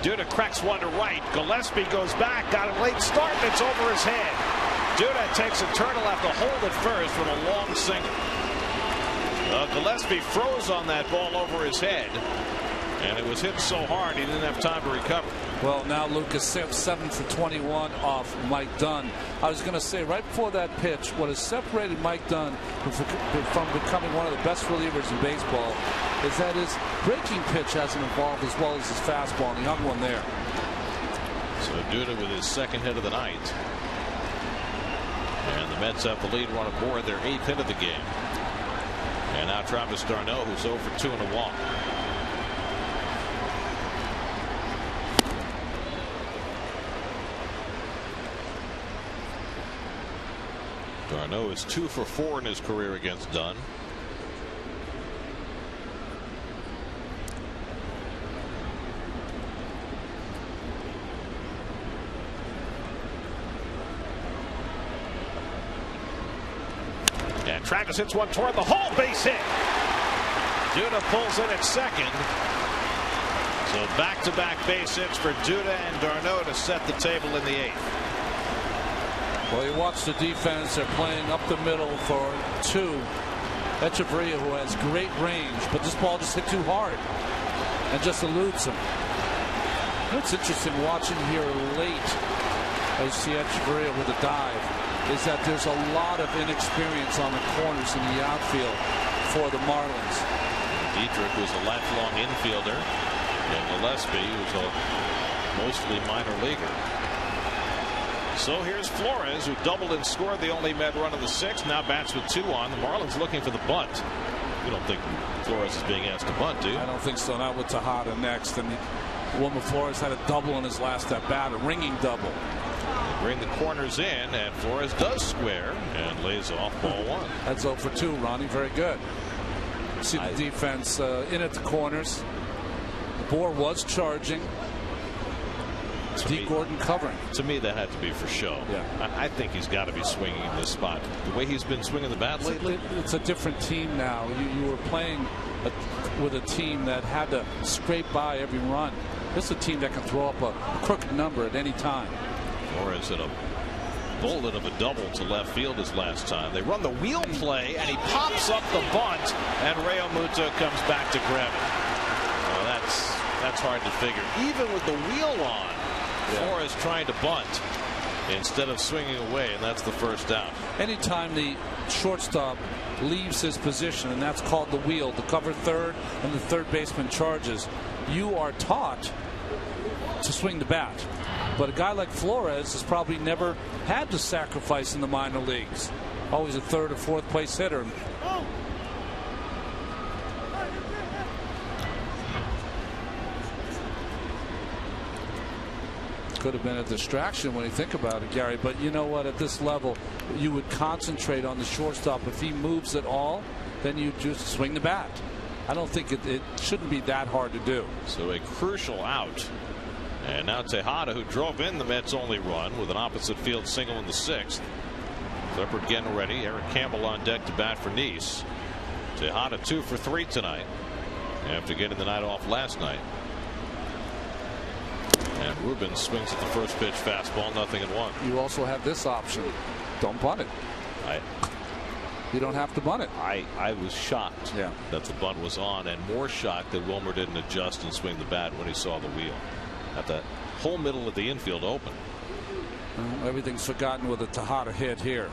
Duda cracks one to right. Gillespie goes back. Got a late start, and it's over his head. Duda takes a turn to left to hold at first with a long single. Gillespie froze on that ball over his head, and it was hit so hard he didn't have time to recover. Well, now Lucas Sims 7 for 21 off Mike Dunn. I was going to say right before that pitch, what has separated Mike Dunn from becoming one of the best relievers in baseball is that his breaking pitch hasn't evolved as well as his fastball, and he hung one there. So Duda with his 2nd hit of the night. And the Mets have the lead, run aboard their 8th hit of the game. And now Travis d'Arnaud, who's 0 for 2 and a walk. d'Arnaud is 2 for 4 in his career against Dunn. And Travis hits one toward the hole, base hit. Duda pulls in at second. So back-to-back base hits for Duda and d'Arnaud to set the table in the 8th. Well, you watch the defense. They're playing up the middle for 2. Echeverria, who has great range, but this ball just hit too hard and just eludes him. What's interesting watching here late, as you see Echeverria with a dive, is that there's a lot of inexperience on the corners in the outfield for the Marlins. Dietrich was a lifelong infielder, and Gillespie was a mostly minor leaguer. So here's Flores, who doubled and scored the only Met run of the 6th. Now bats with 2 on. The Marlins looking for the bunt. You don't think Flores is being asked to bunt, do you? I don't think so. Not with Tejada next. And Wilmer Flores had a double in his last at bat, a ringing double. They bring the corners in, and Flores does square and lays off ball 1. That's 0 for 2, Ronnie. Very good. See the defense in at the corners. Bohr was charging. Steve Gordon covering. To me, that had to be for show. Yeah. I think he's got to be swinging in this spot. The way he's been swinging the bat lately. It's a different team now. You were playing with a team that had to scrape by every run. This is a team that can throw up a crooked number at any time. Flores hit a bullet of a double to left field his last time. They run the wheel play, and he pops up the bunt, and Real Muto comes back to grab it. Well, that's hard to figure. Even with the wheel on, Flores trying to bunt instead of swinging away, and that's the first out. Anytime the shortstop leaves his position, and that's called the wheel, the cover third, and the third baseman charges, you are taught to swing the bat. But a guy like Flores has probably never had to sacrifice in the minor leagues. Always a third or fourth place hitter. Could have been a distraction when you think about it, Gary. But you know what? At this level, you would concentrate on the shortstop. If he moves at all, then you just swing the bat. I don't think it shouldn't be that hard to do. So a crucial out. And now Tejada, who drove in the Mets' only run with an opposite field single in the 6th. Clippard getting ready. Eric Campbell on deck to bat for Nice. Tejada 2 for 3 tonight after getting the night off last night. And Ruben swings at the first pitch fastball, 0-1. You also have this option. Don't bunt it. You don't have to bunt it. I was shocked that the bunt was on, and more shocked that Wilmer didn't adjust and swing the bat when he saw the wheel. At the whole middle of the infield open. Well, everything's forgotten with a Tejada hit here.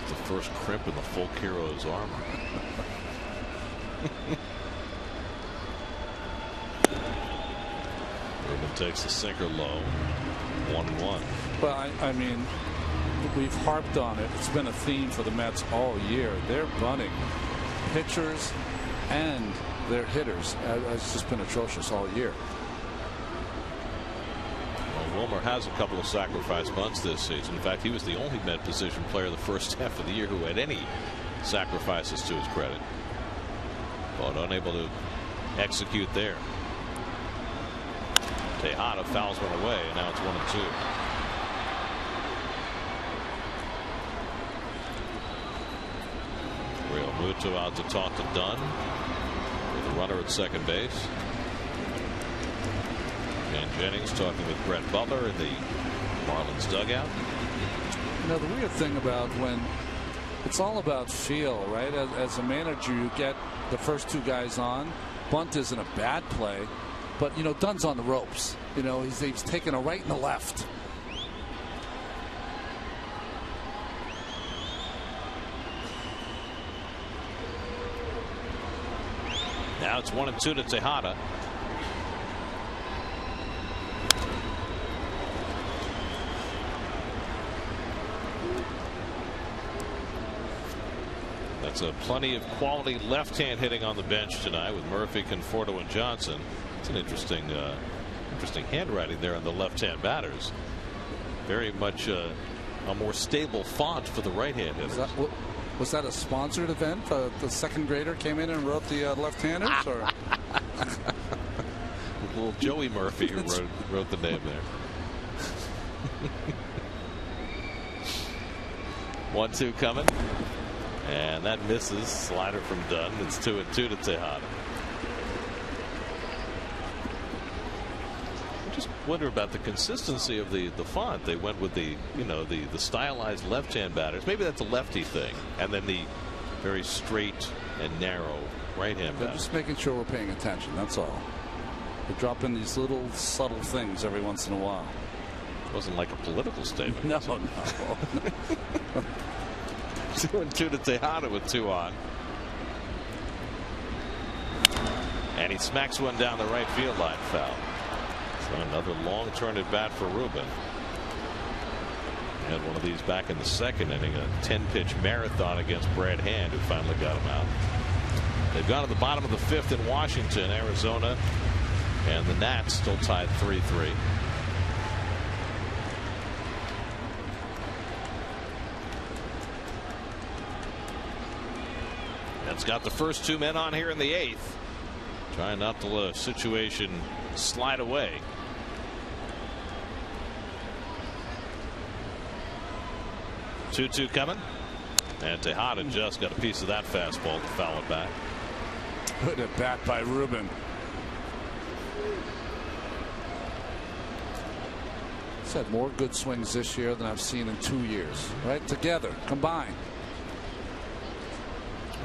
The first crimp in the Folk Heroes armor. Ruben takes the sinker low. 1-1. But I mean, we've harped on it. It's been a theme for the Mets all year. They're bunting pitchers and their hitters. It's just been atrocious all year. Well, Wilmer has a couple of sacrifice bunts this season. In fact, he was the only Met position player the first half of the year who had any sacrifices to his credit. But unable to execute there. Tejada fouls one away, and now it's 1-2. Real Muto out to talk to Dunn with a runner at second base. And Jennings talking with Brett Butler in the Marlins dugout. You know, the weird thing about when it's all about feel, right? As a manager, you get the first two guys on. Bunt isn't a bad play, but you know, Dunn's on the ropes. You know, he's taking a right and a left. Now it's 1-2 to Tejada. That's plenty of quality left-hand hitting on the bench tonight with Murphy, Conforto, and Johnson. It's an interesting handwriting there on the left-hand batters. Very much a more stable font for the right-hand hitters. Was that a sponsored event? The second grader came in and wrote the left-handers, or little Joey Murphy who wrote the name there. 1-2 coming. And that misses. Slider from Dunn. It's 2-2 to Tejada. I just wonder about the consistency of the font. They went with the stylized left-hand batters. Maybe that's a lefty thing, and then the very straight and narrow right-hand batter. Just making sure we're paying attention. That's all. We drop in these little subtle things every once in a while. It wasn't like a political statement. No. 2-2 to Tejada with 2 on. And he smacks one down the right field line, foul. So another long turn at bat for Ruben. Had one of these back in the second inning, a 10-pitch marathon against Brad Hand, who finally got him out. They've gone to the bottom of the 5th in Washington. Arizona and the Nats still tied 3-3. It's got the first 2 men on here in the 8th. Trying not to let a situation slide away. Two coming. And Tejada just got a piece of that fastball to foul it back. Good at bat by Ruben. He's had more good swings this year than I've seen in 2 years. Right together, combined.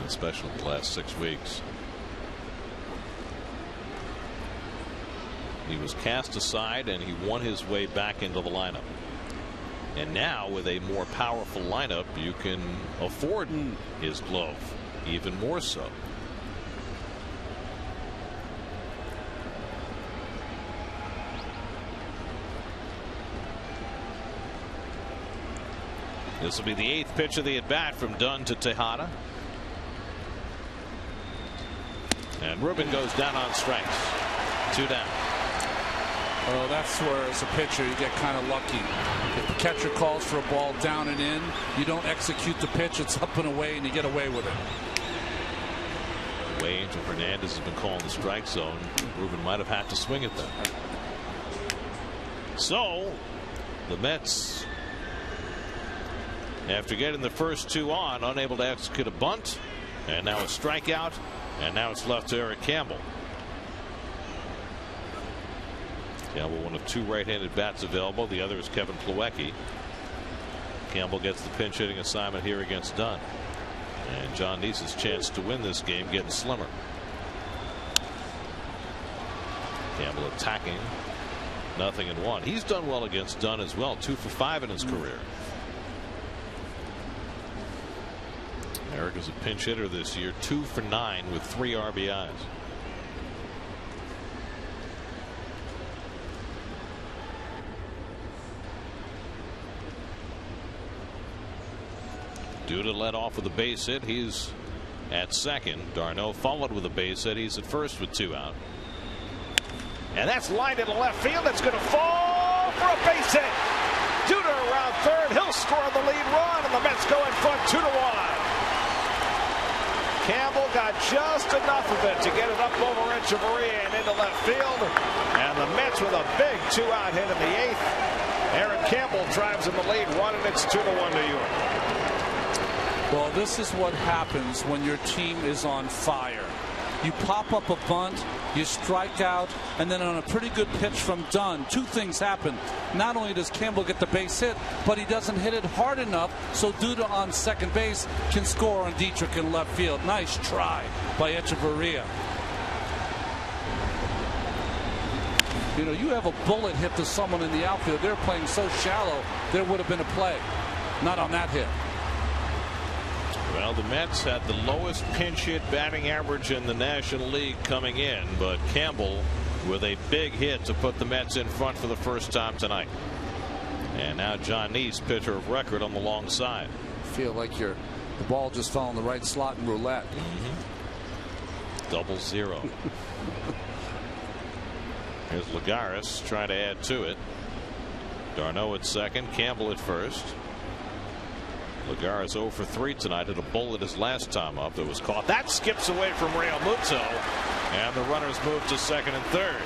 Especially the last 6 weeks. He was cast aside and he won his way back into the lineup. And now with a more powerful lineup, you can afford his glove. even more so. This will be the 8th pitch of the at bat from Dunn to Tejada. And Ruben goes down on strikes. 2 down. Well, that's where, as a pitcher, you get kind of lucky. If the catcher calls for a ball down and in, you don't execute the pitch. It's up and away, and you get away with it. The way Angel Hernandez has been calling the strike zone, Ruben might have had to swing at them. So, the Mets, after getting the first 2 on, unable to execute a bunt, and now a strikeout, and now it's left to Eric Campbell. Campbell, one of 2 right-handed bats available. The other is Kevin Plawecki. Campbell gets the pinch hitting assignment here against Dunn. And John Neese's chance to win this game getting slimmer. Campbell attacking. 0-1. He's done well against Dunn as well. 2 for 5 in his career. Eric is a pinch hitter this year. 2 for 9 with 3 RBIs. Duda led off with a base hit. He's at second. D'Arnaud followed with a base hit. He's at first with 2 out. And that's lined into left field. It's going to fall for a base hit. Duda around third. He'll score the lead run, and the Mets go in front 2-1. Campbell got just enough of it to get it up over Echeverria and into left field. And the Mets with a big 2-out hit in the 8th. Eric Campbell drives in the lead 1, and it's 2-1 New York. Well, this is what happens when your team is on fire. You pop up a bunt, you strike out, and then on a pretty good pitch from Dunn, 2 things happen. Not only does Campbell get the base hit, but he doesn't hit it hard enough so Duda on second base can score on Dietrich in left field. Nice try by Echeverria. You know, you have a bullet hit to someone in the outfield. They're playing so shallow, there would have been a play. Not on that hit. Well, the Mets had the lowest pinch hit batting average in the National League coming in, but Campbell with a big hit to put the Mets in front for the first time tonight. And now John Neese, pitcher of record, on the long side. Feel like the ball just fell in the right slot in roulette. 0-0. Here's Lagares trying to add to it. D'Arnaud at second, Campbell at first. Lagares 0 for 3 tonight. At a bullet his last time up that was caught. That skips away from Realmuto, and the runners move to second and third.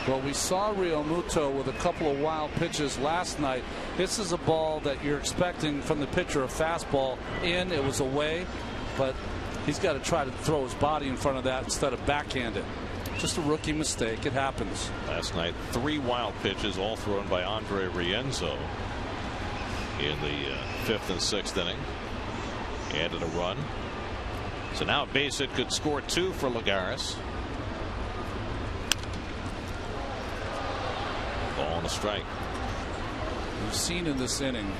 Well, we saw Realmuto with a couple of wild pitches last night. This is a ball that you're expecting from the pitcher, a fastball in. It was away, but he's got to try to throw his body in front of that instead of backhand it. Just a rookie mistake. It happens. Last night, 3 wild pitches, all thrown by Andre Rienzo in the 5th and 6th inning. Added a run. So now a base hit could score 2 for Lagares. Ball and a strike. We've seen in this inning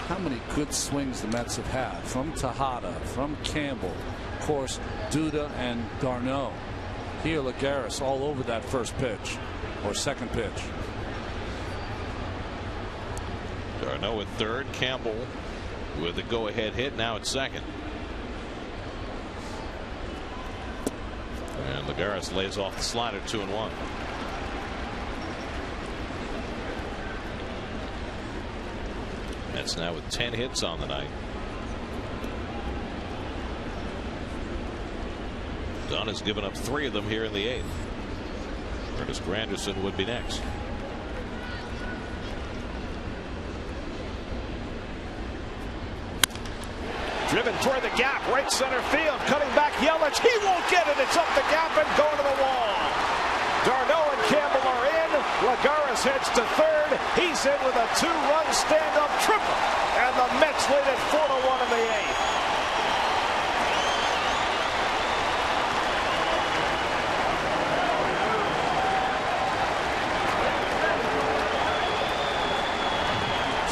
how many good swings the Mets have had from Tejada, from Campbell, of course, Duda and D'Arnaud. Here, Lagares all over that first pitch or second pitch. D'Arnaud at third, Campbell with a go-ahead hit now at second. And Lagares lays off the slider, 2-1. That's now with 10 hits on the night. Dunn has given up 3 of them here in the 8th. Curtis Granderson would be next. Driven toward the gap, right center field, cutting back Yelich. He won't get it. It's up the gap and going to the wall. D'Arnaud and Campbell are in. Lagares heads to third. He's in with a 2-run stand-up triple. And the Mets lead it 4-1 in the 8th.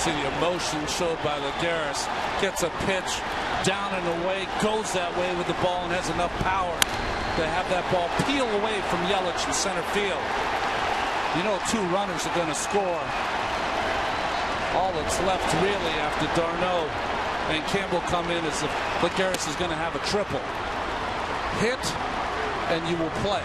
see the emotion showed by Lagares. Gets a pitch down and away, goes that way with the ball, and has enough power to have that ball peel away from Yelich in center field. You know, 2 runners are going to score. All that's left really after Darno and Campbell come in is if Lagares is going to have a triple. Hit, and you will play.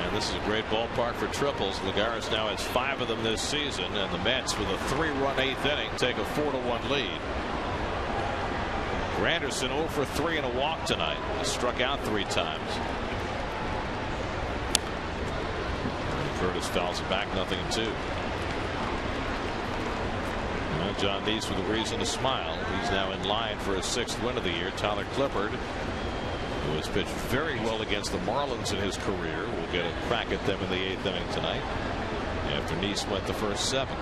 And this is a great ballpark for triples. Lagares now has 5 of them this season, and the Mets with a 3-run 8th inning take a 4-1 lead. Granderson 0 for 3 and a walk tonight. He struck out 3 times. Curtis fouls it back, 0-2. Well, John Neese with a reason to smile. He's now in line for his 6th win of the year. Tyler Clippard, who has pitched very well against the Marlins in his career, will get a crack at them in the 8th inning tonight after Neese went the first 7.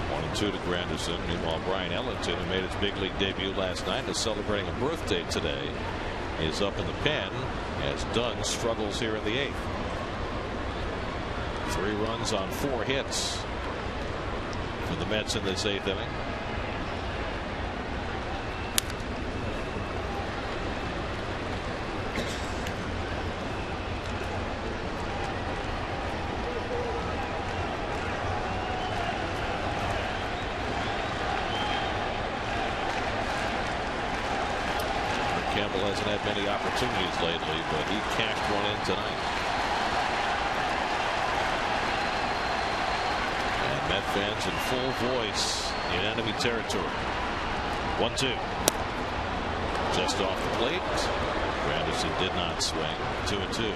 1-2 to Granderson. Meanwhile, Brian Ellington, who made his big league debut last night and is celebrating a birthday today, is up in the pen as Dunn struggles here in the 8th. 3 runs on 4 hits for the Mets in this 8th inning. Campbell hasn't had many opportunities lately, but he cashed one in tonight. And Met fans in full voice in enemy territory. 1-2. Just off the plate. Granderson did not swing. 2-2.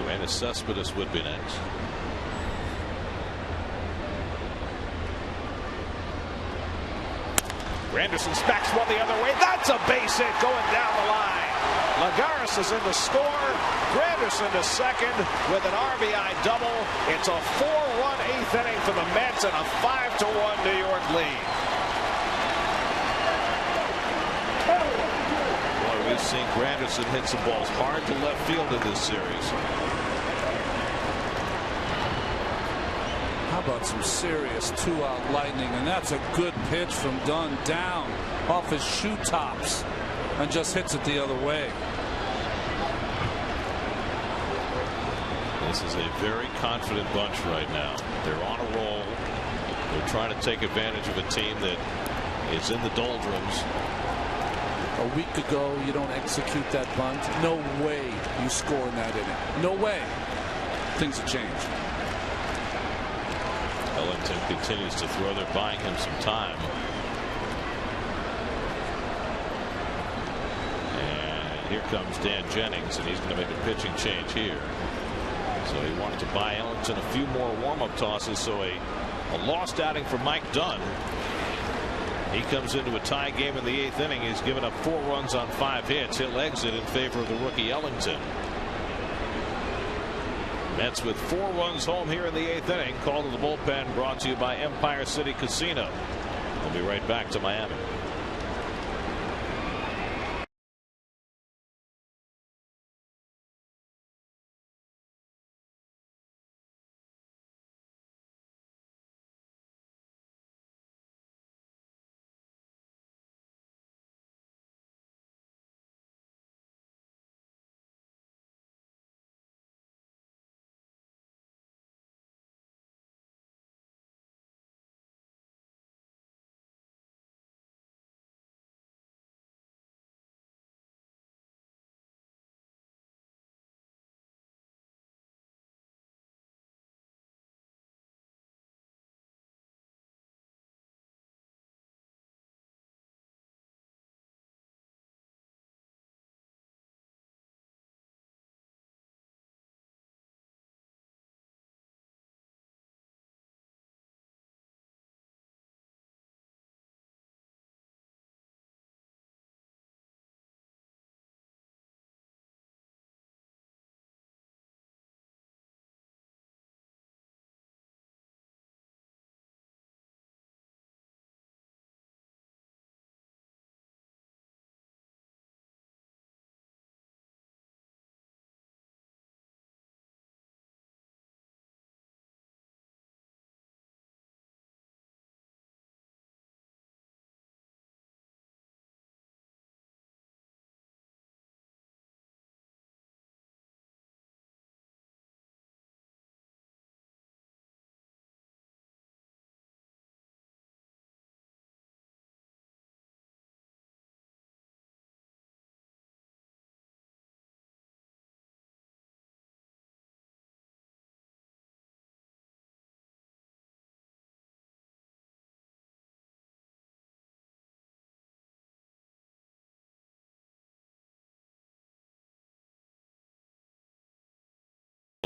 Yoenis Cespedes would be next. Granderson smacks one the other way. That's a base hit going down the line. Lagares is in the score. Granderson to second with an RBI double. It's a 4-run 8th inning for the Mets and a 5-1 New York lead. Boy, we've seen Granderson hit some balls hard to left field in this series. How about some serious 2-out lightning? And that's a good pitch from Dunn down off his shoe tops and just hits it the other way. This is a very confident bunch right now. They're on a roll. They're trying to take advantage of a team that is in the doldrums. A week ago, you don't execute that bunt. No way you score in that inning. No way. Things have changed. Ellington continues to throw. They're buying him some time. And here comes Dan Jennings, and he's going to make a pitching change here. So he wanted to buy Ellington a few more warm-up tosses. So a lost outing for Mike Dunn. He comes into a tie game in the 8th inning. He's given up 4 runs on 5 hits. He'll exit in favor of the rookie Ellington. Mets with 4 runs home here in the 8th inning. Call to the bullpen brought to you by Empire City Casino. We'll be right back to Miami.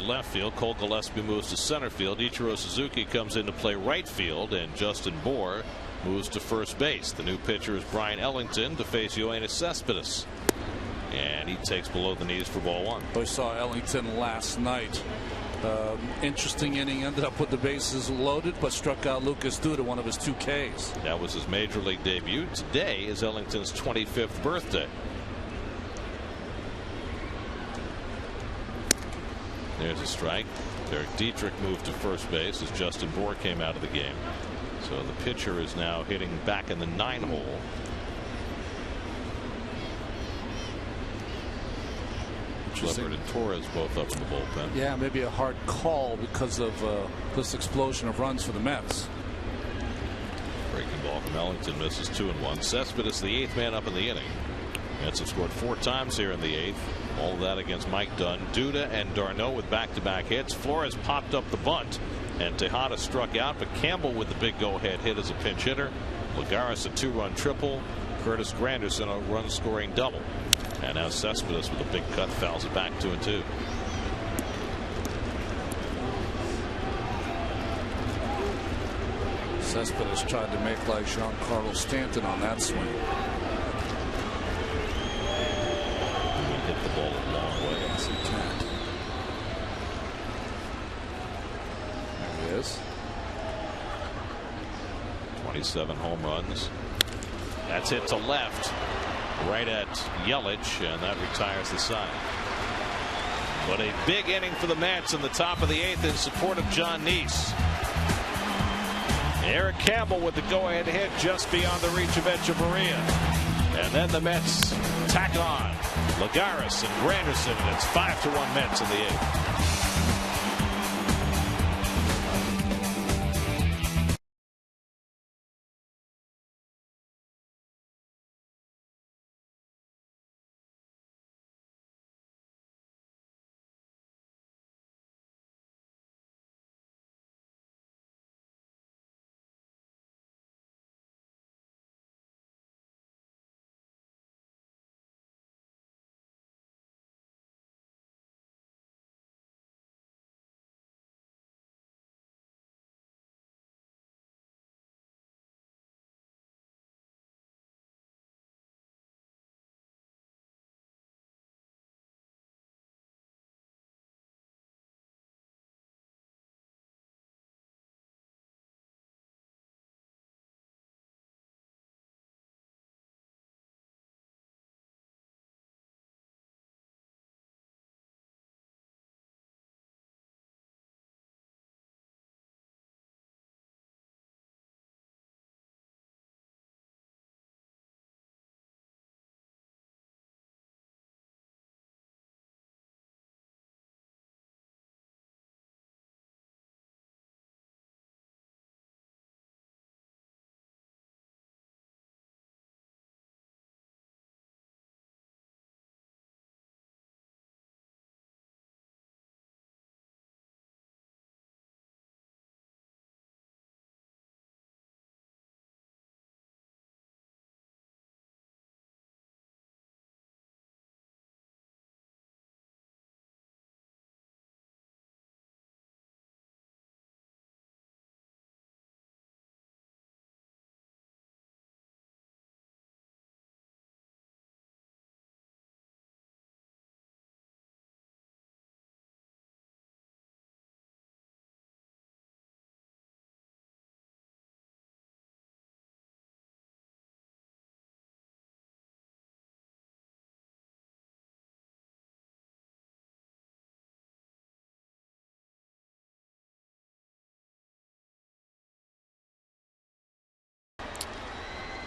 left field. Cole Gillespie moves to center field. Ichiro Suzuki comes in to play right field, and Justin Bour moves to first base. The new pitcher is Brian Ellington to face Yoenis Cespedes, and he takes below the knees for ball one. We saw Ellington last night. Interesting inning. Ended up with the bases loaded, but struck out Lucas Duda, one of his 2 Ks. That was his major league debut. Today is Ellington's 25th birthday. There's a strike. Derek Dietrich moved to first base as Justin Bour came out of the game. So the pitcher is now hitting back in the 9 hole. Clippard and Torres both up in the bullpen. Yeah, maybe a hard call because of this explosion of runs for the Mets. Breaking ball from Ellington, misses 2-1. Cespedes, the 8th man up in the inning. Mets have scored 4 times here in the 8th. All of that against Mike Dunn. Duda and d'Arnaud with back-to-back hits. Flores popped up the bunt, and Tejada struck out, but Campbell with the big go-ahead hit as a pinch hitter. Lagares a 2-run triple. Curtis Granderson a run-scoring double. And now Cespedes with a big cut fouls it back 2-2. Cespedes tried to make like Giancarlo Stanton on that swing. He hit the ball a long way. Yes, he can. There he is. 27 home runs. That's hit to left, right at Yelich, and that retires the side. But a big inning for the Mets in the top of the 8th in support of John Neese. Eric Campbell with the go-ahead hit just beyond the reach of Echeverria. And then the Mets tack on Lagares and Granderson, and it's 5-1 Mets in the 8th.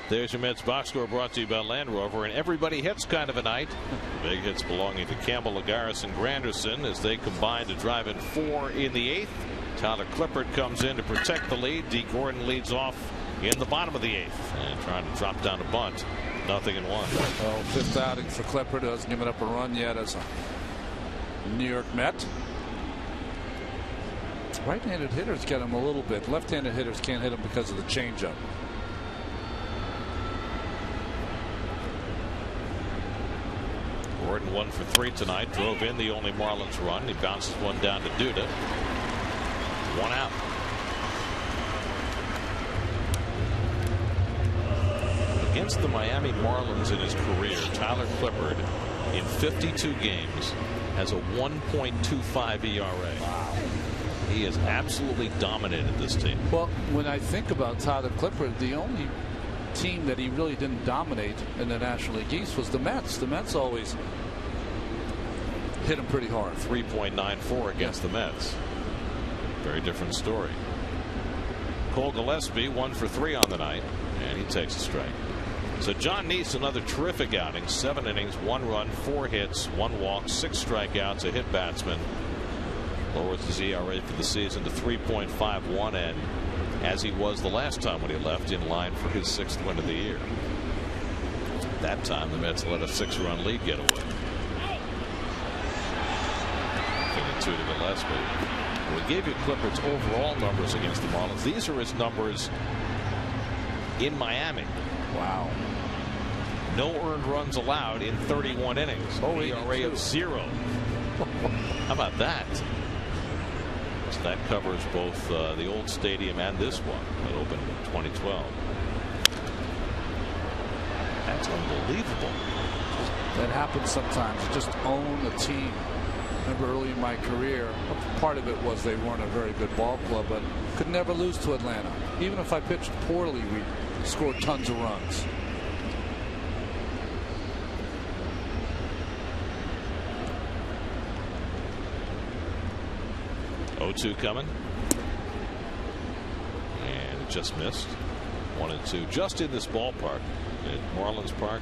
There's your Mets box score brought to you by Land Rover, and everybody hits kind of a night. Big hits belonging to Campbell, Lagares, and Granderson as they combine to drive in 4 in the 8th. Tyler Clippard comes in to protect the lead. D. Gordon leads off in the bottom of the 8th and trying to drop down a bunt. 0-1. Well, 5th outing for Clippard. Hasn't given up a run yet as a New York Met. Right-handed hitters get him a little bit. Left-handed hitters can't hit him because of the changeup. Gordon 1 for 3 tonight. Drove in the only Marlins run. He bounces one down to Duda. 1 out. Against the Miami Marlins in his career, Tyler Clippard in 52 games has a 1.25 ERA. Wow. He has absolutely dominated this team. Well, when I think about Tyler Clippard, the only team that he really didn't dominate in the National League East was the Mets. The Mets always hit him pretty hard. 3.94 against the Mets. Very different story. Cole Gillespie 1 for 3 on the night, and he takes a strike. So John Neese, another terrific outing. 7 innings, 1 run, 4 hits, 1 walk, 6 strikeouts, a hit batsman. Lowers his ERA for the season to 3.51, and as he was the last time when he left, in line for his 6th win of the year. That time the Mets let a 6-run lead get away. 2 to Gillespie. We gave you Clippard's overall numbers against the Marlins. These are his numbers in Miami. Wow. No earned runs allowed in 31 innings. ERA of 0. How about that? So that covers both the old stadium and this one that opened in 2012. That's unbelievable. That happens sometimes. You just own a team. Remember early in my career, part of it was they weren't a very good ball club, but could never lose to Atlanta. Even if I pitched poorly, we scored tons of runs. Oh-2 coming. And it just missed. 1-2. Just in this ballpark at Marlins Park.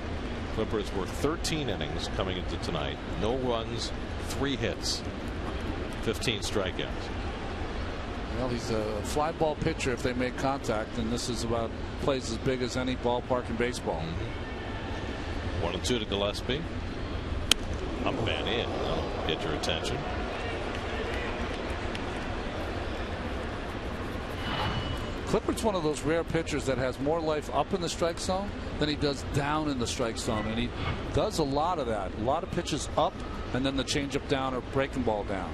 Clippers were 13 innings coming into tonight. No runs, 3 hits, 15 strikeouts. Well, he's a fly ball pitcher if they make contact, and this is about plays as big as any ballpark in baseball. 1-2 to Gillespie. Up and in. That'll get your attention. Clippard's one of those rare pitchers that has more life up in the strike zone than he does down in the strike zone, and he does a lot of that. A lot of pitches up and then the changeup down or breaking ball down.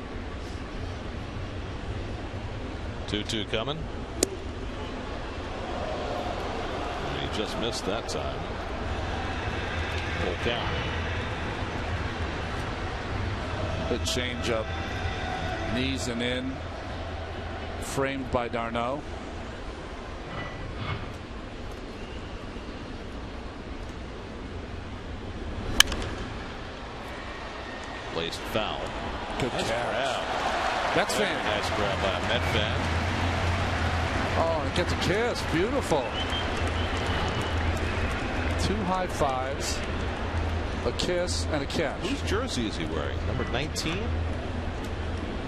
2-2 coming. And he just missed that time. Full count. Good changeup, knees and in, framed by d'Arnaud. Placed foul. Good nice catch. Mets fan. Nice grab by a Met fan. Oh, and it gets a kiss. Beautiful. 2 high fives, a kiss, and a catch. Whose jersey is he wearing? Number 19?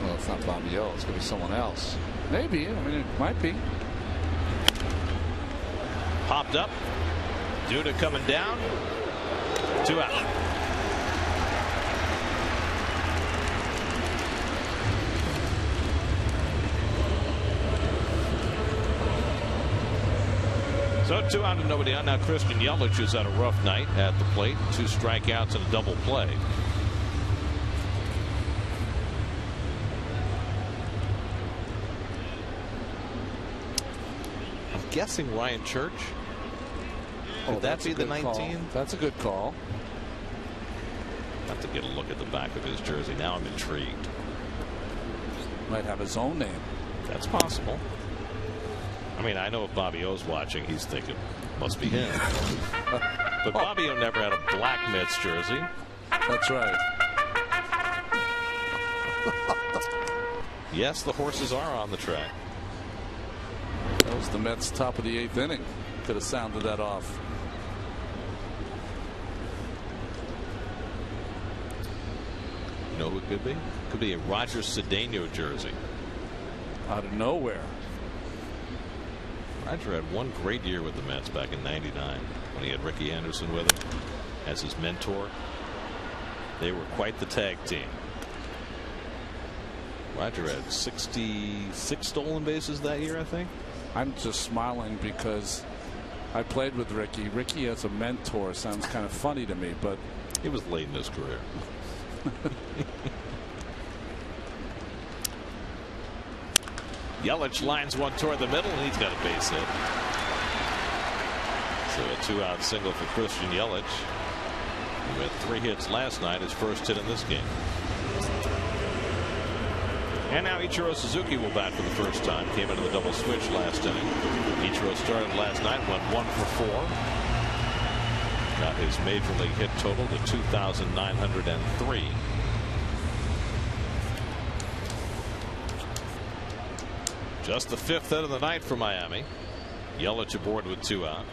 Well, it's not Bobby O. It's going to be someone else. Maybe. I mean, it might be. Popped up. Duda coming down. 2 out. So 2 out and nobody on. Now Christian Yelich has had a rough night at the plate. 2 strikeouts and a double play. I'm guessing Ryan Church. Could that be the 19? That's a good call. I have to get a look at the back of his jersey. Now I'm intrigued. Might have his own name. That's possible. I mean, I know if Bobby O's watching, he's thinking, must be him. But Bobby O never had a black Mets jersey. That's right. Yes, the horses are on the track. That was the Mets' top of the 8th inning. Could have sounded that off. You know who it could be? Could be a Roger Cedeno jersey. Out of nowhere. Roger had one great year with the Mets back in '99 when he had Ricky Anderson with him as his mentor. They were quite the tag team. Roger had 66 stolen bases that year, I think. I'm just smiling because I played with Ricky. Ricky as a mentor sounds kind of funny to me, but He was late in his career. Yelich lines one toward the middle, and he's got a base hit. So a 2-out single for Christian Yelich, who had 3 hits last night, his first hit in this game. And now Ichiro Suzuki will bat for the first time. Came into the double switch last inning. Ichiro started last night, went 1 for 4. Got his major league hit total to 2,903. Just the 5th hit of the night for Miami. Yelich aboard with 2 out.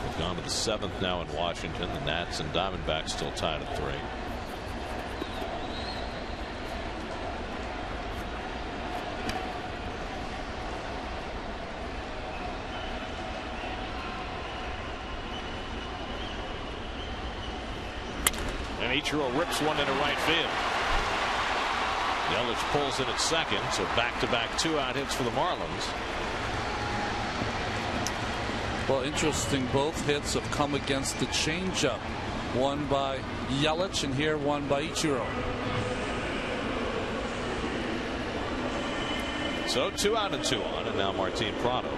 We've gone to the 7th now in Washington. The Nats and Diamondbacks still tied at 3. Ichiro rips one into right field. Yelich pulls in at second, so back-to-back 2-out hits for the Marlins. Well, interesting, both hits have come against the changeup. One by Yelich, and here one by Ichiro. So 2 out and 2 on, and now Martin Prado.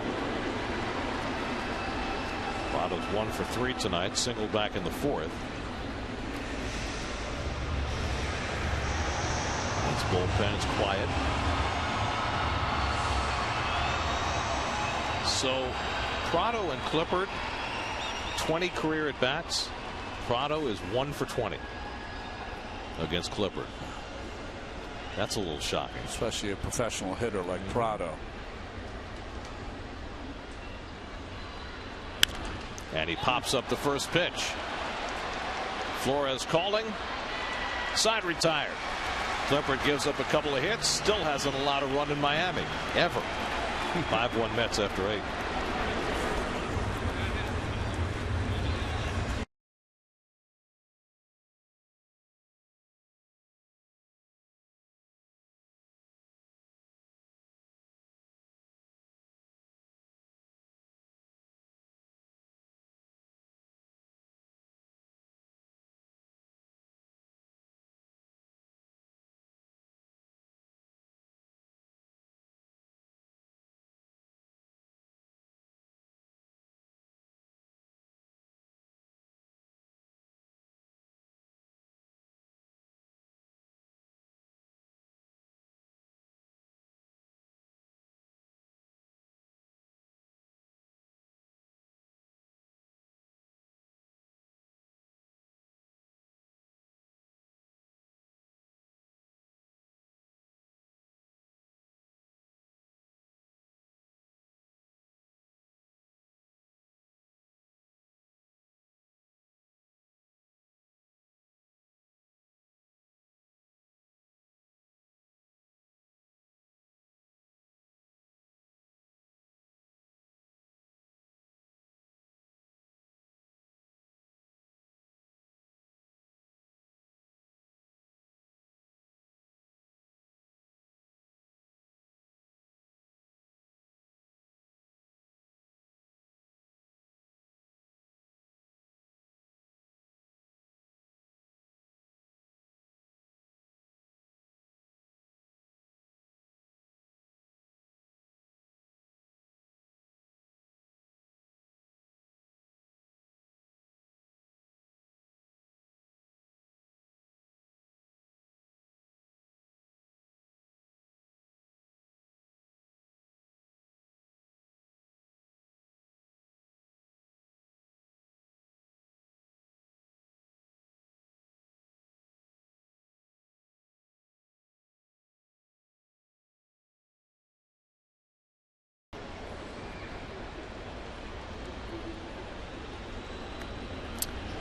Prado's 1 for 3 tonight, single back in the 4th. Bullpen is quiet. So Prado and Clippard, 20 career at bats. Prado is 1 for 20 against Clippard. That's a little shocking, especially a professional hitter like Prado. And he pops up the first pitch. Flores calling. Side retired. Clippard gives up a couple of hits, still hasn't allowed a run in Miami ever. 5-1 Mets after 8.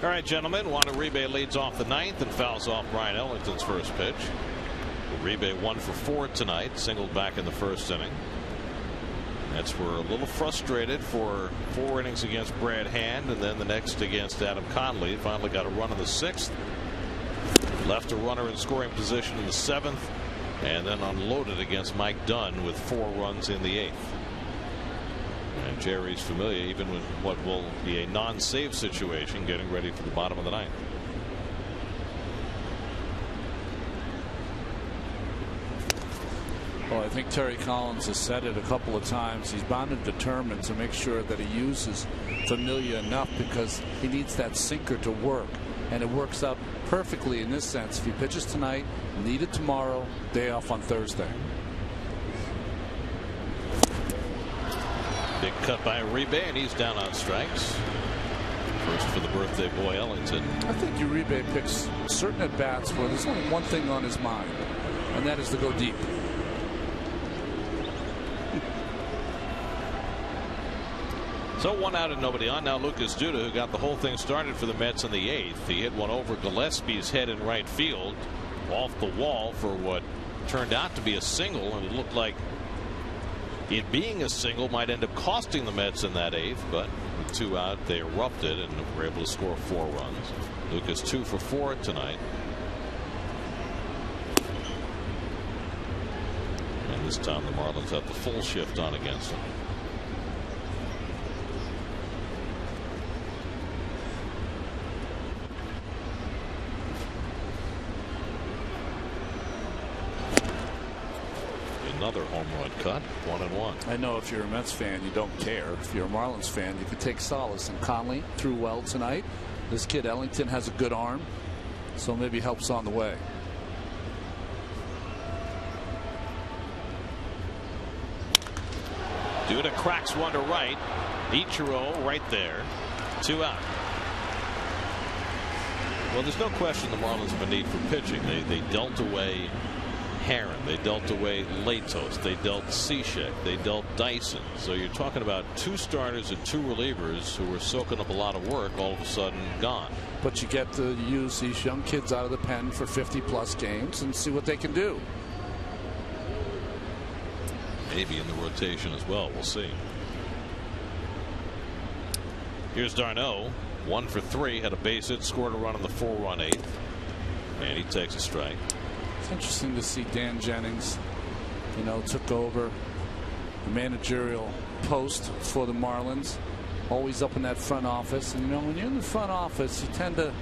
All right, gentlemen. Juan Uribe leads off the 9th and fouls off Brian Ellington's first pitch. Uribe 1 for 4 tonight, singled back in the first inning. Mets were a little frustrated for 4 innings against Brad Hand, and then the next against Adam Conley. Finally got a run in the 6th. Left a runner in scoring position in the 7th, and then unloaded against Mike Dunn with 4 runs in the 8th. And Jerry's familiar even with what will be a non-save situation, getting ready for the bottom of the 9th. Well, I think Terry Collins has said it a couple of times. He's bound and determined to make sure that he uses Familia enough, because he needs that sinker to work. And it works out perfectly in this sense. If he pitches tonight, need it tomorrow, day off on Thursday. Big cut by Uribe, and he's down on strikes. First for the birthday boy Ellington. I think Uribe picks certain at bats where there's only one thing on his mind, and that is to go deep. So 1 out and nobody on. Now Lucas Duda, who got the whole thing started for the Mets in the 8th. He hit one over Gillespie's head in right field, off the wall for what turned out to be a single, and it looked like it being a single might end up costing the Mets in that 8th, but with 2 out, they erupted and were able to score 4 runs. Lucas 2 for 4 tonight. And this time the Marlins have the full shift on against him. Another home run cut, 1-1. I know if you're a Mets fan, you don't care. If you're a Marlins fan, you could take solace. And Conley threw well tonight. This kid Ellington has a good arm, so maybe helps on the way. Duda cracks one to right. Ichiro right there. 2 out. Well, there's no question the Marlins have a need for pitching. They dealt away Herron, they dealt away Latos, they dealt Cishek, they dealt Dyson. So you're talking about 2 starters and 2 relievers who were soaking up a lot of work, all of a sudden gone. But you get to use these young kids out of the pen for 50+ games and see what they can do. Maybe in the rotation as well. We'll see. Here's d'Arnaud, 1 for 3, had a base hit, scored a run in the 4-run 8th, and he takes a strike. It's interesting to see Dan Jennings, took over the managerial post for the Marlins, always up in that front office. And when you're in the front office, you tend to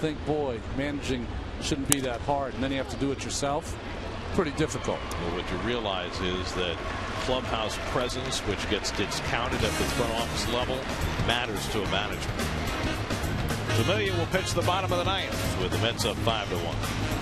think, boy, managing shouldn't be that hard, and then you have to do it yourself. Pretty difficult. Well, what you realize is that clubhouse presence, which gets discounted at the front office level, matters to a manager. Familia will pitch the bottom of the 9th with the Mets up 5-1.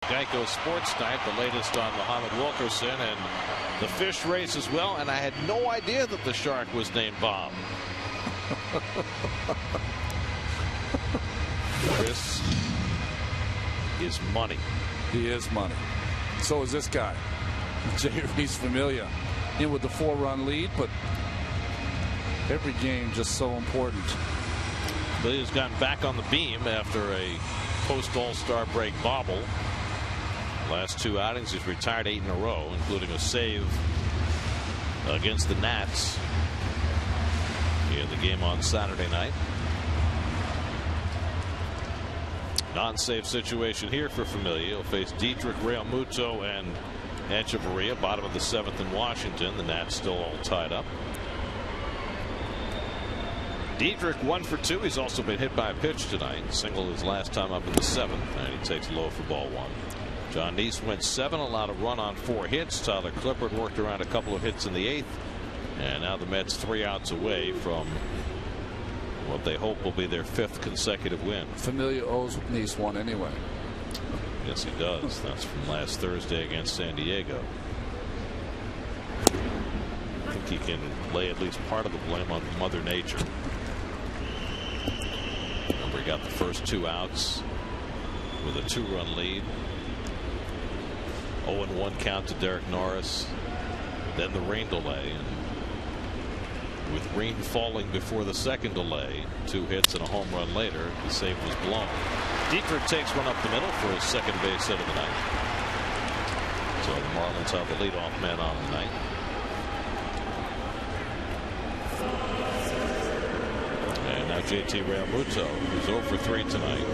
Geico Sports Night, the latest on Muhammad Wilkerson and the fish race as well. And I had no idea that the shark was named Bob. Chris is money. He is money. So is this guy. He's familiar. In with the 4-run lead, but every game just so important. Billy's gotten back on the beam after a post All-Star break bobble. Last 2 outings, he's retired 8 in a row, including a save against the Nats in the game on Saturday night. Non-save situation here for Familia. He'll face Dietrich, Realmuto, and Echeverria. Bottom of the 7th in Washington. The Nats still all tied up. Dietrich 1 for 2. He's also been hit by a pitch tonight. Single his last time up in the 7th, and he takes low for ball 1. John Neese went 7, allowed a run on 4 hits. Tyler Clippard worked around a couple of hits in the 8th. And now the Mets 3 outs away from what they hope will be their 5th consecutive win. Familia owes Neese one anyway. Yes, he does. That's from last Thursday against San Diego. I think he can lay at least part of the blame on Mother Nature. Remember, he got the first 2 outs with a 2-run lead. 0-1 count to Derek Norris. Then the rain delay. And with rain falling before the second delay, 2 hits and a home run later, the save was blown. Dietrich takes one up the middle for his second base hit of the night. So the Marlins have the leadoff man on the night. And now JT Realmuto, who's 0 for 3 tonight.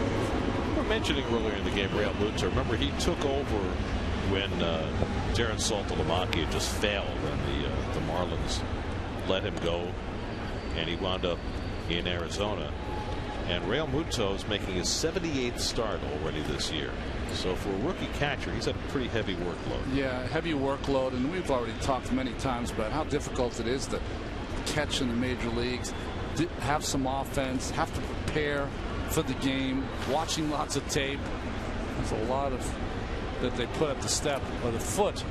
We were mentioning earlier in the game Realmuto. Remember, he took over when Darren Saltalamacchia had just failed and the Marlins let him go, and he wound up in Arizona. And Realmuto is making his 78th start already this year. So for a rookie catcher, he's had a pretty heavy workload. Yeah, heavy workload, and we've already talked many times about how difficult it is to catch in the major leagues, have some offense, have to prepare for the game, watching lots of tape. There's a lot of that they put at the step or the foot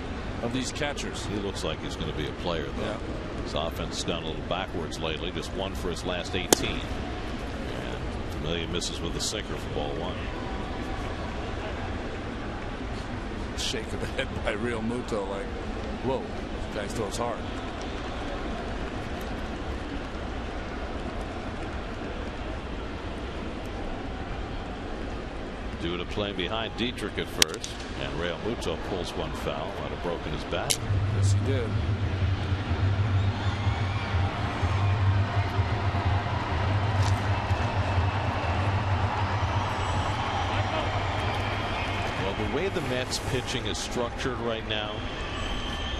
of these catchers. He looks like he's going to be a player, though. Yeah. His offense has gone a little backwards lately. Just 1 for his last 18. And Familia misses with a sinker for ball 1. Shake of the head by Realmuto, like, whoa, this guy throws hard. Due to playing behind Dietrich at first, and Realmuto pulls one foul. Might have broken his bat. Yes, he did. The way the Mets pitching is structured right now,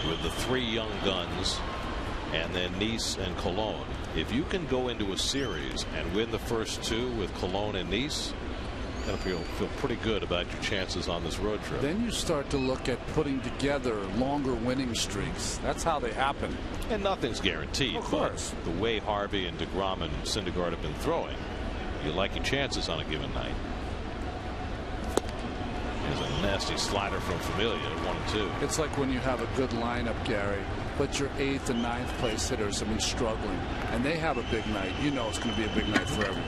with the 3 young guns and then Neese and Colon, if you can go into a series and win the first 2 with Colon and Neese, you'll feel pretty good about your chances on this road trip. Then you start to look at putting together longer winning streaks. That's how they happen. And nothing's guaranteed. Of course. But the way Harvey and DeGrom and Syndergaard have been throwing, you like your chances on a given night. There's a nasty slider from Familia at 1-2. It's like when you have a good lineup, Gary, but your 8th and 9th place hitters have been struggling, and they have a big night. You know it's going to be a big night for everyone.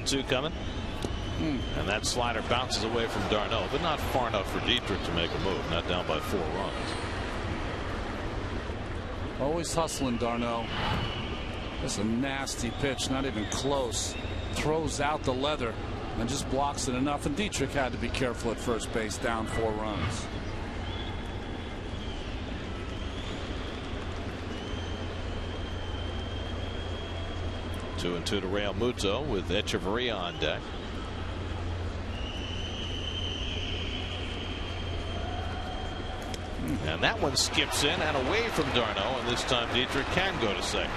Two coming. And that slider bounces away from Darno, but not far enough for Dietrich to make a move. Not down by 4 runs. Always hustling, Darno. That's a nasty pitch, not even close. Throws out the leather and just blocks it enough. And Dietrich had to be careful at first base, down 4 runs. Two and 2 to Realmuto with Echeverria on deck. And that one skips in and away from Darno, and this time Dietrich can go to second.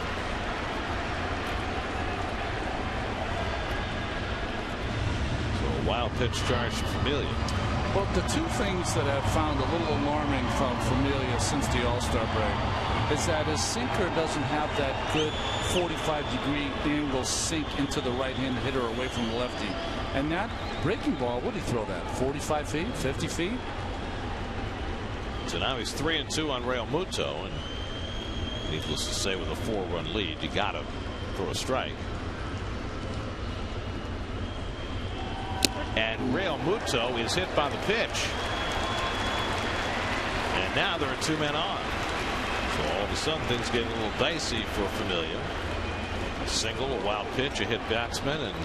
So a wild pitch charge to Familia. Well, the 2 things that I've found a little alarming from Familia Familia since the All-Star break is that his sinker doesn't have that good 45-degree angle sink into the right-handed hitter away from the lefty. And that breaking ball, what did he throw that? 45 feet, 50 feet? So now he's 3-2 on Real Muto, and needless to say, with a 4-run lead, you got to throw a strike. And Real Muto is hit by the pitch. And now there are 2 men on. So all of a sudden things get a little dicey for Familia. A single, a wild pitch, a hit batsman, and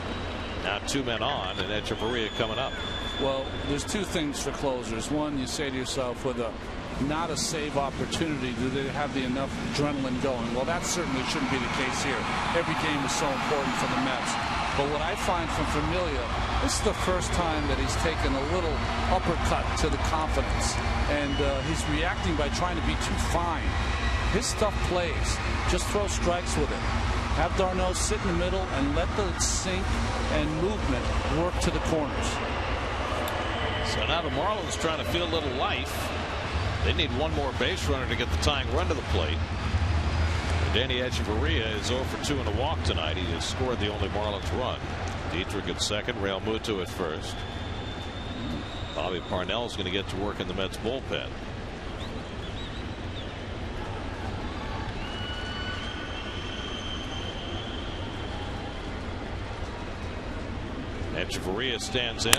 now 2 men on, and Echeverria coming up. Well, there's 2 things for closers. One, you say to yourself, with a not a save opportunity, do they have the enough adrenaline going? Well, that certainly shouldn't be the case here. Every game is so important for the Mets. But what I find from Familia, this is the first time that he's taken a little uppercut to the confidence. And he's reacting by trying to be too fine. His stuff plays. Just throw strikes with it. Have d'Arnaud sit in the middle and let the sink and movement work to the corners. So now the Marlins trying to feel a little life. They need one more base runner to get the tying run to the plate. Danny Echeverria is 0 for 2 in a walk tonight. He has scored the only Marlins run. Dietrich at second, Real Muto at first. Bobby Parnell is going to get to work in the Mets bullpen. Echeverria stands in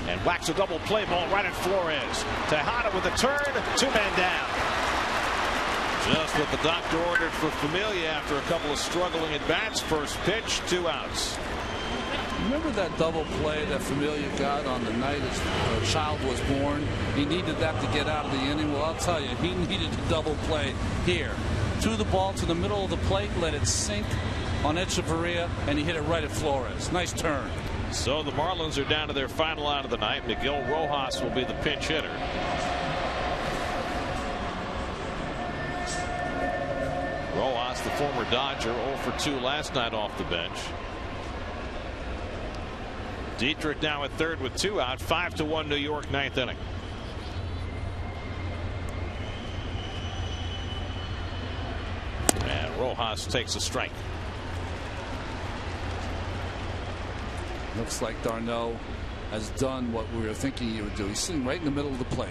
and whacks a double play ball right at Flores. Tejada with a turn, 2 men down. Just what the doctor ordered for Familia after a couple of struggling at bats. First pitch, 2 outs. Remember that double play that Familia got on the night his child was born? He needed that to get out of the inning. Well, I'll tell you, he needed a double play here. Threw the ball to the middle of the plate, let it sink on Echeverria, and he hit it right at Flores. Nice turn. So the Marlins are down to their final out of the night. Miguel Rojas will be the pinch hitter. Rojas, the former Dodger, 0 for 2 last night off the bench. Dietrich now at third with 2 out. 5-1 New York, 9th inning. And Rojas takes a strike. Looks like d'Arnaud has done what we were thinking he would do. He's sitting right in the middle of the plate.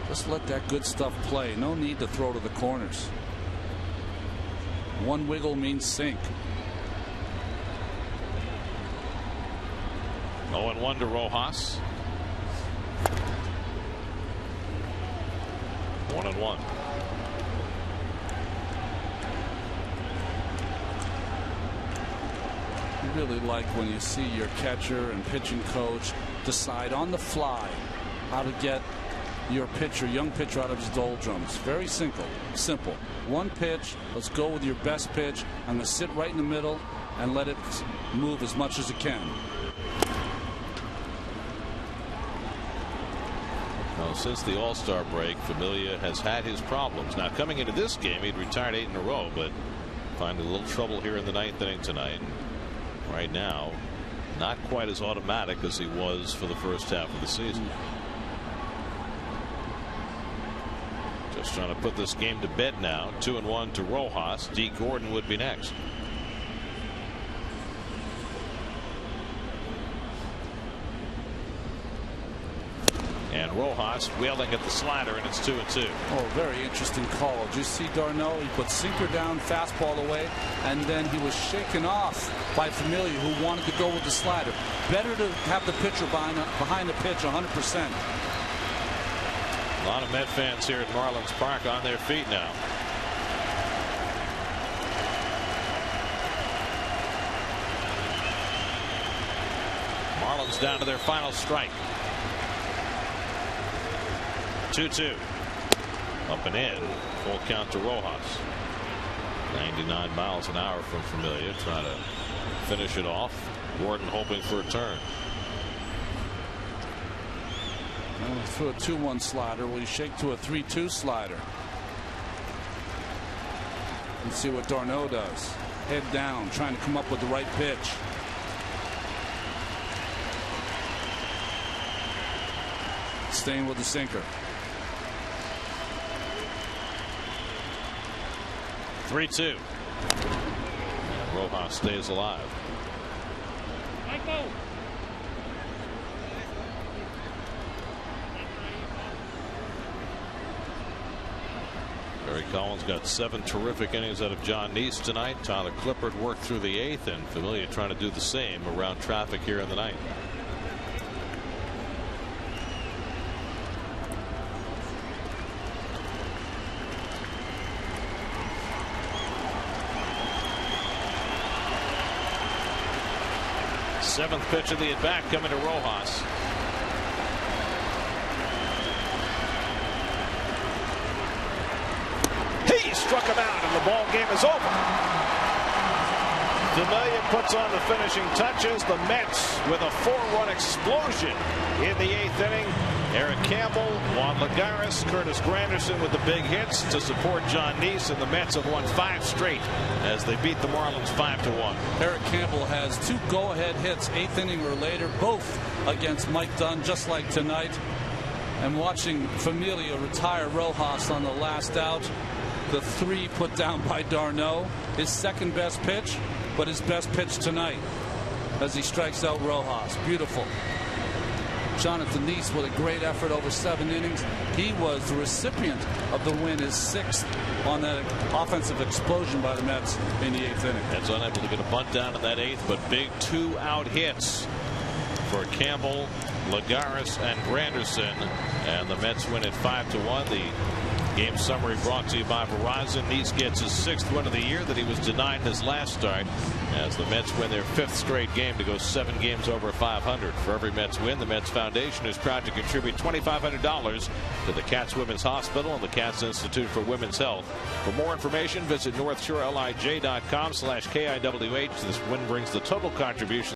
Just let that good stuff play. No need to throw to the corners. One wiggle means sink. 0-1 to Rojas. 1-1. You really like when you see your catcher and pitching coach decide on the fly how to get your pitcher, young pitcher, out of his doldrums. Very simple. One pitch. Let's go with your best pitch. I'm going to sit right in the middle and let it move as much as it can. Well, since the All-Star break, Familia has had his problems. Now, coming into this game, he'd retired 8 in a row, but finding a little trouble here in the 9th inning tonight. Right now, not quite as automatic as he was for the first half of the season. Just trying to put this game to bed now. 2-1 to Rojas. D. Gordon would be next. And Rojas wheeling at the slider, and it's 2-2. Oh, very interesting call. Did you see d'Arnaud? He put sinker down, fastball away, and then he was shaken off by Familia, who wanted to go with the slider. Better to have the pitcher behind the pitch 100%. A lot of Met fans here at Marlins Park on their feet now. Marlins down to their final strike. 2-2. Up and in. Full count to Rojas. 99 miles an hour from Familia, trying to finish it off. Gordon hoping for a turn. Well, threw a 2-1 slider. Will he shake to a 3-2 slider? Let's see what d'Arnaud does. Head down, trying to come up with the right pitch. Staying with the sinker. 3-2. Rojas stays alive. Barry Collins got 7 terrific innings out of John Neese tonight. Tyler Clippard worked through the 8th, and Familia trying to do the same around traffic here in the 9th. Seventh pitch of the at-bat coming to Rojas. He struck him out, and the ball game is over. Familia puts on the finishing touches. The Mets with a 4-run explosion in the 8th inning. Eric Campbell, Juan Lagares, Curtis Granderson with the big hits to support John Neese, and the Mets have won 5 straight as they beat the Marlins 5-1. Eric Campbell has 2 go-ahead hits, 8th inning or later, both against Mike Dunn, just like tonight. And watching Familia retire Rojas on the last out, the 3 put down by d'Arnaud, his second best pitch, but his best pitch tonight as he strikes out Rojas. Beautiful. Jonathan Neese with a great effort over 7 innings. He was the recipient of the win, his 6th on that offensive explosion by the Mets in the 8th inning. Mets unable to get a bunt down in that 8th, but big 2-out hits for Campbell, Lagares, and Granderson, and the Mets win it 5-1. The game summary brought to you by Verizon. Neese gets his 6th win of the year that he was denied in his last start, as the Mets win their 5th straight game to go 7 games over 500. For every Mets win, the Mets Foundation is proud to contribute $2,500 to the Cats Women's Hospital and the Cats Institute for Women's Health. For more information, visit NorthShoreLIJ.com/KIWH. This win brings the total contribution